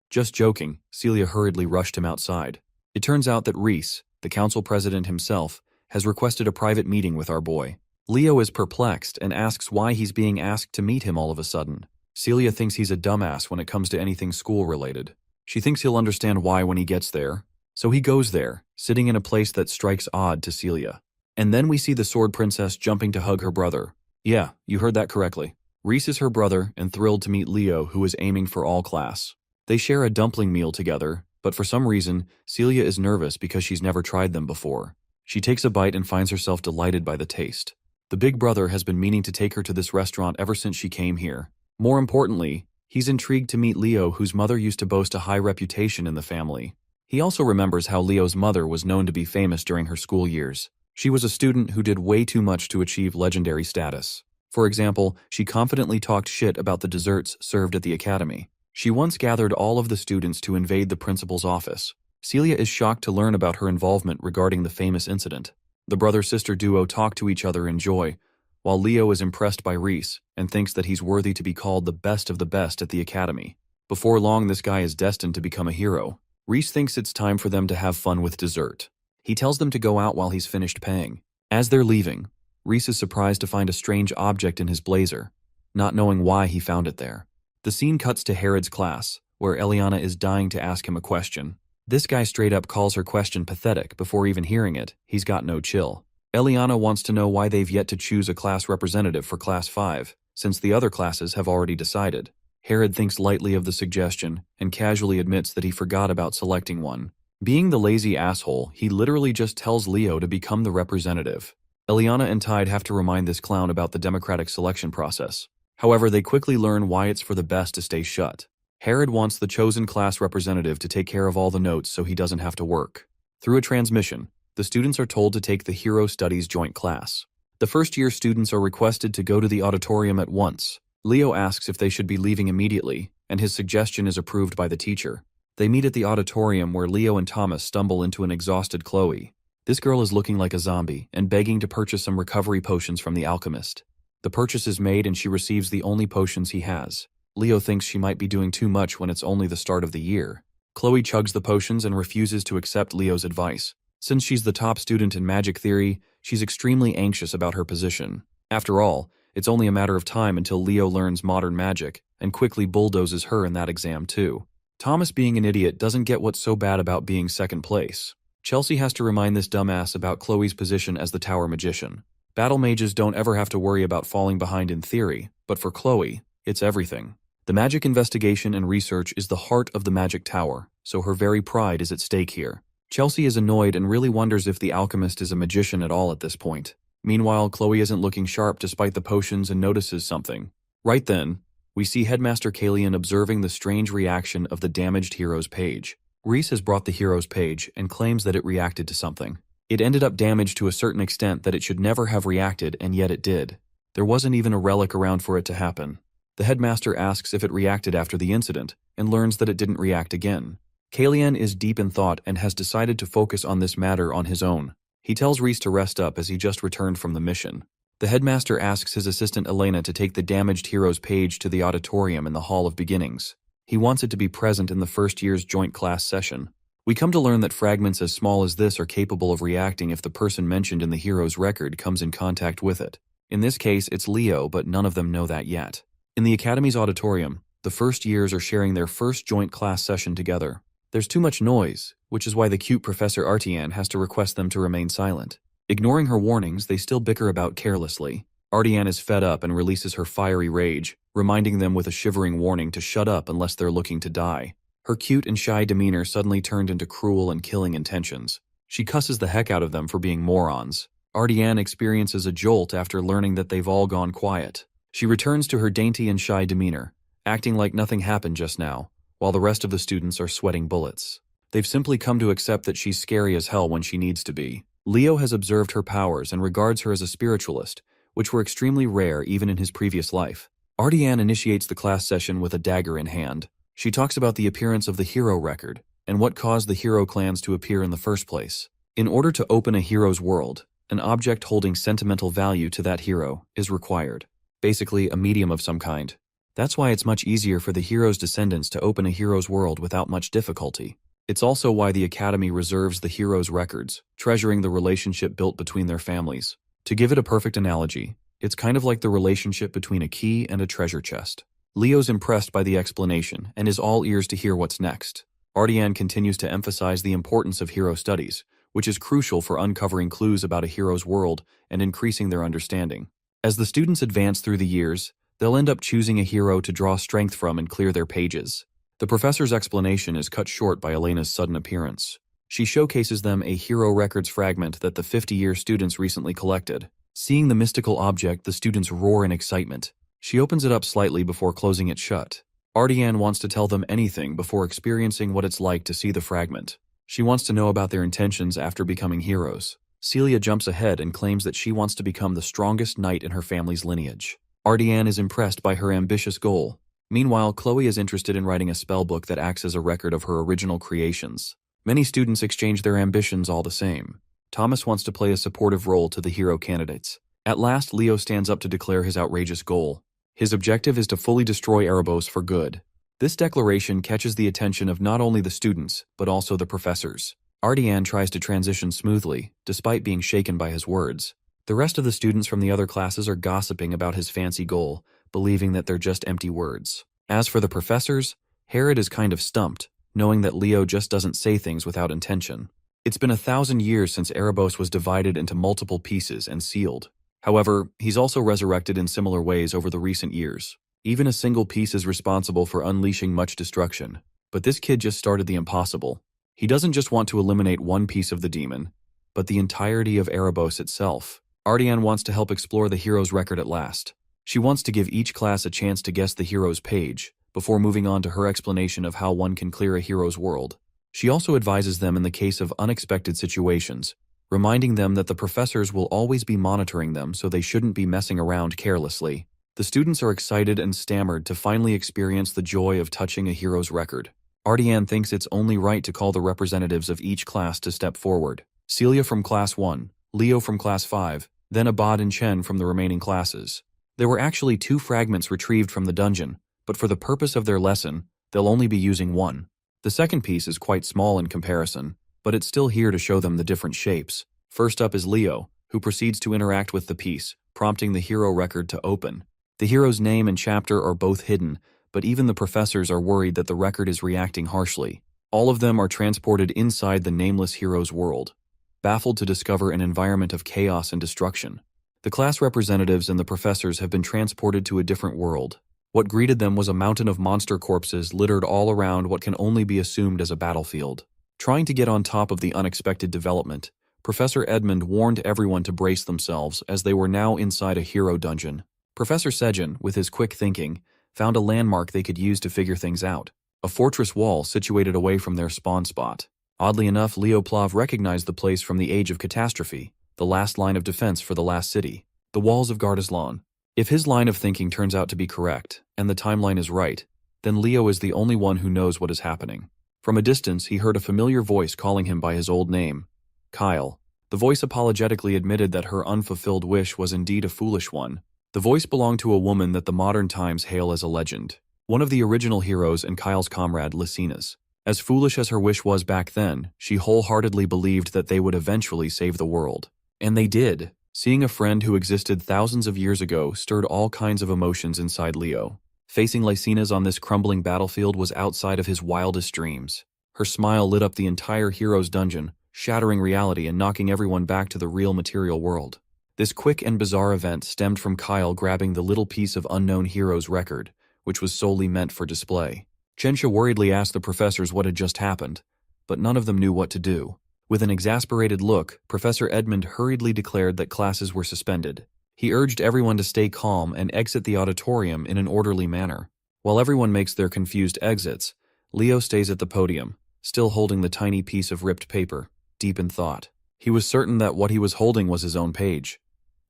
Speaker 1: Just joking, Celia hurriedly rushed him outside. It turns out that Reese, the council president himself, has requested a private meeting with our boy. Leo is perplexed and asks why he's being asked to meet him all of a sudden. Celia thinks he's a dumbass when it comes to anything school-related. She thinks he'll understand why when he gets there. So he goes there, sitting in a place that strikes odd to Celia. And then we see the Sword Princess jumping to hug her brother. Yeah, you heard that correctly. Reese is her brother and thrilled to meet Leo, who is aiming for all class. They share a dumpling meal together, but for some reason, Celia is nervous because she's never tried them before. She takes a bite and finds herself delighted by the taste. The big brother has been meaning to take her to this restaurant ever since she came here. More importantly, he's intrigued to meet Leo, whose mother used to boast a high reputation in the family. He also remembers how Leo's mother was known to be famous during her school years. She was a student who did way too much to achieve legendary status. For example, she confidently talked shit about the desserts served at the academy. She once gathered all of the students to invade the principal's office. Celia is shocked to learn about her involvement regarding the famous incident. The brother-sister duo talk to each other in joy, while Leo is impressed by Reese and thinks that he's worthy to be called the best of the best at the academy. Before long, this guy is destined to become a hero. Reese thinks it's time for them to have fun with dessert. He tells them to go out while he's finished paying. As they're leaving, Reese is surprised to find a strange object in his blazer, not knowing why he found it there. The scene cuts to Herod's class, where Eliana is dying to ask him a question. This guy straight up calls her question pathetic before even hearing it. He's got no chill. Eliana wants to know why they've yet to choose a class representative for Class 5, since the other classes have already decided. Herod thinks lightly of the suggestion and casually admits that he forgot about selecting one. Being the lazy asshole, he literally just tells Leo to become the representative. Eliana and Tide have to remind this clown about the democratic selection process. However, they quickly learn why it's for the best to stay shut. Herod wants the chosen class representative to take care of all the notes so he doesn't have to work. Through a transmission, the students are told to take the Hero Studies joint class. The first-year students are requested to go to the auditorium at once. Leo asks if they should be leaving immediately, and his suggestion is approved by the teacher. They meet at the auditorium where Leo and Thomas stumble into an exhausted Chloe. This girl is looking like a zombie and begging to purchase some recovery potions from the alchemist. The purchase is made and she receives the only potions he has. Leo thinks she might be doing too much when it's only the start of the year. Chloe chugs the potions and refuses to accept Leo's advice. Since she's the top student in magic theory, she's extremely anxious about her position. After all, it's only a matter of time until Leo learns modern magic and quickly bulldozes her in that exam too. Thomas, being an idiot, doesn't get what's so bad about being second place. Chelsea has to remind this dumbass about Chloe's position as the tower magician. Battle mages don't ever have to worry about falling behind in theory, but for Chloe, it's everything. The magic investigation and research is the heart of the magic tower, so her very pride is at stake here. Chelsea is annoyed and really wonders if the alchemist is a magician at all at this point. Meanwhile, Chloe isn't looking sharp despite the potions and notices something. Right then, we see Headmaster Kalian observing the strange reaction of the damaged hero's page. Reese has brought the hero's page and claims that it reacted to something. It ended up damaged to a certain extent that it should never have reacted, and yet it did. There wasn't even a relic around for it to happen. The headmaster asks if it reacted after the incident, and learns that it didn't react again. Kalian is deep in thought and has decided to focus on this matter on his own. He tells Reese to rest up as he just returned from the mission. The headmaster asks his assistant Elena to take the damaged hero's page to the auditorium in the Hall of Beginnings. He wants it to be present in the first year's joint class session. We come to learn that fragments as small as this are capable of reacting if the person mentioned in the hero's record comes in contact with it. In this case, it's Leo, but none of them know that yet. In the Academy's auditorium, the first years are sharing their first joint class session together. There's too much noise, which is why the cute Professor Artian has to request them to remain silent. Ignoring her warnings, they still bicker about carelessly. Artian is fed up and releases her fiery rage, reminding them with a shivering warning to shut up unless they're looking to die. Her cute and shy demeanor suddenly turned into cruel and killing intentions. She cusses the heck out of them for being morons. Artian experiences a jolt after learning that they've all gone quiet. She returns to her dainty and shy demeanor, acting like nothing happened just now, while the rest of the students are sweating bullets. They've simply come to accept that she's scary as hell when she needs to be. Leo has observed her powers and regards her as a spiritualist, which were extremely rare even in his previous life. Artian initiates the class session with a dagger in hand. She talks about the appearance of the hero record and what caused the hero clans to appear in the first place. In order to open a hero's world, an object holding sentimental value to that hero is required. Basically, a medium of some kind. That's why it's much easier for the hero's descendants to open a hero's world without much difficulty. It's also why the Academy reserves the hero's records, treasuring the relationship built between their families. To give it a perfect analogy, it's kind of like the relationship between a key and a treasure chest. Leo's impressed by the explanation and is all ears to hear what's next. Artian continues to emphasize the importance of hero studies, which is crucial for uncovering clues about a hero's world and increasing their understanding. As the students advance through the years, they'll end up choosing a hero to draw strength from and clear their pages. The professor's explanation is cut short by Elena's sudden appearance. She showcases them a hero records fragment that the 50-year students recently collected. Seeing the mystical object, the students roar in excitement. She opens it up slightly before closing it shut. Artian wants to tell them anything before experiencing what it's like to see the fragment. She wants to know about their intentions after becoming heroes. Celia jumps ahead and claims that she wants to become the strongest knight in her family's lineage. Artian is impressed by her ambitious goal. Meanwhile, Chloe is interested in writing a spellbook that acts as a record of her original creations. Many students exchange their ambitions all the same. Thomas wants to play a supportive role to the hero candidates. At last, Leo stands up to declare his outrageous goal. His objective is to fully destroy Erebos for good. This declaration catches the attention of not only the students, but also the professors. Ardian tries to transition smoothly, despite being shaken by his words. The rest of the students from the other classes are gossiping about his fancy goal, believing that they're just empty words. As for the professors, Herod is kind of stumped, knowing that Leo just doesn't say things without intention. It's been 1,000 years since Erebos was divided into multiple pieces and sealed. However, he's also resurrected in similar ways over the recent years. Even a single piece is responsible for unleashing much destruction. But this kid just started the impossible. He doesn't just want to eliminate one piece of the demon, but the entirety of Erebos itself. Ardian wants to help explore the hero's record at last. She wants to give each class a chance to guess the hero's page, before moving on to her explanation of how one can clear a hero's world. She also advises them in the case of unexpected situations, reminding them that the professors will always be monitoring them, so they shouldn't be messing around carelessly. The students are excited and stammered to finally experience the joy of touching a hero's record. Ardian thinks it's only right to call the representatives of each class to step forward. Celia from Class 1, Leo from Class 5, then Abad and Chen from the remaining classes. There were actually 2 fragments retrieved from the dungeon, but for the purpose of their lesson, they'll only be using one. The second piece is quite small in comparison, but it's still here to show them the different shapes. First up is Leo, who proceeds to interact with the piece, prompting the hero record to open. The hero's name and chapter are both hidden, but even the professors are worried that the record is reacting harshly. All of them are transported inside the nameless hero's world, baffled to discover an environment of chaos and destruction. The class representatives and the professors have been transported to a different world. What greeted them was a mountain of monster corpses littered all around what can only be assumed as a battlefield. Trying to get on top of the unexpected development, Professor Edmund warned everyone to brace themselves as they were now inside a hero dungeon. Professor Sejin, with his quick thinking, found a landmark they could use to figure things out. A fortress wall situated away from their spawn spot. Oddly enough, Leo Plav recognized the place from the Age of Catastrophe, the last line of defense for the last city, the walls of Gardaslan. If his line of thinking turns out to be correct, and the timeline is right, then Leo is the only one who knows what is happening. From a distance, he heard a familiar voice calling him by his old name, Kyle. The voice apologetically admitted that her unfulfilled wish was indeed a foolish one. The voice belonged to a woman that the modern times hail as a legend, one of the original heroes and Kyle's comrade, Lysina's. As foolish as her wish was back then, she wholeheartedly believed that they would eventually save the world. And they did. Seeing a friend who existed thousands of years ago stirred all kinds of emotions inside Leo. Facing Lysina's on this crumbling battlefield was outside of his wildest dreams. Her smile lit up the entire hero's dungeon, shattering reality and knocking everyone back to the real material world. This quick and bizarre event stemmed from Kyle grabbing the little piece of unknown hero's record, which was solely meant for display. Chensha worriedly asked the professors what had just happened, but none of them knew what to do. With an exasperated look, Professor Edmund hurriedly declared that classes were suspended. He urged everyone to stay calm and exit the auditorium in an orderly manner. While everyone makes their confused exits, Leo stays at the podium, still holding the tiny piece of ripped paper, deep in thought. He was certain that what he was holding was his own page.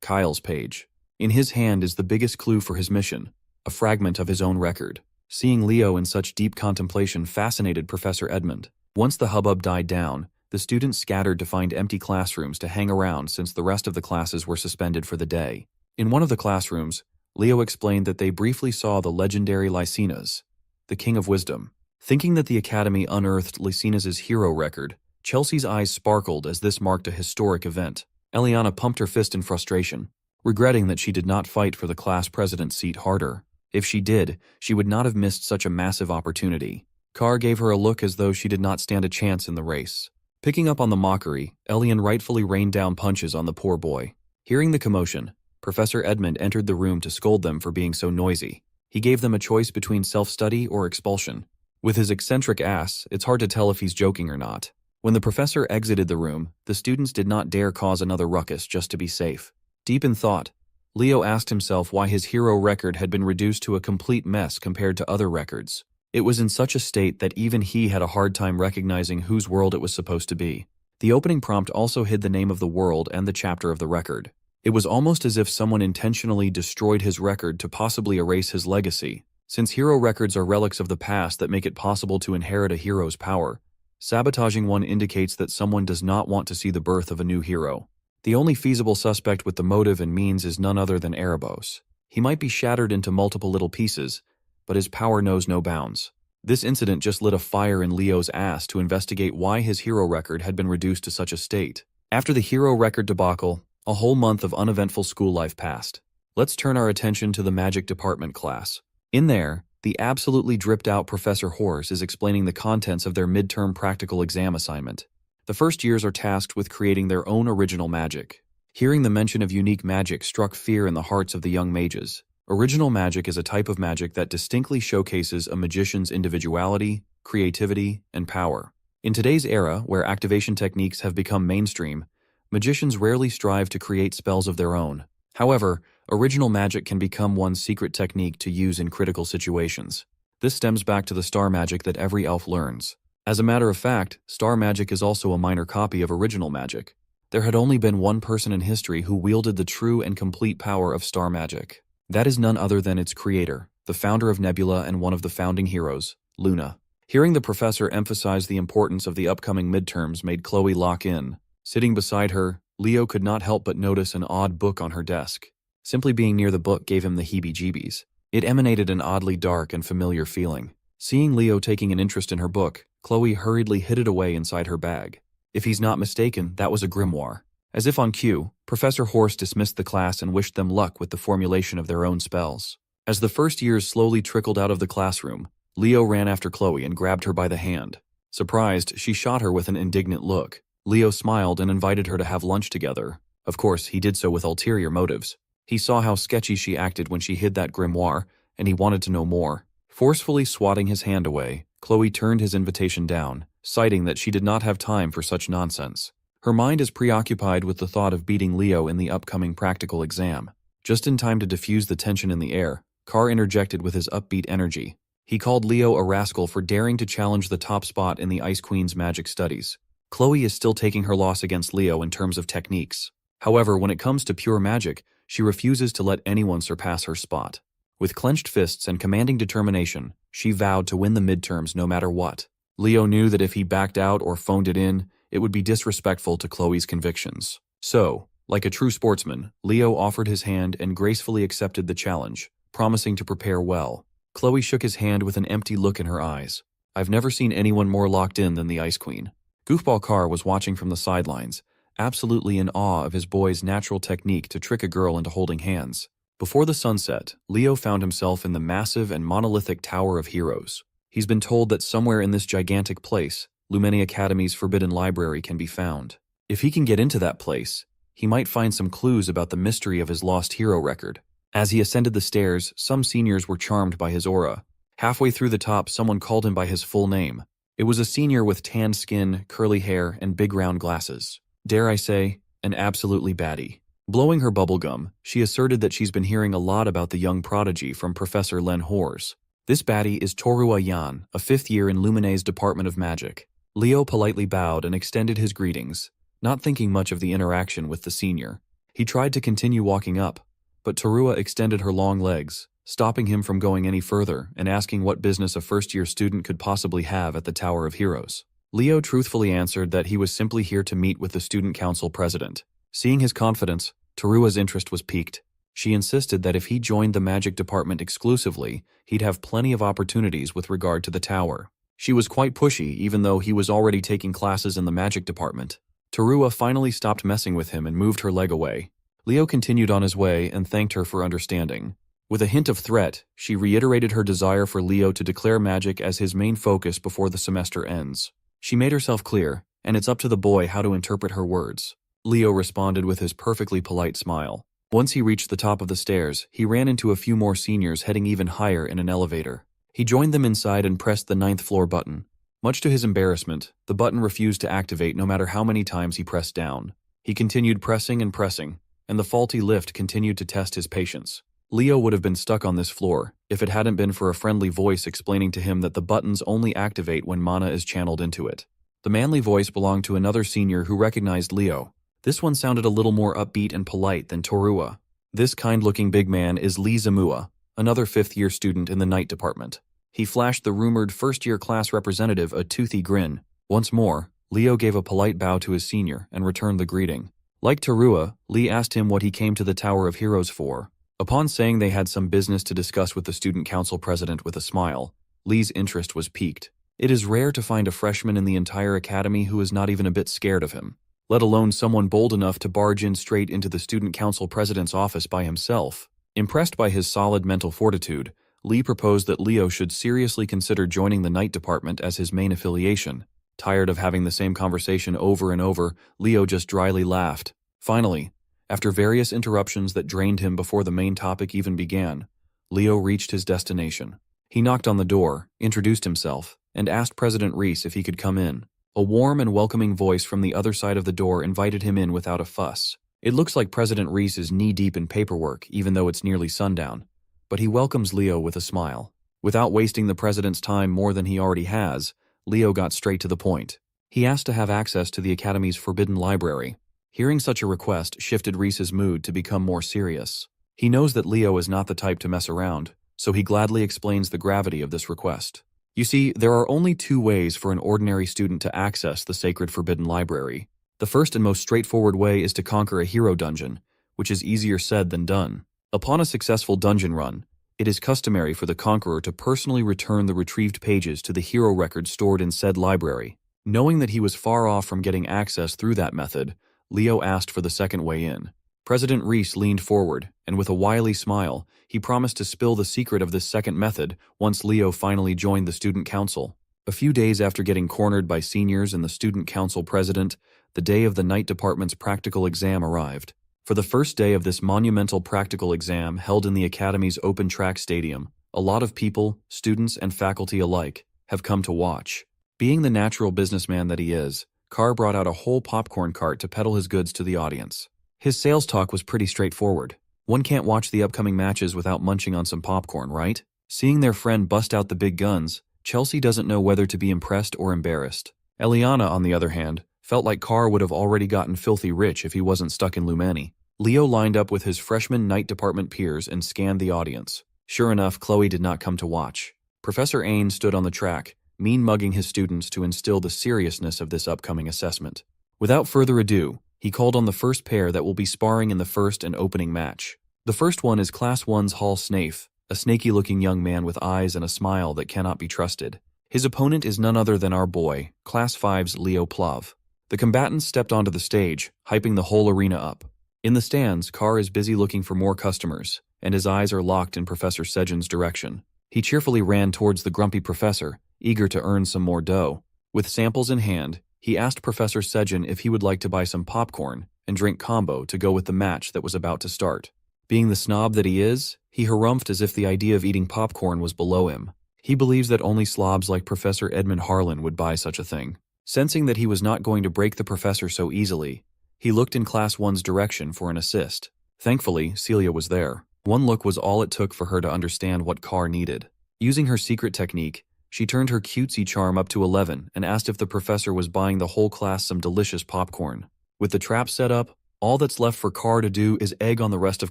Speaker 1: Kyle's page. In his hand is the biggest clue for his mission, a fragment of his own record. Seeing Leo in such deep contemplation fascinated Professor Edmund. Once the hubbub died down, the students scattered to find empty classrooms to hang around since the rest of the classes were suspended for the day. In one of the classrooms, Leo explained that they briefly saw the legendary Lycinas, the King of Wisdom. Thinking that the Academy unearthed Lycinas' hero record, Chelsea's eyes sparkled as this marked a historic event. Eliana pumped her fist in frustration, regretting that she did not fight for the class president's seat harder. If she did, she would not have missed such a massive opportunity. Carr gave her a look as though she did not stand a chance in the race. Picking up on the mockery, Elian rightfully rained down punches on the poor boy. Hearing the commotion, Professor Edmund entered the room to scold them for being so noisy. He gave them a choice between self-study or expulsion. With his eccentric ass, it's hard to tell if he's joking or not. When the professor exited the room, the students did not dare cause another ruckus just to be safe. Deep in thought, Leo asked himself why his hero record had been reduced to a complete mess compared to other records. It was in such a state that even he had a hard time recognizing whose world it was supposed to be. The opening prompt also hid the name of the world and the chapter of the record. It was almost as if someone intentionally destroyed his record to possibly erase his legacy, Since hero records are relics of the past that make it possible to inherit a hero's power, sabotaging one indicates that someone does not want to see the birth of a new hero. The only feasible suspect with the motive and means is none other than Erebos. He might be shattered into multiple little pieces, but his power knows no bounds. This incident just lit a fire in Leo's ass to investigate why his hero record had been reduced to such a state. After the hero record debacle, a whole month of uneventful school life passed. Let's turn our attention to the magic department class. In there, the absolutely dripped-out Professor Horse is explaining the contents of their midterm practical exam assignment. The first years are tasked with creating their own original magic. Hearing the mention of unique magic struck fear in the hearts of the young mages. Original magic is a type of magic that distinctly showcases a magician's individuality, creativity, and power. In today's era, where activation techniques have become mainstream, magicians rarely strive to create spells of their own. However, original magic can become one's secret technique to use in critical situations. This stems back to the star magic that every elf learns. As a matter of fact, star magic is also a minor copy of original magic. There had only been one person in history who wielded the true and complete power of star magic. That is none other than its creator, the founder of Nebula and one of the founding heroes, Luna. Hearing the professor emphasize the importance of the upcoming midterms made Chloe lock in. Sitting beside her, Leo could not help but notice an odd book on her desk. Simply being near the book gave him the heebie-jeebies. It emanated an oddly dark and familiar feeling. Seeing Leo taking an interest in her book, Chloe hurriedly hid it away inside her bag. If he's not mistaken, that was a grimoire. As if on cue, Professor Horse dismissed the class and wished them luck with the formulation of their own spells. As the first years slowly trickled out of the classroom, Leo ran after Chloe and grabbed her by the hand. Surprised, she shot her with an indignant look. Leo smiled and invited her to have lunch together. Of course, he did so with ulterior motives. He saw how sketchy she acted when she hid that grimoire, and he wanted to know more. Forcefully swatting his hand away, Chloe turned his invitation down, citing that she did not have time for such nonsense. Her mind is preoccupied with the thought of beating Leo in the upcoming practical exam. Just in time to diffuse the tension in the air, Carr interjected with his upbeat energy. He called Leo a rascal for daring to challenge the top spot in the Ice Queen's magic studies. Chloe is still taking her loss against Leo in terms of techniques. However, when it comes to pure magic, she refuses to let anyone surpass her spot. With clenched fists and commanding determination, she vowed to win the midterms no matter what. Leo knew that if he backed out or phoned it in, it would be disrespectful to Chloe's convictions. So, like a true sportsman, Leo offered his hand and gracefully accepted the challenge, promising to prepare well. Chloe shook his hand with an empty look in her eyes. I've never seen anyone more locked in than the Ice Queen. Goofball Carr was watching from the sidelines, absolutely in awe of his boy's natural technique to trick a girl into holding hands. Before the sunset, Leo found himself in the massive and monolithic Tower of Heroes. He's been told that somewhere in this gigantic place, Lumene Academy's forbidden library can be found. If he can get into that place, he might find some clues about the mystery of his lost hero record. As he ascended the stairs, some seniors were charmed by his aura. Halfway through the top, someone called him by his full name. It was a senior with tanned skin, curly hair, and big round glasses. Dare I say, an absolutely baddie. Blowing her bubblegum, she asserted that she's been hearing a lot about the young prodigy from Professor Len Hors. This baddie is Torua Yan, a 5th year in Lumine's Department of Magic. Leo politely bowed and extended his greetings, not thinking much of the interaction with the senior. He tried to continue walking up, but Torua extended her long legs, stopping him from going any further and asking what business a first-year student could possibly have at the Tower of Heroes. Leo truthfully answered that he was simply here to meet with the student council president. Seeing his confidence, Torua's interest was piqued. She insisted that if he joined the magic department exclusively, he'd have plenty of opportunities with regard to the tower. She was quite pushy, even though he was already taking classes in the magic department. Torua finally stopped messing with him and moved her leg away. Leo continued on his way and thanked her for understanding. With a hint of threat, she reiterated her desire for Leo to declare magic as his main focus before the semester ends. She made herself clear, and it's up to the boy how to interpret her words. Leo responded with his perfectly polite smile. Once he reached the top of the stairs, he ran into a few more seniors heading even higher in an elevator. He joined them inside and pressed the 9th floor button. Much to his embarrassment, the button refused to activate no matter how many times he pressed down. He continued pressing and pressing, and the faulty lift continued to test his patience. Leo would have been stuck on this floor if it hadn't been for a friendly voice explaining to him that the buttons only activate when mana is channeled into it. The manly voice belonged to another senior who recognized Leo. This one sounded a little more upbeat and polite than Torua. This kind-looking big man is Lee Zamua, another fifth-year student in the night department. He flashed the rumored first-year class representative a toothy grin. Once more, Leo gave a polite bow to his senior and returned the greeting. Like Terua, Lee asked him what he came to the Tower of Heroes for. Upon saying they had some business to discuss with the student council president with a smile, Lee's interest was piqued. It is rare to find a freshman in the entire academy who is not even a bit scared of him, let alone someone bold enough to barge in straight into the student council president's office by himself. Impressed by his solid mental fortitude, Lee proposed that Leo should seriously consider joining the night department as his main affiliation. Tired of having the same conversation over and over, Leo just dryly laughed. Finally, after various interruptions that drained him before the main topic even began, Leo reached his destination. He knocked on the door, introduced himself, and asked President Reese if he could come in. A warm and welcoming voice from the other side of the door invited him in without a fuss. It looks like President Reese is knee-deep in paperwork, even though it's nearly sundown. But he welcomes Leo with a smile. Without wasting the president's time more than he already has, Leo got straight to the point. He asked to have access to the Academy's forbidden library. Hearing such a request shifted Reese's mood to become more serious. He knows that Leo is not the type to mess around, so he gladly explains the gravity of this request. You see, there are only two ways for an ordinary student to access the sacred forbidden library. The first and most straightforward way is to conquer a hero dungeon, which is easier said than done. Upon a successful dungeon run, it is customary for the conqueror to personally return the retrieved pages to the hero record stored in said library. Knowing that he was far off from getting access through that method, Leo asked for the second way in. President Reese leaned forward, and with a wily smile, he promised to spill the secret of this second method once Leo finally joined the student council. A few days after getting cornered by seniors and the student council president, the day of the night department's practical exam arrived. For the first day of this monumental practical exam held in the Academy's open track stadium, a lot of people, students and faculty alike, have come to watch. Being the natural businessman that he is, Carr brought out a whole popcorn cart to peddle his goods to the audience. His sales talk was pretty straightforward. One can't watch the upcoming matches without munching on some popcorn, right? Seeing their friend bust out the big guns, Chelsea doesn't know whether to be impressed or embarrassed. Eliana, on the other hand, felt like Carr would have already gotten filthy rich if he wasn't stuck in Lumani. Leo lined up with his freshman night department peers and scanned the audience. Sure enough, Chloe did not come to watch. Professor Ain stood on the track, mean-mugging his students to instill the seriousness of this upcoming assessment. Without further ado, he called on the first pair that will be sparring in the first and opening match. The first one is Class 1's Hall Snafe, a snaky-looking young man with eyes and a smile that cannot be trusted. His opponent is none other than our boy, Class 5's Leo Plov. The combatants stepped onto the stage, hyping the whole arena up. In the stands, Carr is busy looking for more customers, and his eyes are locked in Professor Sejin's direction. He cheerfully ran towards the grumpy professor, eager to earn some more dough. With samples in hand, he asked Professor Sejin if he would like to buy some popcorn and drink combo to go with the match that was about to start. Being the snob that he is, he harumphed as if the idea of eating popcorn was below him. He believes that only slobs like Professor Edmund Harlan would buy such a thing. Sensing that he was not going to break the professor so easily, he looked in Class 1's direction for an assist. Thankfully, Celia was there. One look was all it took for her to understand what Carr needed. Using her secret technique, she turned her cutesy charm up to 11 and asked if the professor was buying the whole class some delicious popcorn. With the trap set up, all that's left for Carr to do is egg on the rest of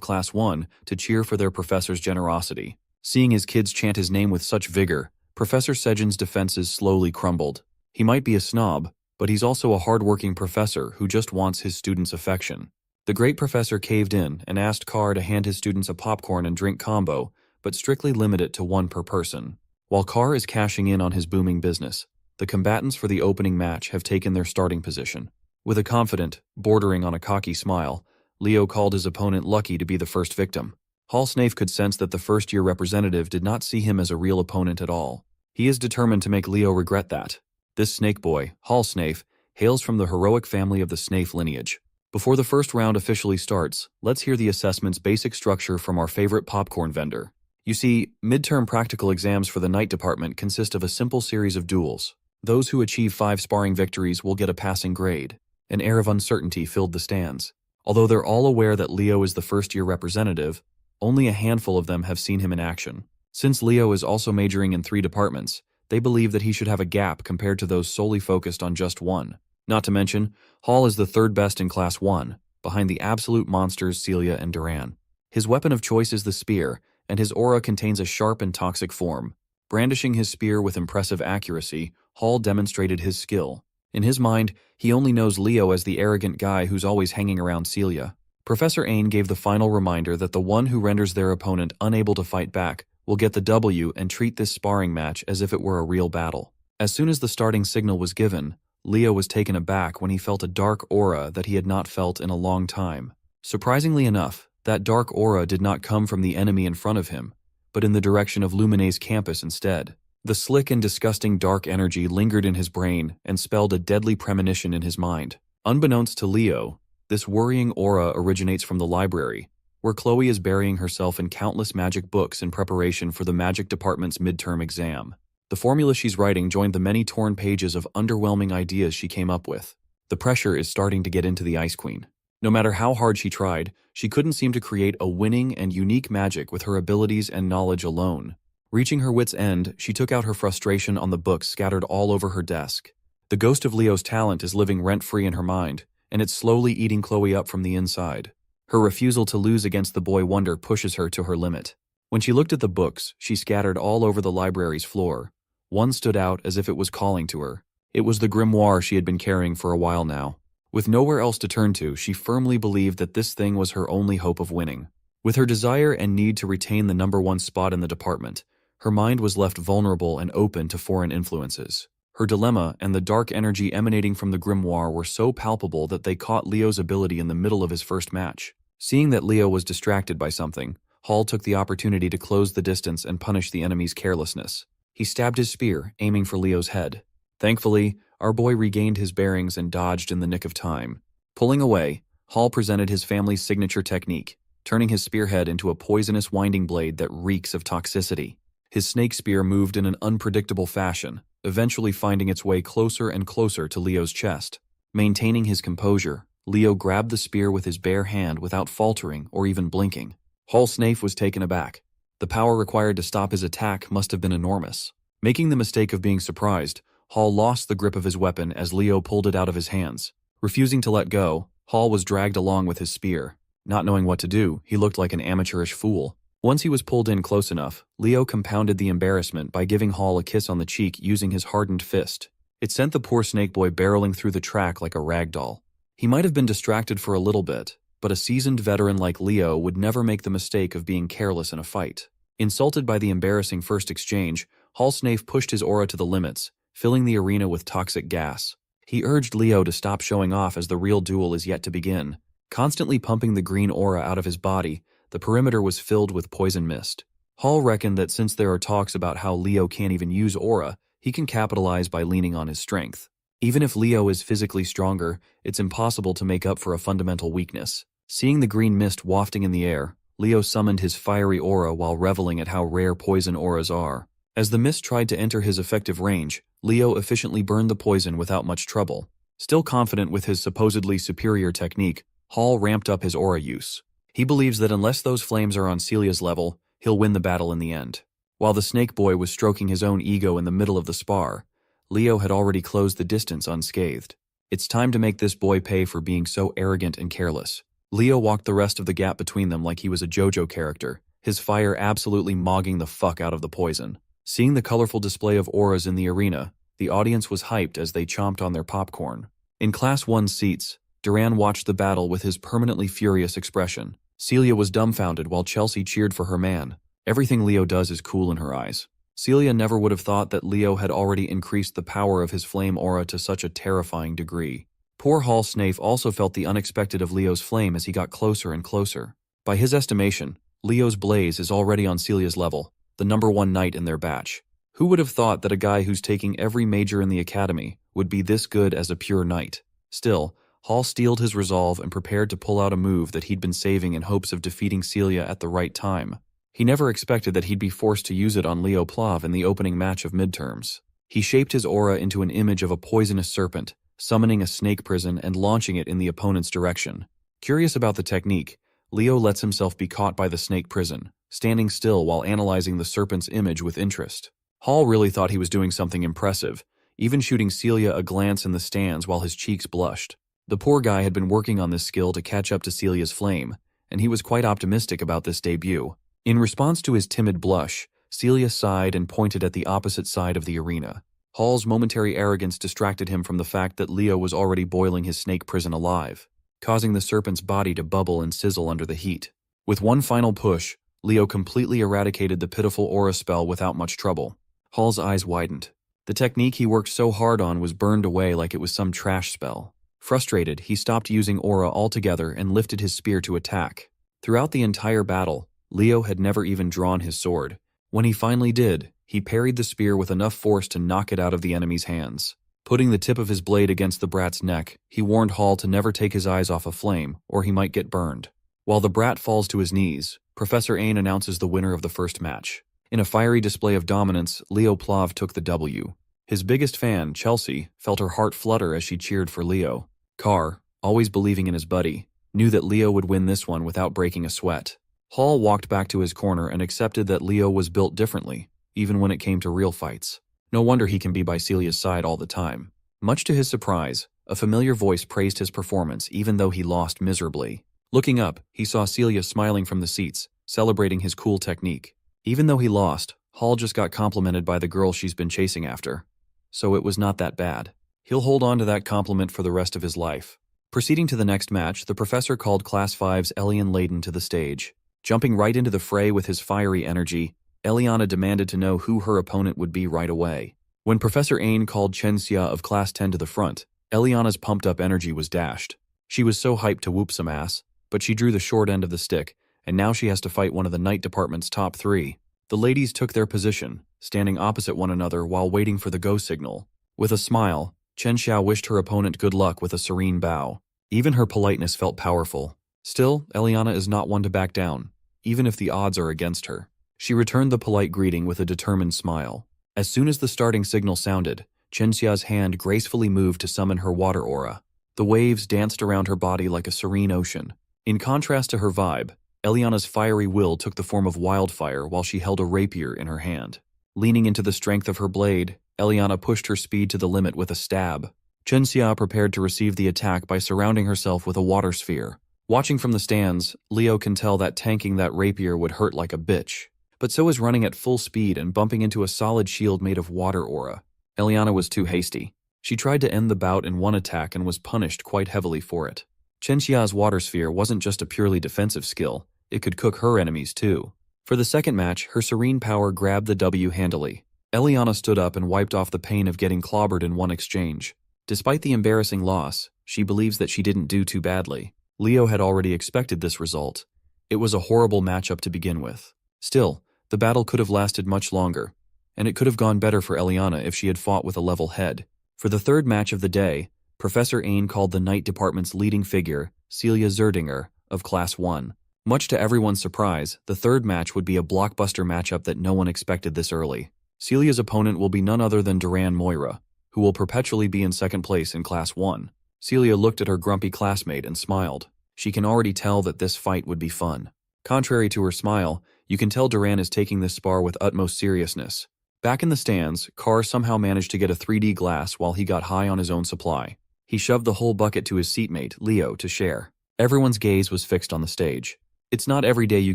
Speaker 1: Class 1 to cheer for their professor's generosity. Seeing his kids chant his name with such vigor, Professor Sejin's defenses slowly crumbled. He might be a snob, but he's also a hard-working professor who just wants his students' affection. The great professor caved in and asked Carr to hand his students a popcorn and drink combo, but strictly limit it to one per person. While Carr is cashing in on his booming business, the combatants for the opening match have taken their starting position. With a confident, bordering on a cocky smile, Leo called his opponent lucky to be the first victim. Hall Snafe could sense that the first-year representative did not see him as a real opponent at all. He is determined to make Leo regret that. This snake boy, Hall Snafe, hails from the heroic family of the Snafe lineage. Before the first round officially starts, let's hear the assessment's basic structure from our favorite popcorn vendor. You see, midterm practical exams for the night department consist of a simple series of duels. Those who achieve 5 sparring victories will get a passing grade. An air of uncertainty filled the stands. Although they're all aware that Leo is the first-year representative, only a handful of them have seen him in action. Since Leo is also majoring in 3 departments, they believe that he should have a gap compared to those solely focused on just one. Not to mention, Hall is the third best in Class 1, behind the absolute monsters Celia and Duran. His weapon of choice is the spear, and his aura contains a sharp and toxic form. Brandishing his spear with impressive accuracy, Hall demonstrated his skill. In his mind, he only knows Leo as the arrogant guy who's always hanging around Celia. Professor Ain gave the final reminder that the one who renders their opponent unable to fight back will get the W and treat this sparring match as if it were a real battle. As soon as the starting signal was given, Leo was taken aback when he felt a dark aura that he had not felt in a long time. Surprisingly enough, that dark aura did not come from the enemy in front of him, but in the direction of Lumine's campus instead. The slick and disgusting dark energy lingered in his brain and spelled a deadly premonition in his mind. Unbeknownst to Leo, this worrying aura originates from the library, where Chloe is burying herself in countless magic books in preparation for the magic department's midterm exam. The formula she's writing joined the many torn pages of underwhelming ideas she came up with. The pressure is starting to get into the Ice Queen. No matter how hard she tried, she couldn't seem to create a winning and unique magic with her abilities and knowledge alone. Reaching her wit's end, she took out her frustration on the books scattered all over her desk. The ghost of Leo's talent is living rent-free in her mind, and it's slowly eating Chloe up from the inside. Her refusal to lose against the boy wonder pushes her to her limit. When she looked at the books she scattered all over the library's floor, one stood out as if it was calling to her. It was the grimoire she had been carrying for a while now. With nowhere else to turn to, she firmly believed that this thing was her only hope of winning. With her desire and need to retain the #1 spot in the department, her mind was left vulnerable and open to foreign influences. Her dilemma and the dark energy emanating from the grimoire were so palpable that they caught Leo's ability in the middle of his first match. Seeing that Leo was distracted by something, Hall took the opportunity to close the distance and punish the enemy's carelessness. He stabbed his spear, aiming for Leo's head. Thankfully, our boy regained his bearings and dodged in the nick of time. Pulling away, Hall presented his family's signature technique, turning his spearhead into a poisonous winding blade that reeks of toxicity. His snake spear moved in an unpredictable fashion, eventually finding its way closer and closer to Leo's chest. Maintaining his composure, Leo grabbed the spear with his bare hand without faltering or even blinking. Hall Snafe was taken aback. The power required to stop his attack must have been enormous. Making the mistake of being surprised, Hall lost the grip of his weapon as Leo pulled it out of his hands. Refusing to let go, Hall was dragged along with his spear. Not knowing what to do, he looked like an amateurish fool. Once he was pulled in close enough, Leo compounded the embarrassment by giving Hall a kiss on the cheek using his hardened fist. It sent the poor snake boy barreling through the track like a rag doll. He might have been distracted for a little bit, but a seasoned veteran like Leo would never make the mistake of being careless in a fight. Insulted by the embarrassing first exchange, Hall Snafe pushed his aura to the limits, filling the arena with toxic gas. He urged Leo to stop showing off as the real duel is yet to begin. Constantly pumping the green aura out of his body, the perimeter was filled with poison mist. Hall reckoned that since there are talks about how Leo can't even use aura, he can capitalize by leaning on his strength. Even if Leo is physically stronger, it's impossible to make up for a fundamental weakness. Seeing the green mist wafting in the air, Leo summoned his fiery aura while reveling at how rare poison auras are. As the mist tried to enter his effective range, Leo efficiently burned the poison without much trouble. Still confident with his supposedly superior technique, Hall ramped up his aura use. He believes that unless those flames are on Celia's level, he'll win the battle in the end. While the snake boy was stroking his own ego in the middle of the spar, Leo had already closed the distance unscathed. It's time to make this boy pay for being so arrogant and careless. Leo walked the rest of the gap between them like he was a JoJo character, his fire absolutely mogging the fuck out of the poison. Seeing the colorful display of auras in the arena, the audience was hyped as they chomped on their popcorn. In Class 1 seats, Duran watched the battle with his permanently furious expression. Celia was dumbfounded while Chelsea cheered for her man. Everything Leo does is cool in her eyes. Celia never would have thought that Leo had already increased the power of his flame aura to such a terrifying degree. Poor Hall Snafe also felt the unexpected of Leo's flame as he got closer and closer. By his estimation, Leo's blaze is already on Celia's level, the #1 knight in their batch. Who would have thought that a guy who's taking every major in the academy would be this good as a pure knight? Still, Hall steeled his resolve and prepared to pull out a move that he'd been saving in hopes of defeating Celia at the right time. He never expected that he'd be forced to use it on Leo Plav in the opening match of midterms. He shaped his aura into an image of a poisonous serpent, summoning a snake prison and launching it in the opponent's direction. Curious about the technique, Leo lets himself be caught by the snake prison, standing still while analyzing the serpent's image with interest. Hall really thought he was doing something impressive, even shooting Celia a glance in the stands while his cheeks blushed. The poor guy had been working on this skill to catch up to Celia's flame, and he was quite optimistic about this debut. In response to his timid blush, Celia sighed and pointed at the opposite side of the arena. Hall's momentary arrogance distracted him from the fact that Leo was already boiling his snake prison alive, causing the serpent's body to bubble and sizzle under the heat. With one final push, Leo completely eradicated the pitiful aura spell without much trouble. Hall's eyes widened. The technique he worked so hard on was burned away like it was some trash spell. Frustrated, he stopped using aura altogether and lifted his spear to attack. Throughout the entire battle, Leo had never even drawn his sword. When he finally did, he parried the spear with enough force to knock it out of the enemy's hands. Putting the tip of his blade against the brat's neck, he warned Hall to never take his eyes off a flame, or he might get burned. While the brat falls to his knees, Professor Ain announces the winner of the first match. In a fiery display of dominance, Leo Plav took the W. His biggest fan, Chelsea, felt her heart flutter as she cheered for Leo. Carr, always believing in his buddy, knew that Leo would win this one without breaking a sweat. Hall walked back to his corner and accepted that Leo was built differently, even when it came to real fights. No wonder he can be by Celia's side all the time. Much to his surprise, a familiar voice praised his performance even though he lost miserably. Looking up, he saw Celia smiling from the seats, celebrating his cool technique. Even though he lost, Hall just got complimented by the girl she's been chasing after. So it was not that bad. He'll hold on to that compliment for the rest of his life. Proceeding to the next match, the professor called Class 5's Elian Layden to the stage. Jumping right into the fray with his fiery energy, Eliana demanded to know who her opponent would be right away. When Professor Ain called Chen Xia of Class 10 to the front, Eliana's pumped-up energy was dashed. She was so hyped to whoop some ass, but she drew the short end of the stick, and now she has to fight one of the Night Department's top 3. The ladies took their position, standing opposite one another while waiting for the go signal. With a smile, Chen Xia wished her opponent good luck with a serene bow. Even her politeness felt powerful. Still, Eliana is not one to back down, even if the odds are against her. She returned the polite greeting with a determined smile. As soon as the starting signal sounded, Chen Xia's hand gracefully moved to summon her water aura. The waves danced around her body like a serene ocean. In contrast to her vibe, Eliana's fiery will took the form of wildfire while she held a rapier in her hand. Leaning into the strength of her blade, Eliana pushed her speed to the limit with a stab. Chen Xia prepared to receive the attack by surrounding herself with a water sphere. Watching from the stands, Leo can tell that tanking that rapier would hurt like a bitch. But so is running at full speed and bumping into a solid shield made of water aura. Eliana was too hasty. She tried to end the bout in one attack and was punished quite heavily for it. Chen Xia's water sphere wasn't just a purely defensive skill, it could cook her enemies too. For the second match, her serene power grabbed the W handily. Eliana stood up and wiped off the pain of getting clobbered in one exchange. Despite the embarrassing loss, she believes that she didn't do too badly. Leo had already expected this result. It was a horrible matchup to begin with. Still, the battle could have lasted much longer, and it could have gone better for Eliana if she had fought with a level head. For the third match of the day, Professor Ain called the Night Department's leading figure, Celia Zerdinger, of Class 1. Much to everyone's surprise, the third match would be a blockbuster matchup that no one expected this early. Celia's opponent will be none other than Duran Moira, who will perpetually be in second place in Class 1. Celia looked at her grumpy classmate and smiled. She can already tell that this fight would be fun. Contrary to her smile, you can tell Duran is taking this spar with utmost seriousness. Back in the stands, Carr somehow managed to get a 3D glass while he got high on his own supply. He shoved the whole bucket to his seatmate, Leo, to share. Everyone's gaze was fixed on the stage. It's not every day you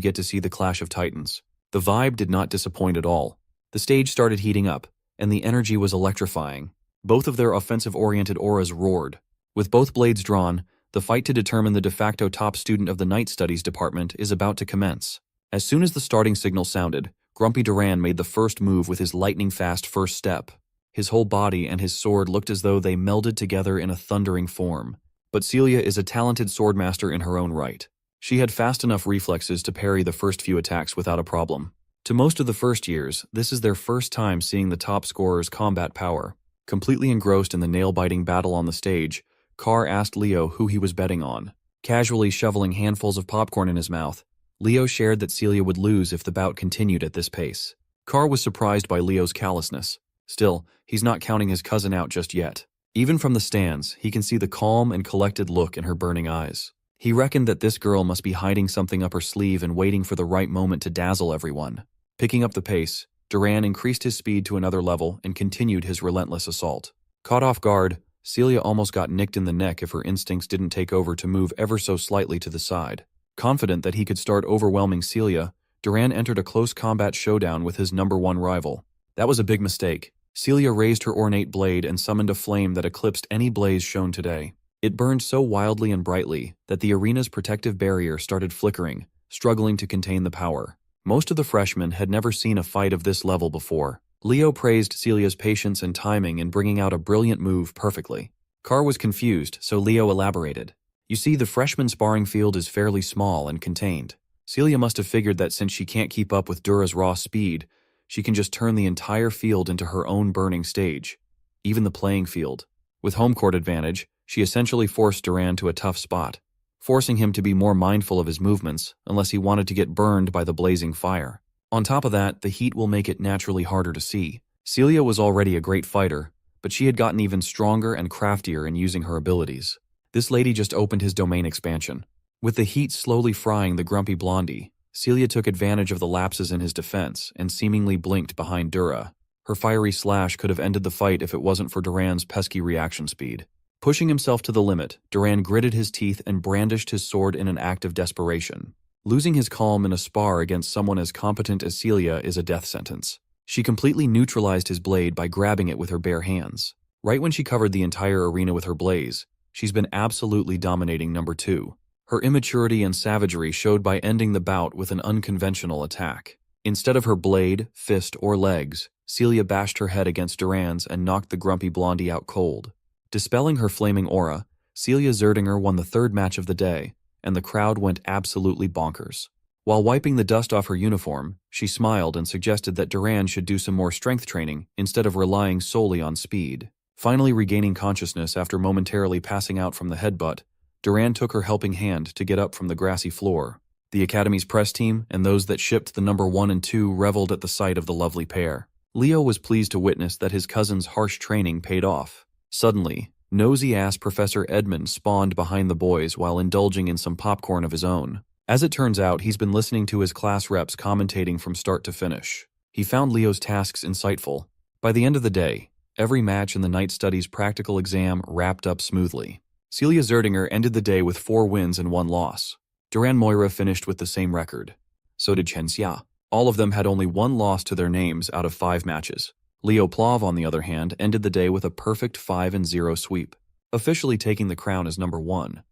Speaker 1: get to see the clash of titans. The vibe did not disappoint at all. The stage started heating up, and the energy was electrifying. Both of their offensive-oriented auras roared. With both blades drawn, the fight to determine the de facto top student of the Night Studies department is about to commence. As soon as the starting signal sounded, Grumpy Duran made the first move with his lightning-fast first step. His whole body and his sword looked as though they melded together in a thundering form. But Celia is a talented swordmaster in her own right. She had fast enough reflexes to parry the first few attacks without a problem. To most of the first years, this is their first time seeing the top scorer's combat power. Completely engrossed in the nail-biting battle on the stage, Carr asked Leo who he was betting on. Casually shoveling handfuls of popcorn in his mouth, Leo shared that Celia would lose if the bout continued at this pace. Carr was surprised by Leo's callousness. Still, he's not counting his cousin out just yet. Even from the stands, he can see the calm and collected look in her burning eyes. He reckoned that this girl must be hiding something up her sleeve and waiting for the right moment to dazzle everyone. Picking up the pace, Duran increased his speed to another level and continued his relentless assault. Caught off guard, Celia almost got nicked in the neck if her instincts didn't take over to move ever so slightly to the side. Confident that he could start overwhelming Celia, Duran entered a close combat showdown with his #1 rival. That was a big mistake. Celia raised her ornate blade and summoned a flame that eclipsed any blaze shown today. It burned so wildly and brightly that the arena's protective barrier started flickering, struggling to contain the power. Most of the freshmen had never seen a fight of this level before. Leo praised Celia's patience and timing in bringing out a brilliant move perfectly. Carr was confused, so Leo elaborated. You see, the freshman sparring field is fairly small and contained. Celia must have figured that since she can't keep up with Dura's raw speed, she can just turn the entire field into her own burning stage. Even the playing field. With home court advantage, she essentially forced Duran to a tough spot, forcing him to be more mindful of his movements unless he wanted to get burned by the blazing fire. On top of that, the heat will make it naturally harder to see. Celia was already a great fighter, but she had gotten even stronger and craftier in using her abilities. This lady just opened his domain expansion. With the heat slowly frying the grumpy blondie, Celia took advantage of the lapses in his defense and seemingly blinked behind Dura. Her fiery slash could have ended the fight if it wasn't for Duran's pesky reaction speed. Pushing himself to the limit, Duran gritted his teeth and brandished his sword in an act of desperation. Losing his calm in a spar against someone as competent as Celia is a death sentence. She completely neutralized his blade by grabbing it with her bare hands. Right when she covered the entire arena with her blaze, she's been absolutely dominating #2. Her immaturity and savagery showed by ending the bout with an unconventional attack. Instead of her blade, fist, or legs, Celia bashed her head against Duran's and knocked the grumpy blondie out cold. Dispelling her flaming aura, Celia Zerdinger won the 3rd match of the day, and the crowd went absolutely bonkers. While wiping the dust off her uniform, she smiled and suggested that Duran should do some more strength training instead of relying solely on speed. Finally regaining consciousness after momentarily passing out from the headbutt, Duran took her helping hand to get up from the grassy floor. The Academy's press team and those that shipped the #1 and 2 reveled at the sight of the lovely pair. Leo was pleased to witness that his cousin's harsh training paid off. Suddenly, nosy-ass Professor Edmund spawned behind the boys while indulging in some popcorn of his own. As it turns out, he's been listening to his class reps commentating from start to finish. He found Leo's tasks insightful. By the end of the day, every match in the night studies practical exam wrapped up smoothly. Celia Zerdinger ended the day with 4 wins and 1 loss. Duran Moira finished with the same record. So did Chen Xia. All of them had only 1 loss to their names out of 5 matches. Leo Plov, on the other hand, ended the day with a perfect 5-0 sweep, officially taking the crown as #1.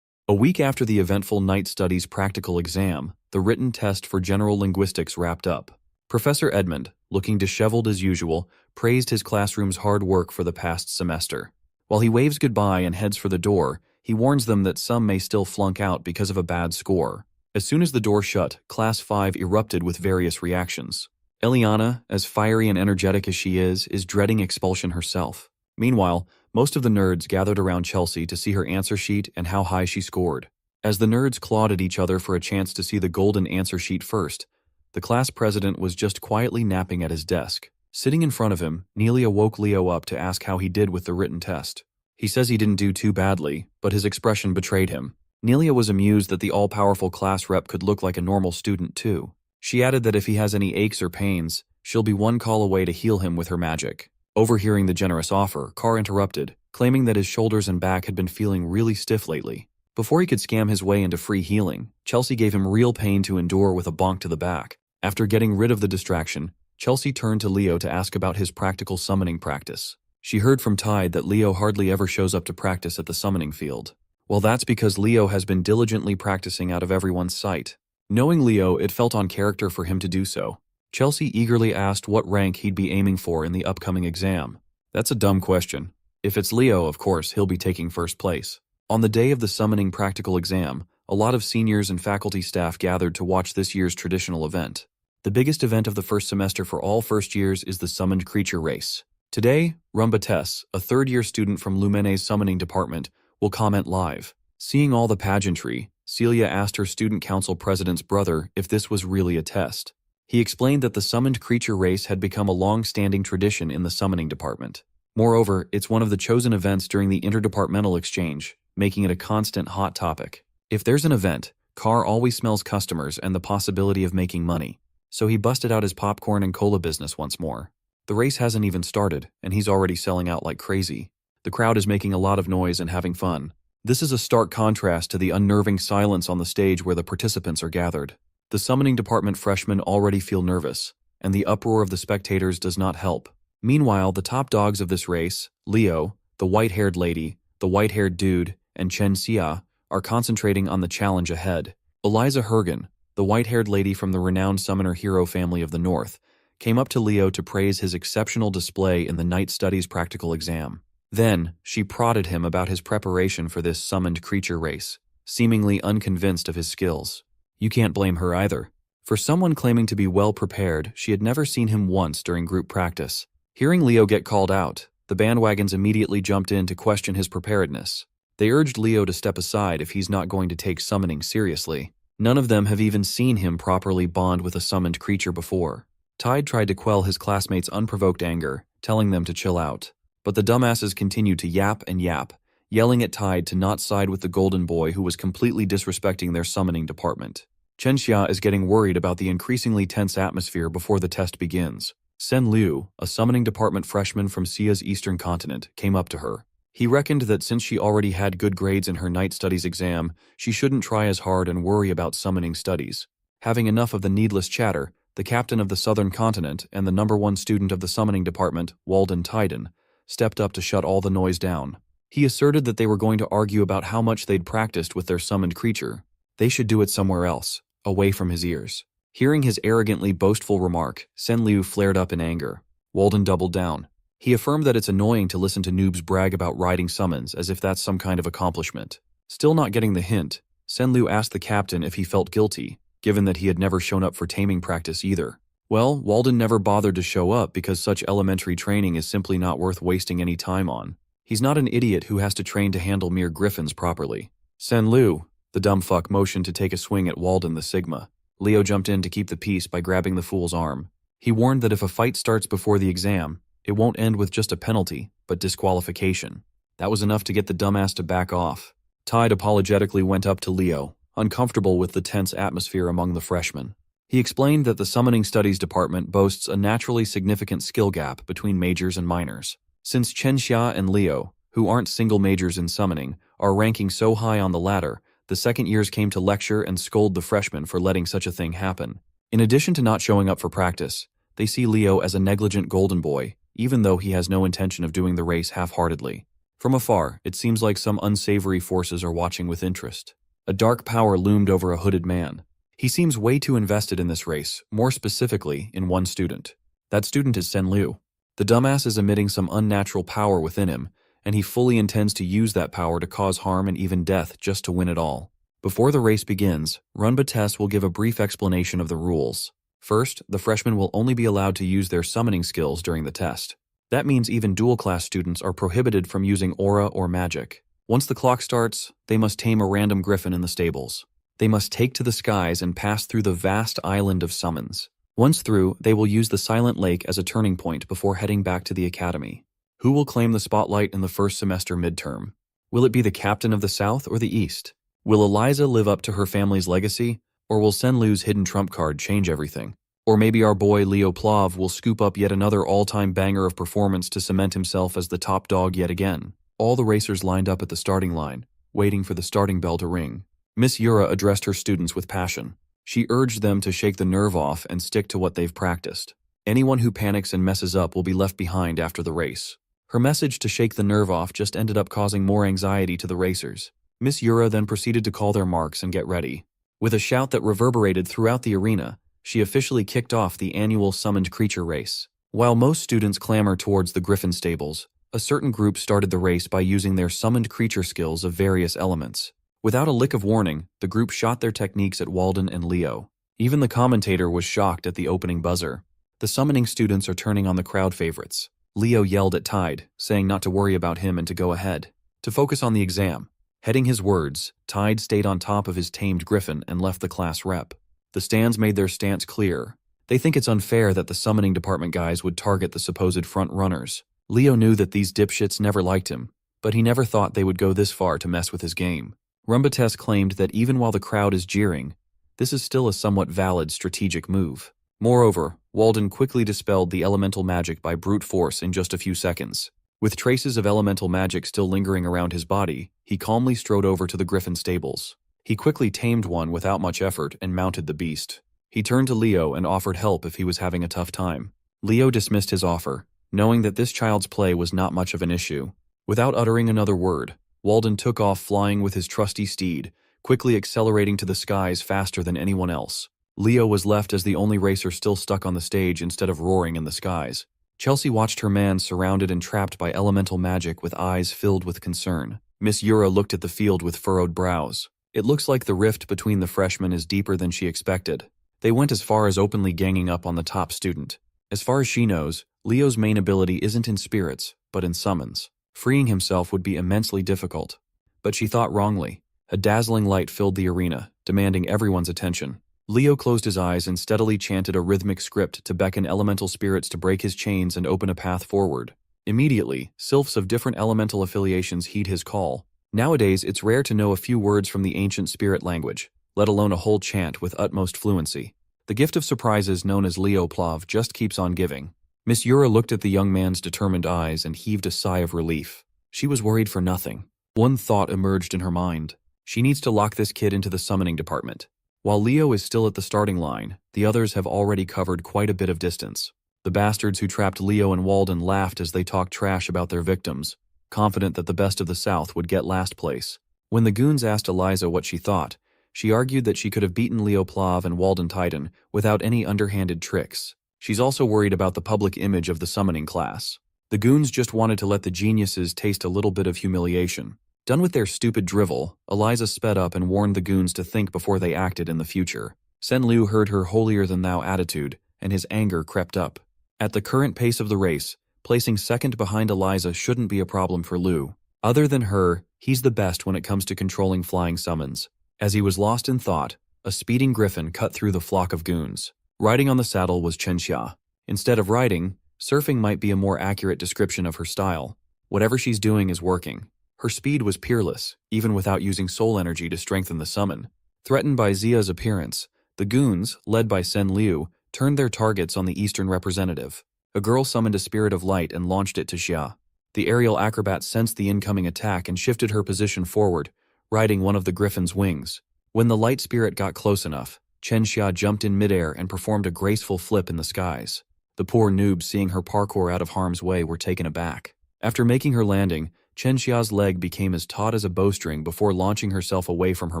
Speaker 1: A week after the eventful night studies practical exam, the written test for general linguistics wrapped up. Professor Edmund, looking disheveled as usual, praised his classroom's hard work for the past semester. While he waves goodbye and heads for the door, he warns them that some may still flunk out because of a bad score. As soon as the door shut, Class 5 erupted with various reactions. Eliana, as fiery and energetic as she is dreading expulsion herself. Meanwhile, most of the nerds gathered around Chelsea to see her answer sheet and how high she scored. As the nerds clawed at each other for a chance to see the golden answer sheet first, the class president was just quietly napping at his desk. Sitting in front of him, Nelia woke Leo up to ask how he did with the written test. He says he didn't do too badly, but his expression betrayed him. Nelia was amused that the all-powerful class rep could look like a normal student too. She added that if he has any aches or pains, she'll be 1 call away to heal him with her magic. Overhearing the generous offer, Carr interrupted, claiming that his shoulders and back had been feeling really stiff lately. Before he could scam his way into free healing, Chelsea gave him real pain to endure with a bonk to the back. After getting rid of the distraction, Chelsea turned to Leo to ask about his practical summoning practice. She heard from Tide that Leo hardly ever shows up to practice at the summoning field. Well, that's because Leo has been diligently practicing out of everyone's sight. Knowing Leo, it felt on character for him to do so. Chelsea eagerly asked what rank he'd be aiming for in the upcoming exam. That's a dumb question. If it's Leo, of course, he'll be taking first place. On the day of the summoning practical exam, a lot of seniors and faculty staff gathered to watch this year's traditional event. The biggest event of the first semester for all first years is the summoned creature race. Today, Rumba Tess, a third-year student from Lumene's summoning department, will comment live. Seeing all the pageantry, Celia asked her student council president's brother if this was really a test. He explained that the summoned creature race had become a long-standing tradition in the summoning department. Moreover, it's one of the chosen events during the interdepartmental exchange, making it a constant hot topic. If there's an event, Carr always smells customers and the possibility of making money. So he busted out his popcorn and cola business once more. The race hasn't even started, and he's already selling out like crazy. The crowd is making a lot of noise and having fun. This is a stark contrast to the unnerving silence on the stage where the participants are gathered. The summoning department freshmen already feel nervous, and the uproar of the spectators does not help. Meanwhile, the top dogs of this race, Leo, the white-haired lady, the white-haired dude, and Chen Xia, are concentrating on the challenge ahead. Eliza Hergen, the white-haired lady from the renowned summoner hero family of the North, came up to Leo to praise his exceptional display in the Night Studies practical exam. Then, she prodded him about his preparation for this summoned creature race, seemingly unconvinced of his skills. You can't blame her either. For someone claiming to be well prepared, she had never seen him once during group practice. Hearing Leo get called out, the bandwagons immediately jumped in to question his preparedness. They urged Leo to step aside if he's not going to take summoning seriously. None of them have even seen him properly bond with a summoned creature before. Tide tried to quell his classmates' unprovoked anger, telling them to chill out. But the dumbasses continued to yap and yap, yelling at Tide to not side with the golden boy who was completely disrespecting their summoning department. Chen Xia is getting worried about the increasingly tense atmosphere before the test begins. Sen Liu, a summoning department freshman from Xia's eastern continent, came up to her. He reckoned that since she already had good grades in her night studies exam, she shouldn't try as hard and worry about summoning studies. Having enough of the needless chatter, the captain of the southern continent and the #1 student of the summoning department, Walden Tyden, stepped up to shut all the noise down. He asserted that they were going to argue about how much they'd practiced with their summoned creature. They should do it somewhere else, away from his ears. Hearing his arrogantly boastful remark, Sen Liu flared up in anger. Walden doubled down. He affirmed that it's annoying to listen to noobs brag about riding summons as if that's some kind of accomplishment. Still not getting the hint, Sen Liu asked the captain if he felt guilty, given that he had never shown up for taming practice either. Well, Walden never bothered to show up because such elementary training is simply not worth wasting any time on. He's not an idiot who has to train to handle mere griffins properly. Sen Liu, the dumb fuck, motioned to take a swing at Walden the Sigma. Leo jumped in to keep the peace by grabbing the fool's arm. He warned that if a fight starts before the exam, it won't end with just a penalty, but disqualification. That was enough to get the dumbass to back off. Tide apologetically went up to Leo, uncomfortable with the tense atmosphere among the freshmen. He explained that the Summoning Studies department boasts a naturally significant skill gap between majors and minors. Since Chen Xia and Leo, who aren't single majors in summoning, are ranking so high on the ladder, the second years came to lecture and scold the freshmen for letting such a thing happen. In addition to not showing up for practice, they see Leo as a negligent golden boy, even though he has no intention of doing the race half-heartedly. From afar, it seems like some unsavory forces are watching with interest. A dark power loomed over a hooded man. He seems way too invested in this race, more specifically in one student. That student is Sen Liu. The dumbass is emitting some unnatural power within him, and he fully intends to use that power to cause harm and even death just to win it all. Before the race begins, Runba will give a brief explanation of the rules. First, the freshmen will only be allowed to use their summoning skills during the test. That means even dual-class students are prohibited from using aura or magic. Once the clock starts, they must tame a random griffin in the stables. They must take to the skies and pass through the vast island of summons. Once through, they will use the Silent Lake as a turning point before heading back to the academy. Who will claim the spotlight in the first semester midterm? Will it be the captain of the South or the East? Will Eliza live up to her family's legacy, or will Sen Liu's hidden trump card change everything? Or maybe our boy Leo Plav will scoop up yet another all-time banger of performance to cement himself as the top dog yet again. All the racers lined up at the starting line, waiting for the starting bell to ring. Miss Yura addressed her students with passion. She urged them to shake the nerve off and stick to what they've practiced. Anyone who panics and messes up will be left behind after the race. Her message to shake the nerve off just ended up causing more anxiety to the racers. Miss Yura then proceeded to call their marks and get ready. With a shout that reverberated throughout the arena, she officially kicked off the annual summoned creature race. While most students clamor towards the griffin stables, a certain group started the race by using their summoned creature skills of various elements. Without a lick of warning, the group shot their techniques at Walden and Leo. Even the commentator was shocked at the opening buzzer. The summoning students are turning on the crowd favorites. Leo yelled at Tide, saying not to worry about him and to go ahead, to focus on the exam. Heading his words, Tide stayed on top of his tamed griffin and left the class rep. The stands made their stance clear. They think it's unfair that the summoning department guys would target the supposed front runners. Leo knew that these dipshits never liked him, but he never thought they would go this far to mess with his game. Rumbates claimed that even while the crowd is jeering, this is still a somewhat valid strategic move. Moreover, Walden quickly dispelled the elemental magic by brute force in just a few seconds. With traces of elemental magic still lingering around his body, he calmly strode over to the griffin stables. He quickly tamed one without much effort and mounted the beast. He turned to Leo and offered help if he was having a tough time. Leo dismissed his offer, knowing that this child's play was not much of an issue. Without uttering another word, Walden took off flying with his trusty steed, quickly accelerating to the skies faster than anyone else. Leo was left as the only racer still stuck on the stage instead of roaring in the skies. Chelsea watched her man surrounded and trapped by elemental magic with eyes filled with concern. Miss Yura looked at the field with furrowed brows. It looks like the rift between the freshmen is deeper than she expected. They went as far as openly ganging up on the top student. As far as she knows, Leo's main ability isn't in spirits, but in summons. Freeing himself would be immensely difficult. But she thought wrongly. A dazzling light filled the arena, demanding everyone's attention. Leo closed his eyes and steadily chanted a rhythmic script to beckon elemental spirits to break his chains and open a path forward. Immediately, sylphs of different elemental affiliations heed his call. Nowadays, it's rare to know a few words from the ancient spirit language, let alone a whole chant with utmost fluency. The gift of surprises known as Leo Plav just keeps on giving. Miss Yura looked at the young man's determined eyes and heaved a sigh of relief. She was worried for nothing. One thought emerged in her mind. She needs to lock this kid into the summoning department. While Leo is still at the starting line, the others have already covered quite a bit of distance. The bastards who trapped Leo and Walden laughed as they talked trash about their victims, confident that the best of the South would get last place. When the goons asked Eliza what she thought, she argued that she could have beaten Leo Plav and Walden Titan without any underhanded tricks. She's also worried about the public image of the summoning class. The goons just wanted to let the geniuses taste a little bit of humiliation. Done with their stupid drivel, Eliza sped up and warned the goons to think before they acted in the future. Sen Liu heard her holier-than-thou attitude, and his anger crept up. At the current pace of the race, placing second behind Eliza shouldn't be a problem for Liu. Other than her, he's the best when it comes to controlling flying summons. As he was lost in thought, a speeding griffin cut through the flock of goons. Riding on the saddle was Chen Xia. Instead of riding, surfing might be a more accurate description of her style. Whatever she's doing is working. Her speed was peerless, even without using soul energy to strengthen the summon. Threatened by Zia's appearance, the goons, led by Sen Liu, turned their targets on the eastern representative. A girl summoned a spirit of light and launched it to Xia. The aerial acrobat sensed the incoming attack and shifted her position forward, riding one of the griffin's wings. When the light spirit got close enough, Chen Xia jumped in midair and performed a graceful flip in the skies. The poor noobs seeing her parkour out of harm's way were taken aback. After making her landing, Chen Xia's leg became as taut as a bowstring before launching herself away from her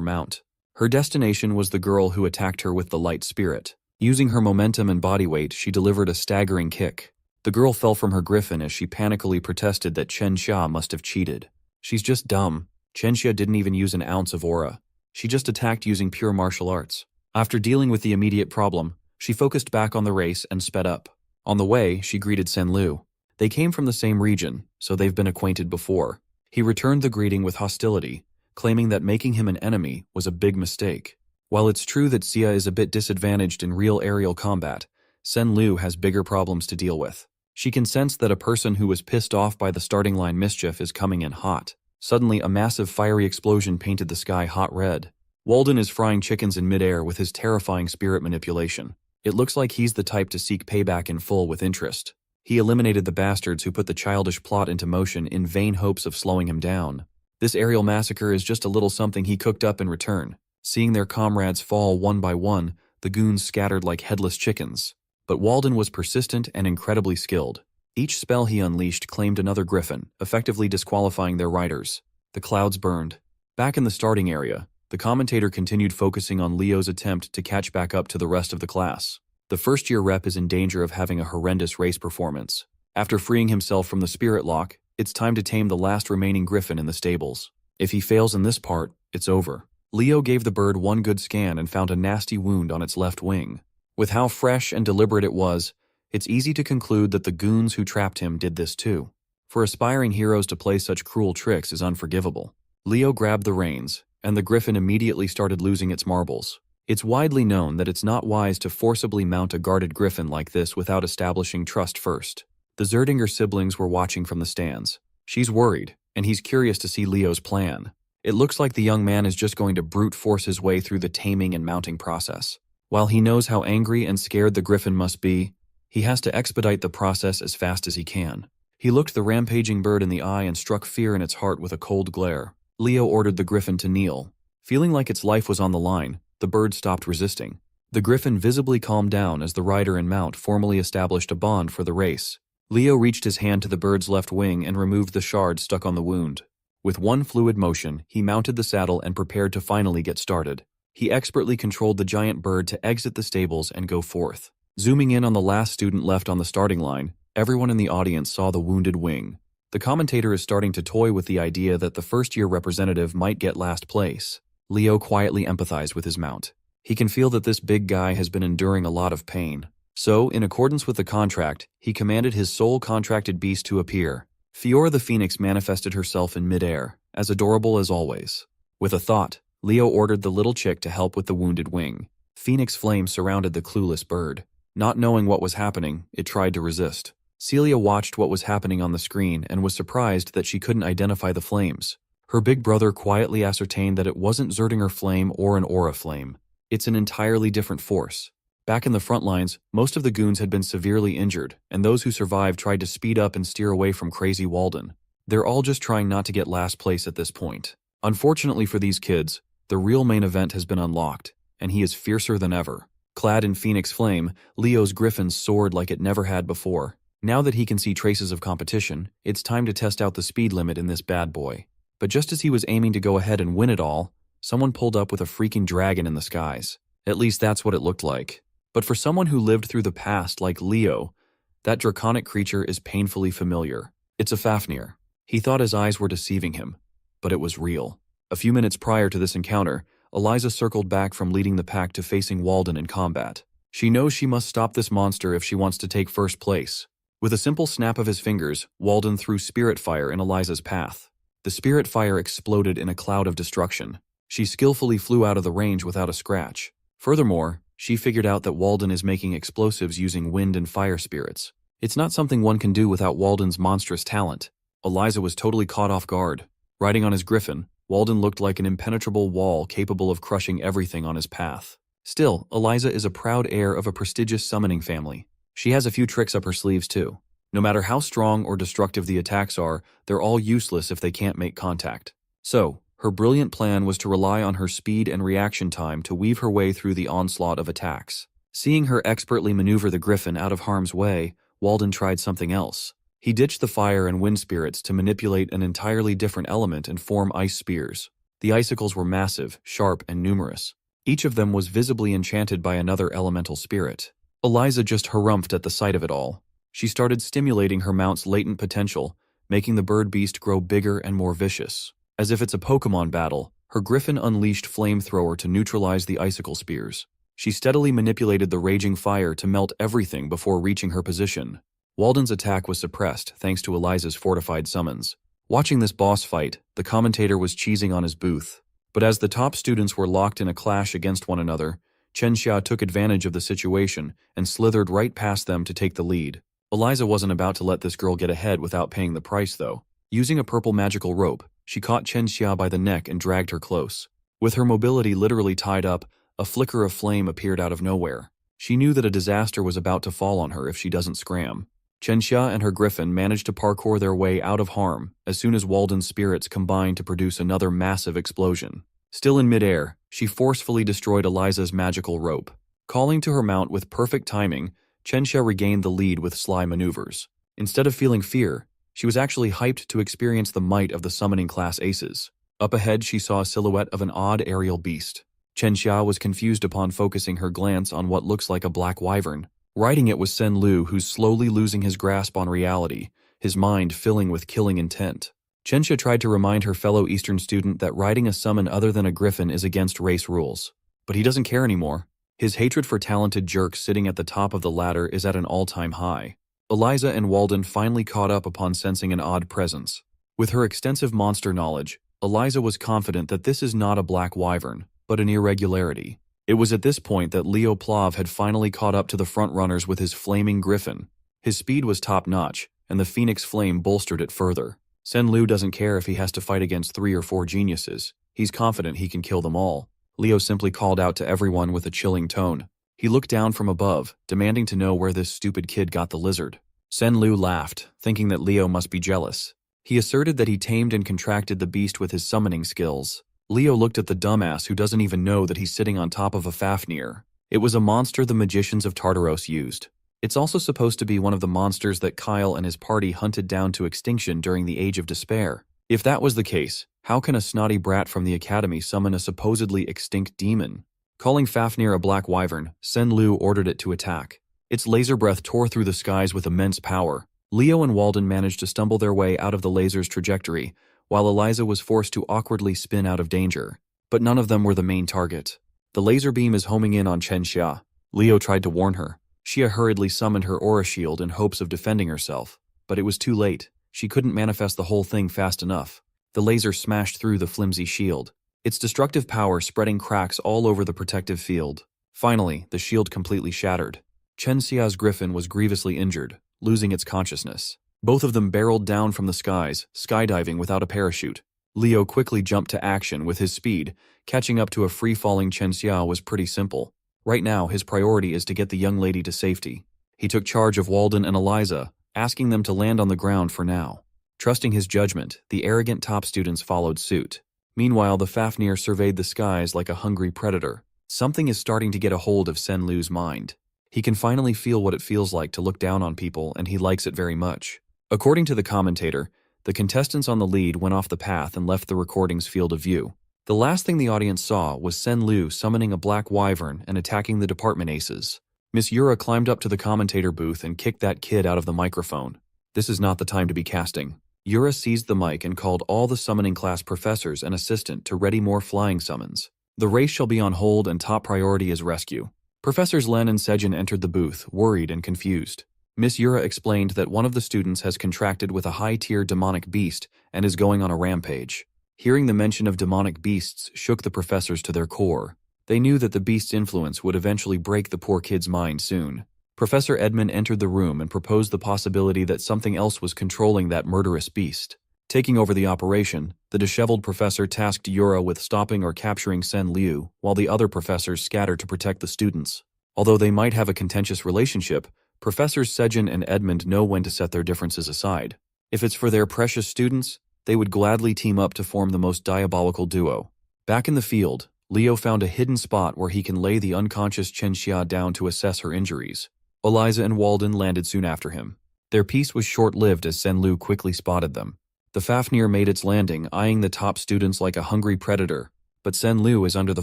Speaker 1: mount. Her destination was the girl who attacked her with the light spirit. Using her momentum and body weight, she delivered a staggering kick. The girl fell from her griffin as she panically protested that Chen Xia must have cheated. She's just dumb. Chen Xia didn't even use an ounce of aura. She just attacked using pure martial arts. After dealing with the immediate problem, she focused back on the race and sped up. On the way, she greeted Sen Liu. They came from the same region, so they've been acquainted before. He returned the greeting with hostility, claiming that making him an enemy was a big mistake. While it's true that Xia is a bit disadvantaged in real aerial combat, Sen Liu has bigger problems to deal with. She can sense that a person who was pissed off by the starting line mischief is coming in hot. Suddenly, a massive fiery explosion painted the sky hot red. Walden is frying chickens in midair with his terrifying spirit manipulation. It looks like he's the type to seek payback in full with interest. He eliminated the bastards who put the childish plot into motion in vain hopes of slowing him down. This aerial massacre is just a little something he cooked up in return. Seeing their comrades fall one by one, the goons scattered like headless chickens. But Walden was persistent and incredibly skilled. Each spell he unleashed claimed another griffin, effectively disqualifying their riders. The clouds burned. Back in the starting area, the commentator continued focusing on Leo's attempt to catch back up to the rest of the class. The first-year rep is in danger of having a horrendous race performance. After freeing himself from the spirit lock, it's time to tame the last remaining griffin in the stables. If he fails in this part, it's over. Leo gave the bird one good scan and found a nasty wound on its left wing. With how fresh and deliberate it was, it's easy to conclude that the goons who trapped him did this too. For aspiring heroes to play such cruel tricks is unforgivable. Leo grabbed the reins, and the griffin immediately started losing its marbles. It's widely known that it's not wise to forcibly mount a guarded griffin like this without establishing trust first. The Zerdinger siblings were watching from the stands. She's worried, and he's curious to see Leo's plan. It looks like the young man is just going to brute force his way through the taming and mounting process. While he knows how angry and scared the griffin must be, he has to expedite the process as fast as he can. He looked the rampaging bird in the eye and struck fear in its heart with a cold glare. Leo ordered the griffin to kneel. Feeling like its life was on the line, the bird stopped resisting. The griffin visibly calmed down as the rider and mount formally established a bond for the race. Leo reached his hand to the bird's left wing and removed the shard stuck on the wound. With one fluid motion, he mounted the saddle and prepared to finally get started. He expertly controlled the giant bird to exit the stables and go forth. Zooming in on the last student left on the starting line, everyone in the audience saw the wounded wing. The commentator is starting to toy with the idea that the first-year representative might get last place. Leo quietly empathized with his mount. He can feel that this big guy has been enduring a lot of pain. So, in accordance with the contract, he commanded his sole contracted beast to appear. Fiora the Phoenix manifested herself in midair, as adorable as always. With a thought, Leo ordered the little chick to help with the wounded wing. Phoenix flame surrounded the clueless bird. Not knowing what was happening, it tried to resist. Celia watched what was happening on the screen and was surprised that she couldn't identify the flames. Her big brother quietly ascertained that it wasn't Zerdinger flame or an aura flame. It's an entirely different force. Back in the front lines, most of the goons had been severely injured, and those who survived tried to speed up and steer away from crazy Walden. They're all just trying not to get last place at this point. Unfortunately for these kids, the real main event has been unlocked, and he is fiercer than ever. Clad in Phoenix Flame, Leo's griffin soared like it never had before. Now that he can see traces of competition, it's time to test out the speed limit in this bad boy. But just as he was aiming to go ahead and win it all, someone pulled up with a freaking dragon in the skies. At least that's what it looked like. But for someone who lived through the past like Leo, that draconic creature is painfully familiar. It's a Fafnir. He thought his eyes were deceiving him, but it was real. A few minutes prior to this encounter, Eliza circled back from leading the pack to facing Walden in combat. She knows she must stop this monster if she wants to take first place. With a simple snap of his fingers, Walden threw spirit fire in Eliza's path. The spirit fire exploded in a cloud of destruction. She skillfully flew out of the range without a scratch. Furthermore, she figured out that Walden is making explosives using wind and fire spirits. It's not something one can do without Walden's monstrous talent. Eliza was totally caught off guard. Riding on his griffin, Walden looked like an impenetrable wall capable of crushing everything on his path. Still, Eliza is a proud heir of a prestigious summoning family. She has a few tricks up her sleeves too. No matter how strong or destructive the attacks are, they're all useless if they can't make contact. So, her brilliant plan was to rely on her speed and reaction time to weave her way through the onslaught of attacks. Seeing her expertly maneuver the griffin out of harm's way, Walden tried something else. He ditched the fire and wind spirits to manipulate an entirely different element and form ice spears. The icicles were massive, sharp, and numerous. Each of them was visibly enchanted by another elemental spirit. Eliza just harumphed at the sight of it all. She started stimulating her mount's latent potential, making the bird beast grow bigger and more vicious. As if it's a Pokemon battle, her griffin unleashed flamethrower to neutralize the icicle spears. She steadily manipulated the raging fire to melt everything before reaching her position. Walden's attack was suppressed thanks to Eliza's fortified summons. Watching this boss fight, the commentator was cheesing on his booth. But as the top students were locked in a clash against one another, Chenxia took advantage of the situation and slithered right past them to take the lead. Eliza wasn't about to let this girl get ahead without paying the price, though. Using a purple magical rope, she caught Chenxia by the neck and dragged her close. With her mobility literally tied up, a flicker of flame appeared out of nowhere. She knew that a disaster was about to fall on her if she doesn't scram. Chenxia and her griffin managed to parkour their way out of harm as soon as Walden's spirits combined to produce another massive explosion. Still in midair, she forcefully destroyed Eliza's magical rope. Calling to her mount with perfect timing, Chenxia regained the lead with sly maneuvers. Instead of feeling fear, she was actually hyped to experience the might of the summoning class aces. Up ahead, she saw a silhouette of an odd aerial beast. Chenxia was confused upon focusing her glance on what looks like a black wyvern. Riding it was Sen Lu, who's slowly losing his grasp on reality, his mind filling with killing intent. Chenxia tried to remind her fellow Eastern student that riding a summon other than a griffin is against race rules. But he doesn't care anymore. His hatred for talented jerks sitting at the top of the ladder is at an all-time high. Eliza and Walden finally caught up upon sensing an odd presence. With her extensive monster knowledge, Eliza was confident that this is not a black wyvern, but an irregularity. It was at this point that Leo Plav had finally caught up to the front-runners with his flaming griffin. His speed was top-notch, and the Phoenix Flame bolstered it further. Sen Lu doesn't care if he has to fight against 3 or 4 geniuses. He's confident he can kill them all. Leo simply called out to everyone with a chilling tone. He looked down from above, demanding to know where this stupid kid got the lizard. Sen Lu laughed, thinking that Leo must be jealous. He asserted that he tamed and contracted the beast with his summoning skills. Leo looked at the dumbass who doesn't even know that he's sitting on top of a Fafnir. It was a monster the magicians of Tartaros used. It's also supposed to be one of the monsters that Kyle and his party hunted down to extinction during the Age of Despair. If that was the case, how can a snotty brat from the academy summon a supposedly extinct demon? Calling Fafnir a black wyvern, Senlu ordered it to attack. Its laser breath tore through the skies with immense power. Leo and Walden managed to stumble their way out of the laser's trajectory, while Eliza was forced to awkwardly spin out of danger. But none of them were the main target. The laser beam is homing in on Chen Xia. Leo tried to warn her. Xia hurriedly summoned her aura shield in hopes of defending herself. But it was too late. She couldn't manifest the whole thing fast enough. The laser smashed through the flimsy shield, its destructive power spreading cracks all over the protective field. Finally, the shield completely shattered. Chen Xia's griffin was grievously injured, losing its consciousness. Both of them barreled down from the skies, skydiving without a parachute. Leo quickly jumped to action with his speed. Catching up to a free-falling Chen Xia was pretty simple. Right now, his priority is to get the young lady to safety. He took charge of Walden and Eliza, asking them to land on the ground for now. Trusting his judgment, the arrogant top students followed suit. Meanwhile, the Fafnir surveyed the skies like a hungry predator. Something is starting to get a hold of Senlu's mind. He can finally feel what it feels like to look down on people, and he likes it very much. According to the commentator, the contestants on the lead went off the path and left the recording's field of view. The last thing the audience saw was Senlu summoning a black wyvern and attacking the department aces. Miss Yura climbed up to the commentator booth and kicked that kid out of the microphone. This is not the time to be casting. Yura seized the mic and called all the summoning class professors and assistant to ready more flying summons. The race shall be on hold and top priority is rescue. Professors Len and Sejin entered the booth, worried and confused. Miss Yura explained that one of the students has contracted with a high-tier demonic beast and is going on a rampage. Hearing the mention of demonic beasts shook the professors to their core. They knew that the beast's influence would eventually break the poor kid's mind soon. Professor Edmund entered the room and proposed the possibility that something else was controlling that murderous beast. Taking over the operation, the disheveled professor tasked Yura with stopping or capturing Sen Liu, while the other professors scattered to protect the students. Although they might have a contentious relationship, Professors Sejin and Edmund know when to set their differences aside. If it's for their precious students, they would gladly team up to form the most diabolical duo. Back in the field, Leo found a hidden spot where he can lay the unconscious Chen Xia down to assess her injuries. Eliza and Walden landed soon after him. Their peace was short-lived as Senlu quickly spotted them. The Fafnir made its landing, eyeing the top students like a hungry predator, but Senlu is under the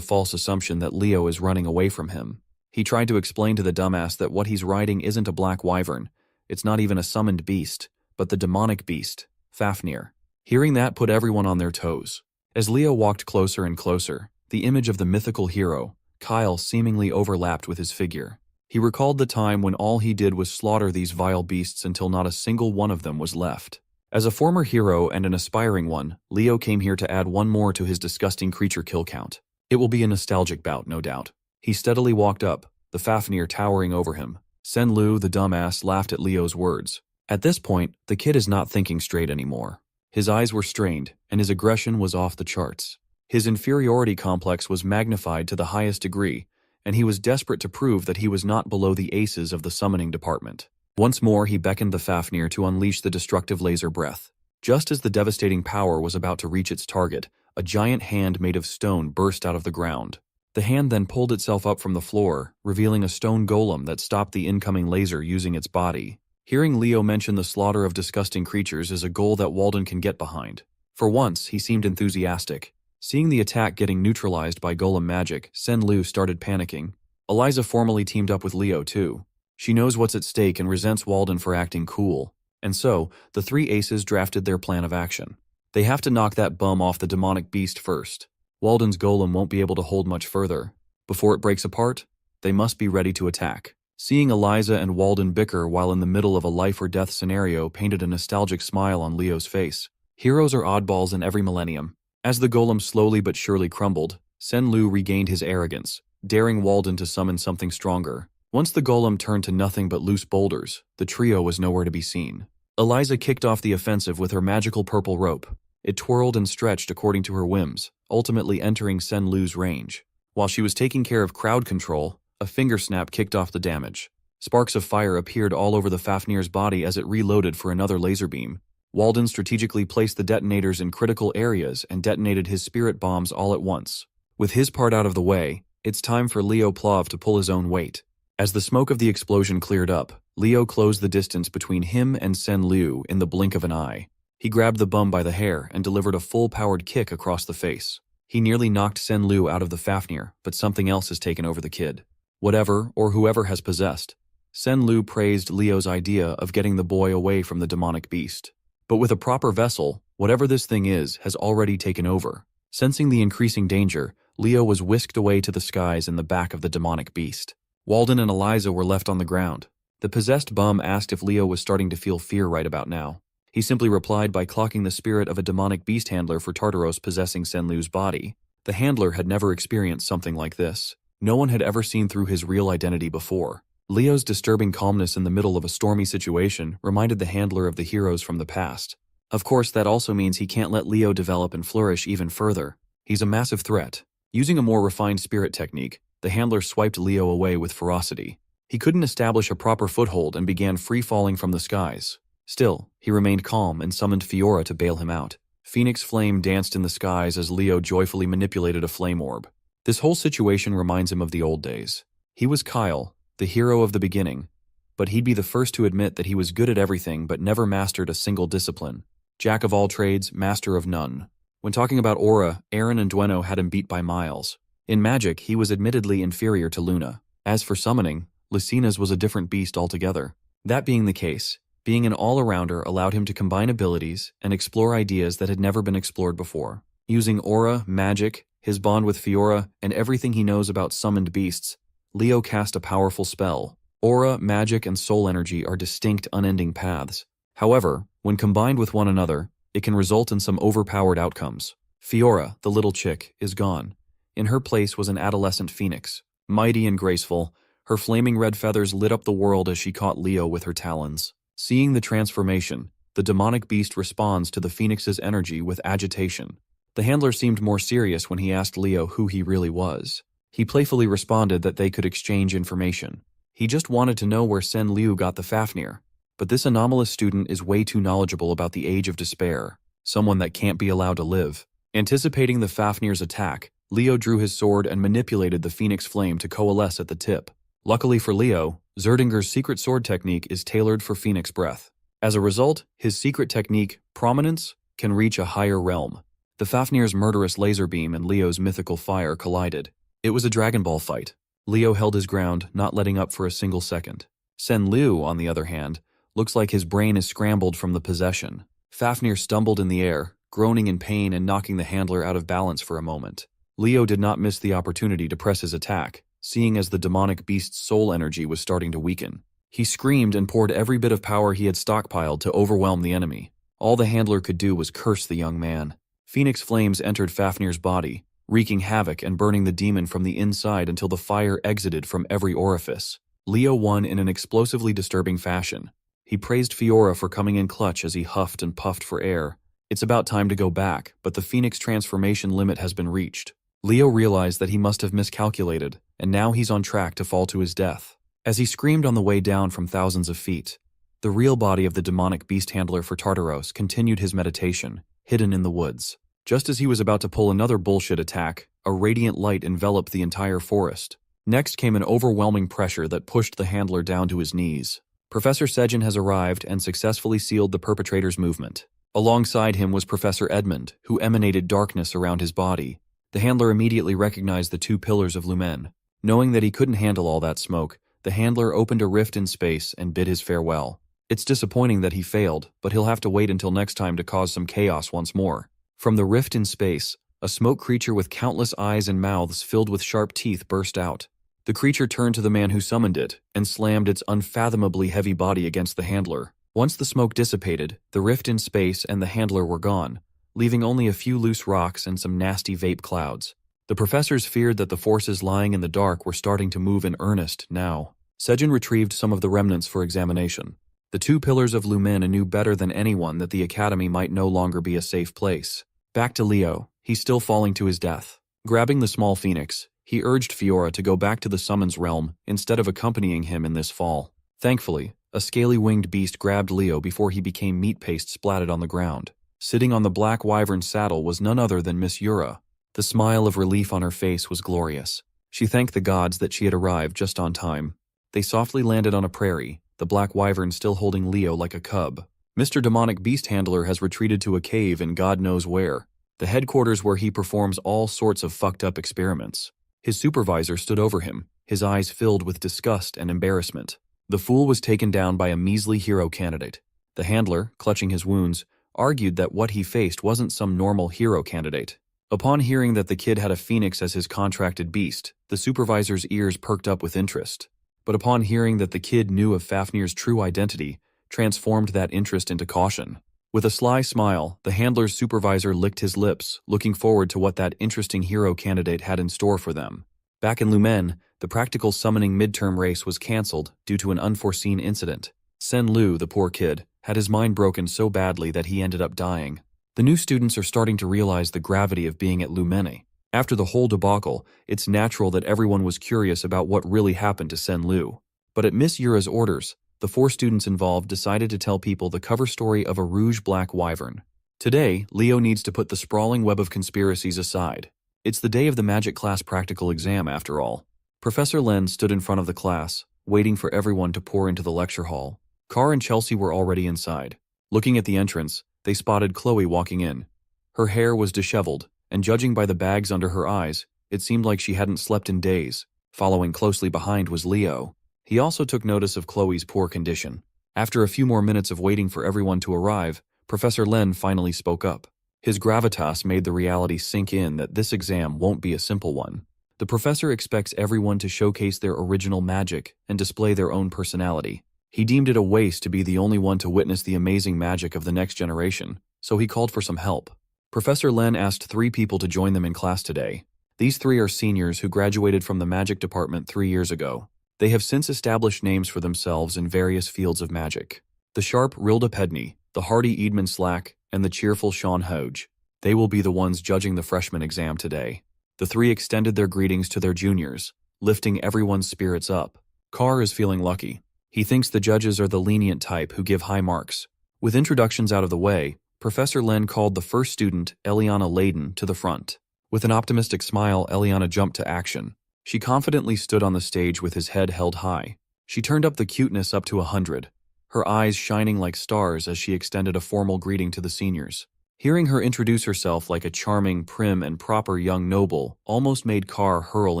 Speaker 1: false assumption that Leo is running away from him. He tried to explain to the dumbass that what he's riding isn't a black wyvern. It's not even a summoned beast, but the demonic beast, Fafnir. Hearing that put everyone on their toes. As Leo walked closer and closer, the image of the mythical hero, Kyle, seemingly overlapped with his figure. He recalled the time when all he did was slaughter these vile beasts until not a single one of them was left. As a former hero and an aspiring one, Leo came here to add one more to his disgusting creature kill count. It will be a nostalgic bout, no doubt. He steadily walked up, the Fafnir towering over him. Senlu, the dumbass, laughed at Leo's words. At this point, the kid is not thinking straight anymore. His eyes were strained, and his aggression was off the charts. His inferiority complex was magnified to the highest degree, and he was desperate to prove that he was not below the aces of the summoning department. Once more, he beckoned the Fafnir to unleash the destructive laser breath. Just as the devastating power was about to reach its target, a giant hand made of stone burst out of the ground. The hand then pulled itself up from the floor, revealing a stone golem that stopped the incoming laser using its body. Hearing Leo mention the slaughter of disgusting creatures is a goal that Walden can get behind. For once, he seemed enthusiastic. Seeing the attack getting neutralized by golem magic, Senlu started panicking. Eliza formally teamed up with Leo too. She knows what's at stake and resents Walden for acting cool. And so, the three aces drafted their plan of action. They have to knock that bum off the demonic beast first. Walden's golem won't be able to hold much further. Before it breaks apart, they must be ready to attack. Seeing Eliza and Walden bicker while in the middle of a life-or-death scenario painted a nostalgic smile on Leo's face. Heroes are oddballs in every millennium. As the golem slowly but surely crumbled, Senlu regained his arrogance, daring Walden to summon something stronger. Once the golem turned to nothing but loose boulders, the trio was nowhere to be seen. Eliza kicked off the offensive with her magical purple rope. It twirled and stretched according to her whims, ultimately entering Senlu's range. While she was taking care of crowd control, a finger snap kicked off the damage. Sparks of fire appeared all over the Fafnir's body as it reloaded for another laser beam. Walden strategically placed the detonators in critical areas and detonated his spirit bombs all at once. With his part out of the way, it's time for Leo Plov to pull his own weight. As the smoke of the explosion cleared up, Leo closed the distance between him and Sen Liu in the blink of an eye. He grabbed the bum by the hair and delivered a full-powered kick across the face. He nearly knocked Sen Liu out of the Fafnir, but something else has taken over the kid. Whatever or whoever has possessed. Sen Liu praised Leo's idea of getting the boy away from the demonic beast. But with a proper vessel, whatever this thing is has already taken over. Sensing the increasing danger, Leo was whisked away to the skies in the back of the demonic beast. Walden and Eliza were left on the ground. The possessed bum asked if Leo was starting to feel fear right about now. He simply replied by clocking the spirit of a demonic beast handler for Tartaros possessing Sen Liu's body. The handler had never experienced something like this. No one had ever seen through his real identity before. Leo's disturbing calmness in the middle of a stormy situation reminded the handler of the heroes from the past. Of course, that also means he can't let Leo develop and flourish even further. He's a massive threat. Using a more refined spirit technique, the handler swiped Leo away with ferocity. He couldn't establish a proper foothold and began free-falling from the skies. Still, he remained calm and summoned Fiora to bail him out. Phoenix Flame danced in the skies as Leo joyfully manipulated a flame orb. This whole situation reminds him of the old days. He was Kyle, the hero of the beginning, but he'd be the first to admit that he was good at everything but never mastered a single discipline. Jack of all trades, master of none. When talking about aura, Aaron and Dueno had him beat by miles. In magic, he was admittedly inferior to Luna. As for summoning, Lucina's was a different beast altogether. That being the case, being an all-arounder allowed him to combine abilities and explore ideas that had never been explored before. Using aura, magic, his bond with Fiora, and everything he knows about summoned beasts, Leo cast a powerful spell. Aura, magic, and soul energy are distinct, unending paths. However, when combined with one another, it can result in some overpowered outcomes. Fiora, the little chick, is gone. In her place was an adolescent phoenix. Mighty and graceful, her flaming red feathers lit up the world as she caught Leo with her talons. Seeing the transformation, the demonic beast responds to the phoenix's energy with agitation. The handler seemed more serious when he asked Leo who he really was. He playfully responded that they could exchange information. He just wanted to know where Sen Liu got the Fafnir. But this anomalous student is way too knowledgeable about the Age of Despair, someone that can't be allowed to live. Anticipating the Fafnir's attack, Leo drew his sword and manipulated the Phoenix Flame to coalesce at the tip. Luckily for Leo, Zerdinger's secret sword technique is tailored for Phoenix breath. As a result, his secret technique, Prominence, can reach a higher realm. The Fafnir's murderous laser beam and Leo's mythical fire collided. It was a Dragon Ball fight. Leo held his ground, not letting up for a single second. Sen Liu, on the other hand, looks like his brain is scrambled from the possession. Fafnir stumbled in the air, groaning in pain and knocking the handler out of balance for a moment. Leo did not miss the opportunity to press his attack, seeing as the demonic beast's soul energy was starting to weaken. He screamed and poured every bit of power he had stockpiled to overwhelm the enemy. All the handler could do was curse the young man. Phoenix flames entered Fafnir's body, wreaking havoc and burning the demon from the inside until the fire exited from every orifice. Leo won in an explosively disturbing fashion. He praised Fiora for coming in clutch as he huffed and puffed for air. It's about time to go back, but the Phoenix transformation limit has been reached. Leo realized that he must have miscalculated, and now he's on track to fall to his death. As he screamed on the way down from thousands of feet, the real body of the demonic beast handler for Tartaros continued his meditation, hidden in the woods. Just as he was about to pull another bullshit attack, a radiant light enveloped the entire forest. Next came an overwhelming pressure that pushed the handler down to his knees. Professor Sejin has arrived and successfully sealed the perpetrator's movement. Alongside him was Professor Edmund, who emanated darkness around his body. The handler immediately recognized the two pillars of Lumen. Knowing that he couldn't handle all that smoke, the handler opened a rift in space and bid his farewell. It's disappointing that he failed, but he'll have to wait until next time to cause some chaos once more. From the rift in space, a smoke creature with countless eyes and mouths filled with sharp teeth burst out. The creature turned to the man who summoned it and slammed its unfathomably heavy body against the handler. Once the smoke dissipated, the rift in space and the handler were gone, leaving only a few loose rocks and some nasty vape clouds. The professors feared that the forces lying in the dark were starting to move in earnest now. Sejin retrieved some of the remnants for examination. The two pillars of Lumen knew better than anyone that the academy might no longer be a safe place. Back to Leo, he's still falling to his death. Grabbing the small phoenix, he urged Fiora to go back to the summons realm instead of accompanying him in this fall. Thankfully, A scaly-winged beast grabbed Leo before he became meat paste splatted on the ground. Sitting on the black wyvern saddle was none other than Miss Yura. The smile of relief on her face was glorious. She thanked the gods that she had arrived just on time. They softly landed on a prairie, the black wyvern still holding Leo like a cub. Mr. Demonic Beast Handler has retreated to a cave in God knows where, the headquarters where he performs all sorts of fucked up experiments. His supervisor stood over him, his eyes filled with disgust and embarrassment. The fool was taken down by a measly hero candidate. The handler, clutching his wounds, argued that what he faced wasn't some normal hero candidate. Upon hearing that the kid had a phoenix as his contracted beast, the supervisor's ears perked up with interest. But upon hearing that the kid knew of Fafnir's true identity, transformed that interest into caution. With a sly smile, the handler's supervisor licked his lips, looking forward to what that interesting hero candidate had in store for them. Back in Lumen, the practical summoning midterm race was cancelled due to an unforeseen incident. Sen Lu, the poor kid, had his mind broken so badly that he ended up dying. The new students are starting to realize the gravity of being at Lumene. After the whole debacle, it's natural that everyone was curious about what really happened to Sen Lu. But at Miss Yura's orders, the 4 students involved decided to tell people the cover story of a rouge-black wyvern. Today, Leo needs to put the sprawling web of conspiracies aside. It's the day of the magic class practical exam, after all. Professor Len stood in front of the class, waiting for everyone to pour into the lecture hall. Carr and Chelsea were already inside. Looking at the entrance, they spotted Chloe walking in. Her hair was disheveled, and judging by the bags under her eyes, it seemed like she hadn't slept in days. Following closely behind was Leo. He also took notice of Chloe's poor condition. After a few more minutes of waiting for everyone to arrive, Professor Len finally spoke up. His gravitas made the reality sink in that this exam won't be a simple one. The professor expects everyone to showcase their original magic and display their own personality. He deemed it a waste to be the only one to witness the amazing magic of the next generation, so he called for some help. Professor Len asked 3 people to join them in class today. These 3 are seniors who graduated from the magic department 3 years ago. They have since established names for themselves in various fields of magic. The sharp Rilda Pedney, the hardy Edmund Slack, and the cheerful Sean Hodge. They will be the ones judging the freshman exam today. The 3 extended their greetings to their juniors, lifting everyone's spirits up. Carr is feeling lucky. He thinks the judges are the lenient type who give high marks. With introductions out of the way, Professor Len called the first student, Eliana Layden, to the front. With an optimistic smile, Eliana jumped to action. She confidently stood on the stage with his head held high. She turned up the cuteness up to 100, her eyes shining like stars as she extended a formal greeting to the seniors. Hearing her introduce herself like a charming, prim, and proper young noble almost made Carr hurl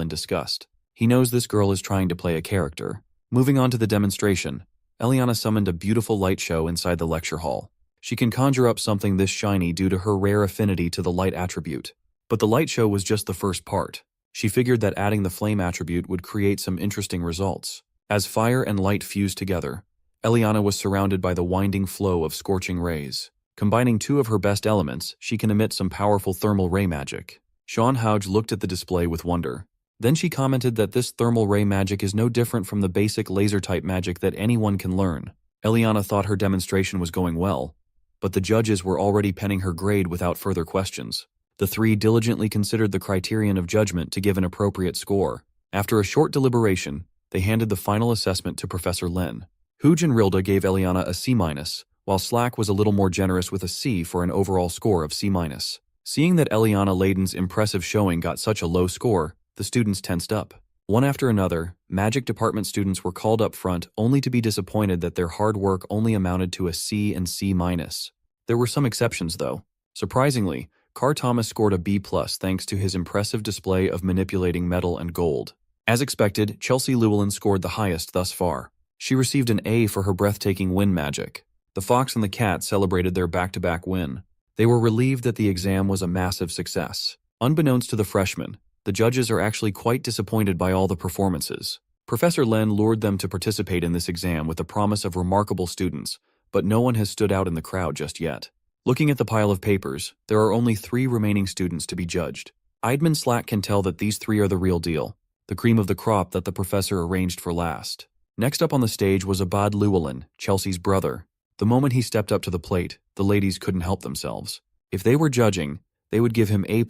Speaker 1: in disgust. He knows this girl is trying to play a character. Moving on to the demonstration, Eliana summoned a beautiful light show inside the lecture hall. She can conjure up something this shiny due to her rare affinity to the light attribute. But the light show was just the first part. She figured that adding the flame attribute would create some interesting results. As fire and light fused together, Eliana was surrounded by the winding flow of scorching rays. Combining 2 of her best elements, she can emit some powerful thermal ray magic. Sean Hodge looked at the display with wonder. Then she commented that this thermal ray magic is no different from the basic laser-type magic that anyone can learn. Eliana thought her demonstration was going well, but the judges were already penning her grade without further questions. The 3 diligently considered the criterion of judgment to give an appropriate score. After a short deliberation, they handed the final assessment to Professor Len. Hooge and Rilda gave Eliana a C-, while Slack was a little more generous with a C for an overall score of C-. Seeing that Eliana Layden's impressive showing got such a low score, the students tensed up. One after another, magic department students were called up front only to be disappointed that their hard work only amounted to a C and C-. There were some exceptions, though. Surprisingly, Carr Thomas scored a B+ thanks to his impressive display of manipulating metal and gold. As expected, Chelsea Llewellyn scored the highest thus far. She received an A for her breathtaking wind magic. The fox and the cat celebrated their back-to-back win. They were relieved that the exam was a massive success. Unbeknownst to the freshmen, the judges are actually quite disappointed by all the performances. Professor Len lured them to participate in this exam with the promise of remarkable students, but no one has stood out in the crowd just yet. Looking at the pile of papers, there are only 3 remaining students to be judged. Eidman Slack can tell that these 3 are the real deal, the cream of the crop that the professor arranged for last. Next up on the stage was Abad Llewellyn, Chelsea's brother. The moment he stepped up to the plate, the ladies couldn't help themselves. If they were judging, they would give him A+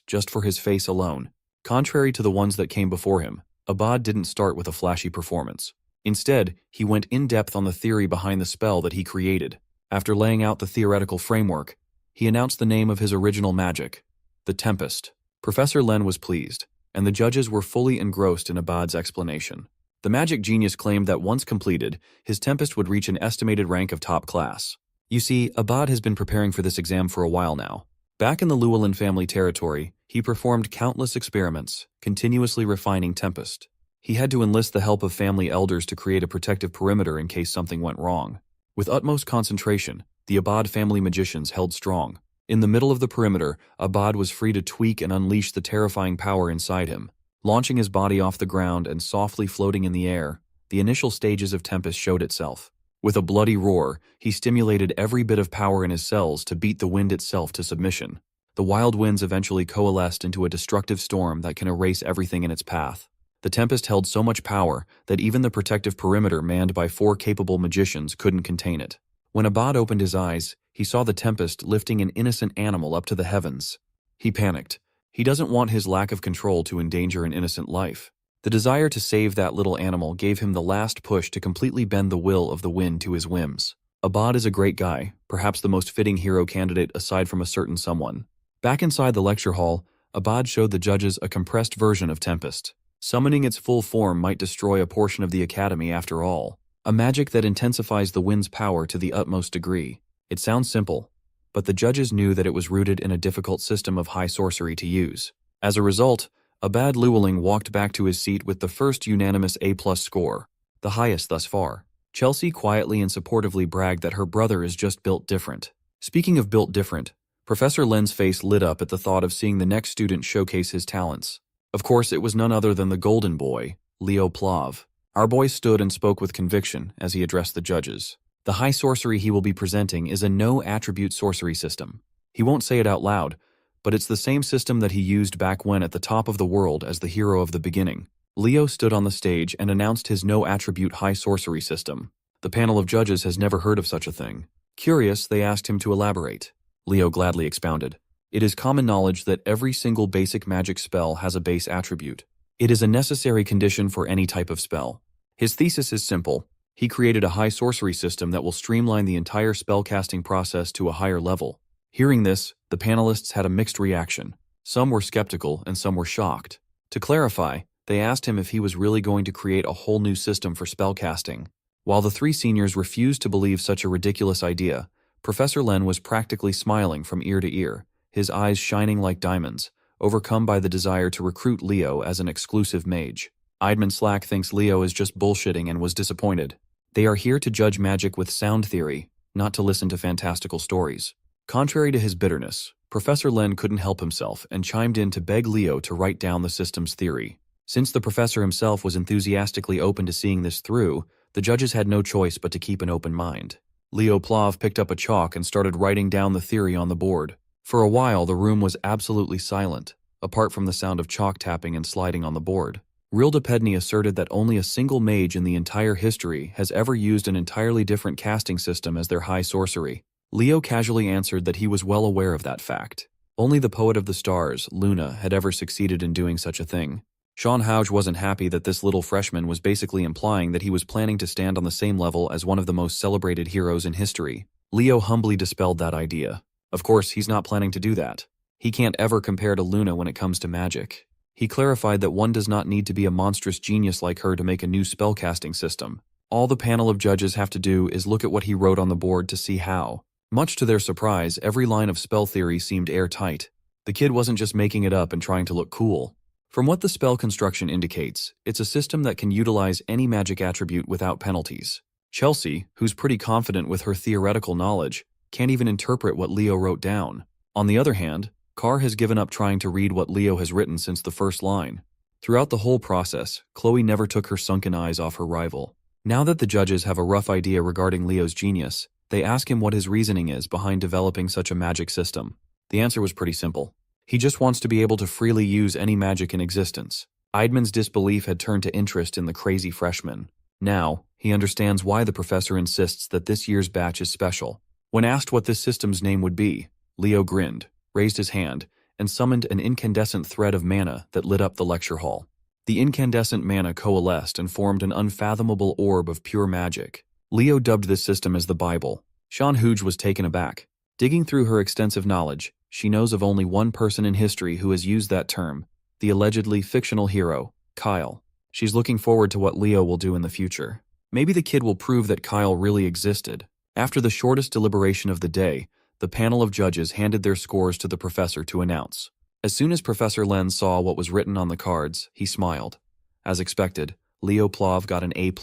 Speaker 1: just for his face alone. Contrary to the ones that came before him, Abad didn't start with a flashy performance. Instead, he went in-depth on the theory behind the spell that he created. After laying out the theoretical framework, he announced the name of his original magic, the Tempest. Professor Len was pleased, and the judges were fully engrossed in Abad's explanation. The magic genius claimed that once completed, his Tempest would reach an estimated rank of top class. You see, Abad has been preparing for this exam for a while now. Back in the Llewellyn family territory, he performed countless experiments, continuously refining Tempest. He had to enlist the help of family elders to create a protective perimeter in case something went wrong. With utmost concentration, the Abad family magicians held strong. In the middle of the perimeter, Abad was free to tweak and unleash the terrifying power inside him. Launching his body off the ground and softly floating in the air, the initial stages of Tempest showed itself. With a bloody roar, he stimulated every bit of power in his cells to beat the wind itself to submission. The wild winds eventually coalesced into a destructive storm that can erase everything in its path. The Tempest held so much power that even the protective perimeter manned by 4 capable magicians couldn't contain it. When Abad opened his eyes, he saw the Tempest lifting an innocent animal up to the heavens. He panicked. He doesn't want his lack of control to endanger an innocent life. The desire to save that little animal gave him the last push to completely bend the will of the wind to his whims. Abad is a great guy, perhaps the most fitting hero candidate aside from a certain someone. Back inside the lecture hall, Abad showed the judges a compressed version of Tempest. Summoning its full form might destroy a portion of the academy after all. A magic that intensifies the wind's power to the utmost degree. It sounds simple, but the judges knew that it was rooted in a difficult system of high sorcery to use. As a result, Abad Llewellyn walked back to his seat with the first unanimous A+ score, the highest thus far. Chelsea quietly and supportively bragged that her brother is just built different. Speaking of built different, Professor Len's face lit up at the thought of seeing the next student showcase his talents. Of course, it was none other than the golden boy, Leo Plav. Our boy stood and spoke with conviction as he addressed the judges. The high sorcery he will be presenting is a no-attribute sorcery system. He won't say it out loud, but it's the same system that he used back when at the top of the world as the hero of the beginning. Leo stood on the stage and announced his no-attribute high sorcery system. The panel of judges has never heard of such a thing. Curious, they asked him to elaborate. Leo gladly expounded. It is common knowledge that every single basic magic spell has a base attribute. It is a necessary condition for any type of spell. His thesis is simple. He created a high sorcery system that will streamline the entire spellcasting process to a higher level. Hearing this, the panelists had a mixed reaction. Some were skeptical and some were shocked. To clarify, they asked him if he was really going to create a whole new system for spellcasting. While the 3 seniors refused to believe such a ridiculous idea, Professor Len was practically smiling from ear to ear, his eyes shining like diamonds, overcome by the desire to recruit Leo as an exclusive mage. Idman Slack thinks Leo is just bullshitting and was disappointed. They are here to judge magic with sound theory, not to listen to fantastical stories. Contrary to his bitterness, Professor Len couldn't help himself and chimed in to beg Leo to write down the system's theory. Since the professor himself was enthusiastically open to seeing this through, the judges had no choice but to keep an open mind. Leo Plav picked up a chalk and started writing down the theory on the board. For a while, the room was absolutely silent, apart from the sound of chalk tapping and sliding on the board. Rilda Pedney asserted that only a single mage in the entire history has ever used an entirely different casting system as their high sorcery. Leo casually answered that he was well aware of that fact. Only the poet of the stars, Luna, had ever succeeded in doing such a thing. Sean Houge wasn't happy that this little freshman was basically implying that he was planning to stand on the same level as one of the most celebrated heroes in history. Leo humbly dispelled that idea. Of course, he's not planning to do that. He can't ever compare to Luna when it comes to magic. He clarified that one does not need to be a monstrous genius like her to make a new spellcasting system. All the panel of judges have to do is look at what he wrote on the board to see how. Much to their surprise, every line of spell theory seemed airtight. The kid wasn't just making it up and trying to look cool. From what the spell construction indicates, it's a system that can utilize any magic attribute without penalties. Chelsea, who's pretty confident with her theoretical knowledge, can't even interpret what Leo wrote down. On the other hand, Carr has given up trying to read what Leo has written since the first line. Throughout the whole process, Chloe never took her sunken eyes off her rival. Now that the judges have a rough idea regarding Leo's genius, they ask him what his reasoning is behind developing such a magic system. The answer was pretty simple. He just wants to be able to freely use any magic in existence. Idman's disbelief had turned to interest in the crazy freshman. Now, he understands why the professor insists that this year's batch is special. When asked what this system's name would be, Leo grinned, raised his hand, and summoned an incandescent thread of mana that lit up the lecture hall. The incandescent mana coalesced and formed an unfathomable orb of pure magic. Leo dubbed this system as the Bible. Shan Huj was taken aback. Digging through her extensive knowledge, she knows of only one person in history who has used that term, the allegedly fictional hero, Kyle. She's looking forward to what Leo will do in the future. Maybe the kid will prove that Kyle really existed. After the shortest deliberation of the day, the panel of judges handed their scores to the professor to announce. As soon as Professor Len saw what was written on the cards, he smiled. As expected, Leo Plov got an A+.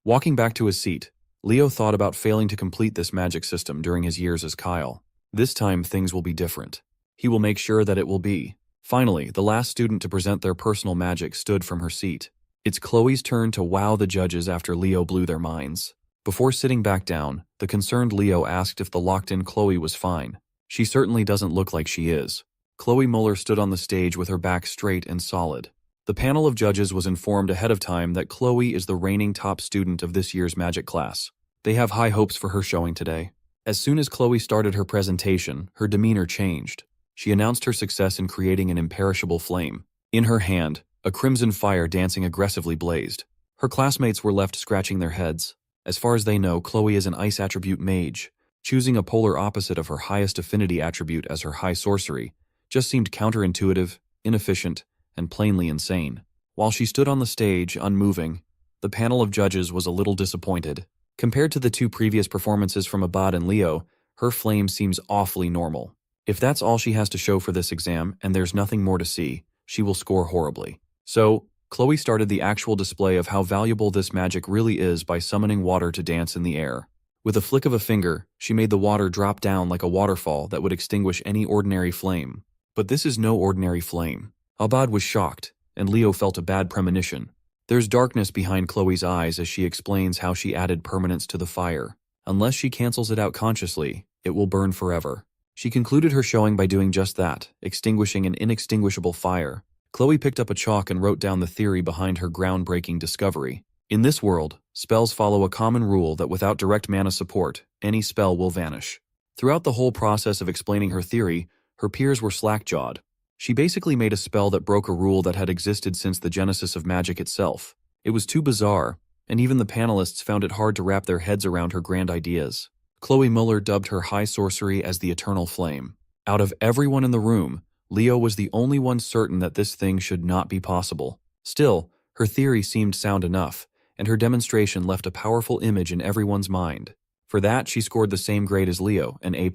Speaker 1: Walking back to his seat, Leo thought about failing to complete this magic system during his years as Kyle. This time things will be different. He will make sure that it will be. Finally, the last student to present their personal magic stood from her seat. It's Chloe's turn to wow the judges after Leo blew their minds. Before sitting back down, the concerned Leo asked if the locked-in Chloe was fine. She certainly doesn't look like she is. Chloe Muller stood on the stage with her back straight and solid. The panel of judges was informed ahead of time that Chloe is the reigning top student of this year's magic class. They have high hopes for her showing today. As soon as Chloe started her presentation, her demeanor changed. She announced her success in creating an imperishable flame. In her hand, a crimson fire dancing aggressively blazed. Her classmates were left scratching their heads. As far as they know, Chloe is an ice attribute mage. Choosing a polar opposite of her highest affinity attribute as her high sorcery just seemed counterintuitive, inefficient, and plainly insane. While she stood on the stage, unmoving, the panel of judges was a little disappointed. Compared to the two previous performances from Abad and Leo, her flame seems awfully normal. If that's all she has to show for this exam and there's nothing more to see, she will score horribly. So, Chloe started the actual display of how valuable this magic really is by summoning water to dance in the air. With a flick of a finger, she made the water drop down like a waterfall that would extinguish any ordinary flame. But this is no ordinary flame. Abad was shocked, and Leo felt a bad premonition. There's darkness behind Chloe's eyes as she explains how she added permanence to the fire. Unless she cancels it out consciously, it will burn forever. She concluded her showing by doing just that, extinguishing an inextinguishable fire. Chloe picked up a chalk and wrote down the theory behind her groundbreaking discovery. In this world, spells follow a common rule that without direct mana support, any spell will vanish. Throughout the whole process of explaining her theory, her peers were slack-jawed. She basically made a spell that broke a rule that had existed since the genesis of magic itself. It was too bizarre, and even the panelists found it hard to wrap their heads around her grand ideas. Chloe Muller dubbed her high sorcery as the Eternal Flame. Out of everyone in the room, Leo was the only one certain that this thing should not be possible. Still, her theory seemed sound enough, and her demonstration left a powerful image in everyone's mind. For that, she scored the same grade as Leo, an A+.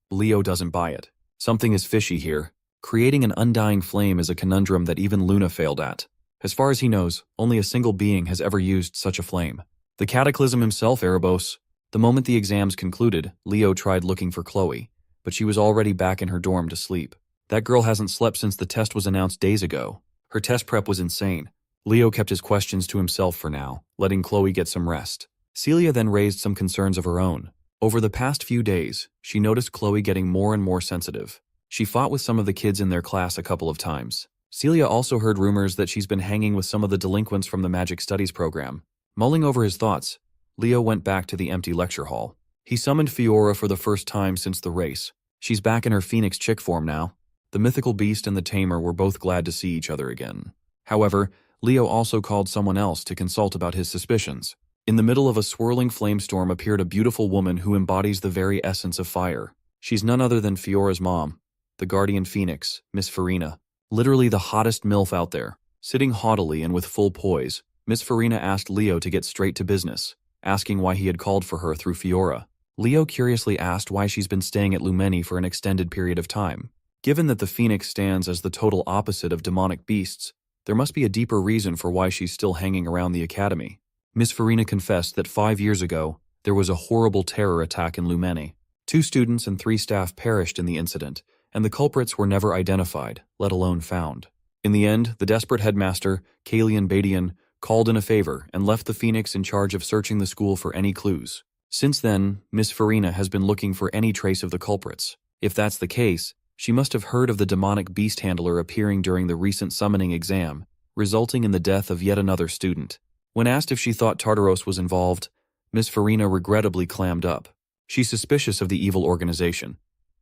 Speaker 1: Leo doesn't buy it. Something is fishy here. Creating an undying flame is a conundrum that even Luna failed at. As far as he knows, only a single being has ever used such a flame. The Cataclysm himself, Erebos. The moment the exams concluded, Leo tried looking for Chloe, but she was already back in her dorm to sleep. That girl hasn't slept since the test was announced days ago. Her test prep was insane. Leo kept his questions to himself for now, letting Chloe get some rest. Celia then raised some concerns of her own. Over the past few days, she noticed Chloe getting more and more sensitive. She fought with some of the kids in their class a couple of times. Celia also heard rumors that she's been hanging with some of the delinquents from the Magic Studies program. Mulling over his thoughts, Leo went back to the empty lecture hall. He summoned Fiora for the first time since the race. She's back in her Phoenix chick form now. The mythical beast and the tamer were both glad to see each other again. However, Leo also called someone else to consult about his suspicions. In the middle of a swirling flamestorm appeared a beautiful woman who embodies the very essence of fire. She's none other than Fiora's mom, the guardian phoenix, Miss Farina. Literally the hottest MILF out there. Sitting haughtily and with full poise, Miss Farina asked Leo to get straight to business, asking why he had called for her through Fiora. Leo curiously asked why she's been staying at Lumeni for an extended period of time. Given that the phoenix stands as the total opposite of demonic beasts, there must be a deeper reason for why she's still hanging around the academy. Miss Farina confessed that 5 years ago, there was a horrible terror attack in Lumeni. 2 students and 3 staff perished in the incident, and the culprits were never identified, let alone found. In the end, the desperate headmaster, Kalian Badian, called in a favor and left the Phoenix in charge of searching the school for any clues. Since then, Miss Farina has been looking for any trace of the culprits. If that's the case, she must have heard of the demonic beast handler appearing during the recent summoning exam, resulting in the death of yet another student. When asked if she thought Tartaros was involved, Miss Farina regrettably clammed up. She's suspicious of the evil organization,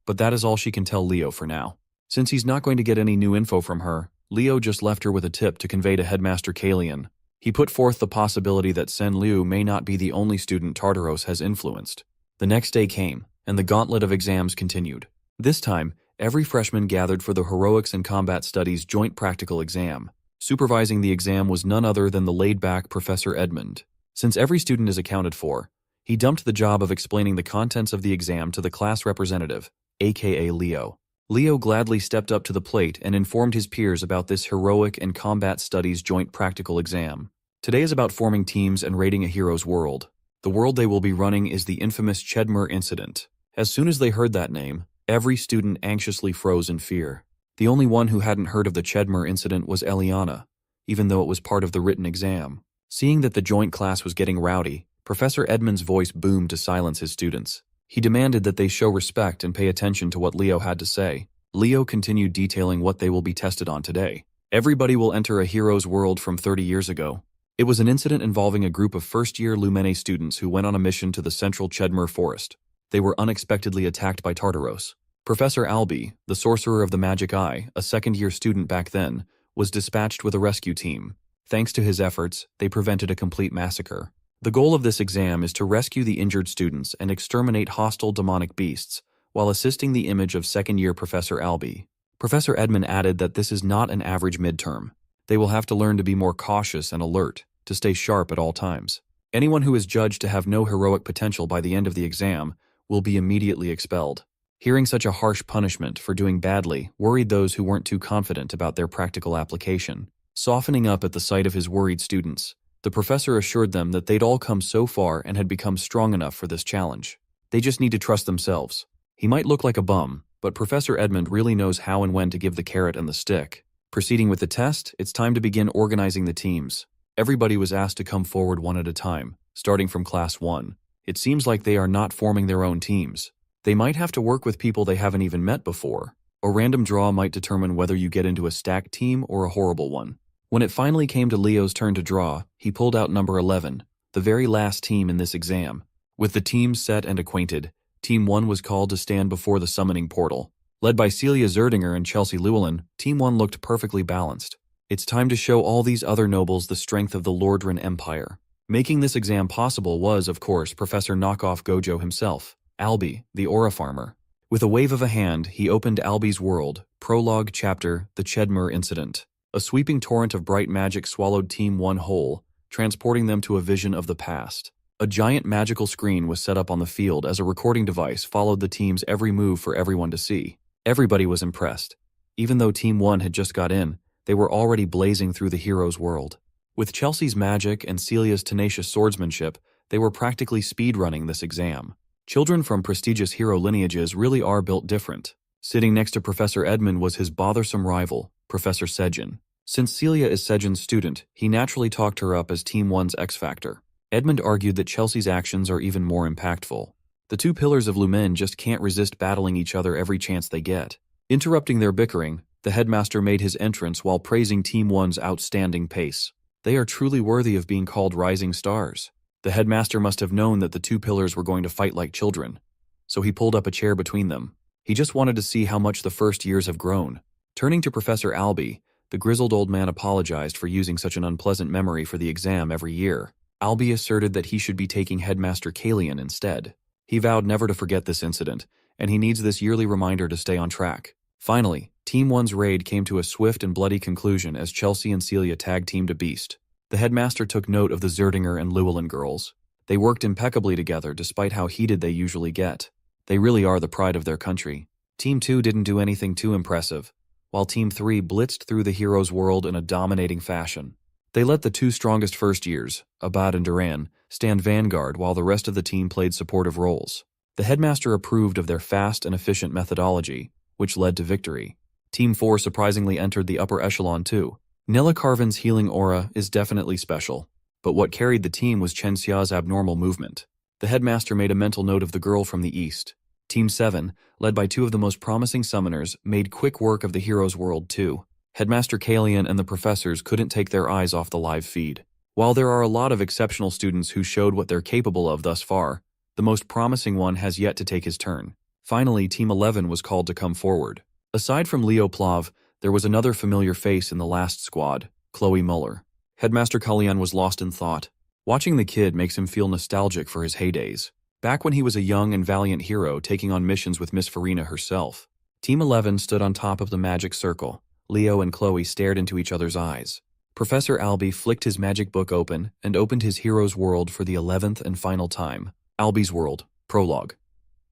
Speaker 1: but that is all she can tell Leo for now. Since he's not going to get any new info from her, Leo just left her with a tip to convey to Headmaster Kalian. He put forth the possibility that Sen Liu may not be the only student Tartaros has influenced. The next day came, and the gauntlet of exams continued. This time, every freshman gathered for the Heroics and Combat Studies joint practical exam. Supervising the exam was none other than the laid-back Professor Edmund. Since every student is accounted for, he dumped the job of explaining the contents of the exam to the class representative, aka Leo. Leo gladly stepped up to the plate and informed his peers about this Heroic and Combat Studies joint practical exam. Today is about forming teams and raiding a hero's world. The world they will be running is the infamous Chedmer incident. As soon as they heard that name, every student anxiously froze in fear. The only one who hadn't heard of the Chedmer incident was Eliana, even though it was part of the written exam. Seeing that the joint class was getting rowdy, Professor Edmund's voice boomed to silence his students. He demanded that they show respect and pay attention to what Leo had to say. Leo continued detailing what they will be tested on today. Everybody will enter a hero's world from 30 years ago. It was an incident involving a group of first-year Lumene students who went on a mission to the central Chedmer forest. They were unexpectedly attacked by Tartaros. Professor Albi, the sorcerer of the magic eye, a second-year student back then, was dispatched with a rescue team. Thanks to his efforts, they prevented a complete massacre. The goal of this exam is to rescue the injured students and exterminate hostile demonic beasts, while assisting the image of second-year Professor Albi. Professor Edmund added that this is not an average midterm. They will have to learn to be more cautious and alert, to stay sharp at all times. Anyone who is judged to have no heroic potential by the end of the exam will be immediately expelled. Hearing such a harsh punishment for doing badly worried those who weren't too confident about their practical application. Softening up at the sight of his worried students, the professor assured them that they'd all come so far and had become strong enough for this challenge. They just need to trust themselves. He might look like a bum, but Professor Edmund really knows how and when to give the carrot and the stick. Proceeding with the test, it's time to begin organizing the teams. Everybody was asked to come forward one at a time, starting from Class 1. It seems like they are not forming their own teams. They might have to work with people they haven't even met before. A random draw might determine whether you get into a stacked team or a horrible one. When it finally came to Leo's turn to draw, he pulled out number 11, the very last team in this exam. With the teams set and acquainted, Team 1 was called to stand before the summoning portal. Led by Celia Zerdinger and Chelsea Llewellyn, Team 1 looked perfectly balanced. It's time to show all these other nobles the strength of the Lordran Empire. Making this exam possible was, of course, Professor Knockoff Gojo himself, Albi, the Aura Farmer. With a wave of a hand, he opened Albi's world, prologue chapter, The Chedmer Incident. A sweeping torrent of bright magic swallowed Team 1 whole, transporting them to a vision of the past. A giant magical screen was set up on the field as a recording device followed the team's every move for everyone to see. Everybody was impressed. Even though Team 1 had just got in, they were already blazing through the hero's world. With Chelsea's magic and Celia's tenacious swordsmanship, they were practically speedrunning this exam. Children from prestigious hero lineages really are built different. Sitting next to Professor Edmund was his bothersome rival, Professor Sejin. Since Celia is Sejin's student, he naturally talked her up as Team 1's X-Factor. Edmund argued that Chelsea's actions are even more impactful. The two pillars of Lumen just can't resist battling each other every chance they get. Interrupting their bickering, the headmaster made his entrance while praising Team 1's outstanding pace. They are truly worthy of being called rising stars. The headmaster must have known that the two pillars were going to fight like children, so he pulled up a chair between them. He just wanted to see how much the first years have grown. Turning to Professor Albi, the grizzled old man apologized for using such an unpleasant memory for the exam every year. Albi asserted that he should be taking Headmaster Kalian instead. He vowed never to forget this incident, and he needs this yearly reminder to stay on track. Finally, Team 1's raid came to a swift and bloody conclusion as Chelsea and Celia tag-teamed a beast. The headmaster took note of the Zerdinger and Llewellyn girls. They worked impeccably together despite how heated they usually get. They really are the pride of their country. Team 2 didn't do anything too impressive, while Team 3 blitzed through the hero's world in a dominating fashion. They let the two strongest first years, Abad and Duran, stand vanguard while the rest of the team played supportive roles. The headmaster approved of their fast and efficient methodology, which led to victory. Team 4 surprisingly entered the upper echelon too. Nella Carvin's healing aura is definitely special, but what carried the team was Chen Xia's abnormal movement. The headmaster made a mental note of the girl from the east. Team 7, led by two of the most promising summoners, made quick work of the hero's world too. Headmaster Kalian and the professors couldn't take their eyes off the live feed. While there are a lot of exceptional students who showed what they're capable of thus far, the most promising one has yet to take his turn. Finally, Team 11 was called to come forward. Aside from Leo Plav, there was another familiar face in the last squad, Chloe Muller. Headmaster Kalyan was lost in thought. Watching the kid makes him feel nostalgic for his heydays. Back when he was a young and valiant hero taking on missions with Miss Farina herself. Team 11 stood on top of the magic circle. Leo and Chloe stared into each other's eyes. Professor Albie flicked his magic book open and opened his hero's world for the 11th and final time. Albie's World, Prologue.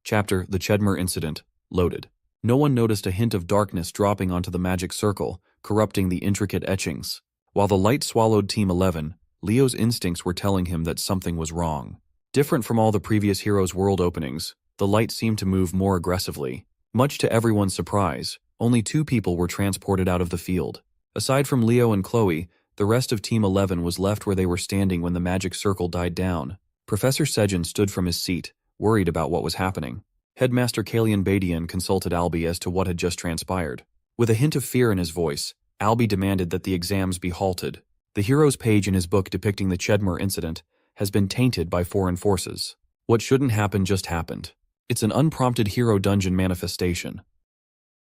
Speaker 1: Chapter, The Chedmer Incident, loaded. No one noticed a hint of darkness dropping onto the magic circle, corrupting the intricate etchings. While the light swallowed Team 11, Leo's instincts were telling him that something was wrong. Different from all the previous hero's world openings, the light seemed to move more aggressively. Much to everyone's surprise, only 2 people were transported out of the field. Aside from Leo and Chloe, the rest of Team 11 was left where they were standing when the magic circle died down. Professor Sejin stood from his seat, worried about what was happening. Headmaster Kalian Badian consulted Albie as to what had just transpired. With a hint of fear in his voice, Albie demanded that the exams be halted. The hero's page in his book depicting the Chedmer incident has been tainted by foreign forces. What shouldn't happen just happened. It's an unprompted hero dungeon manifestation.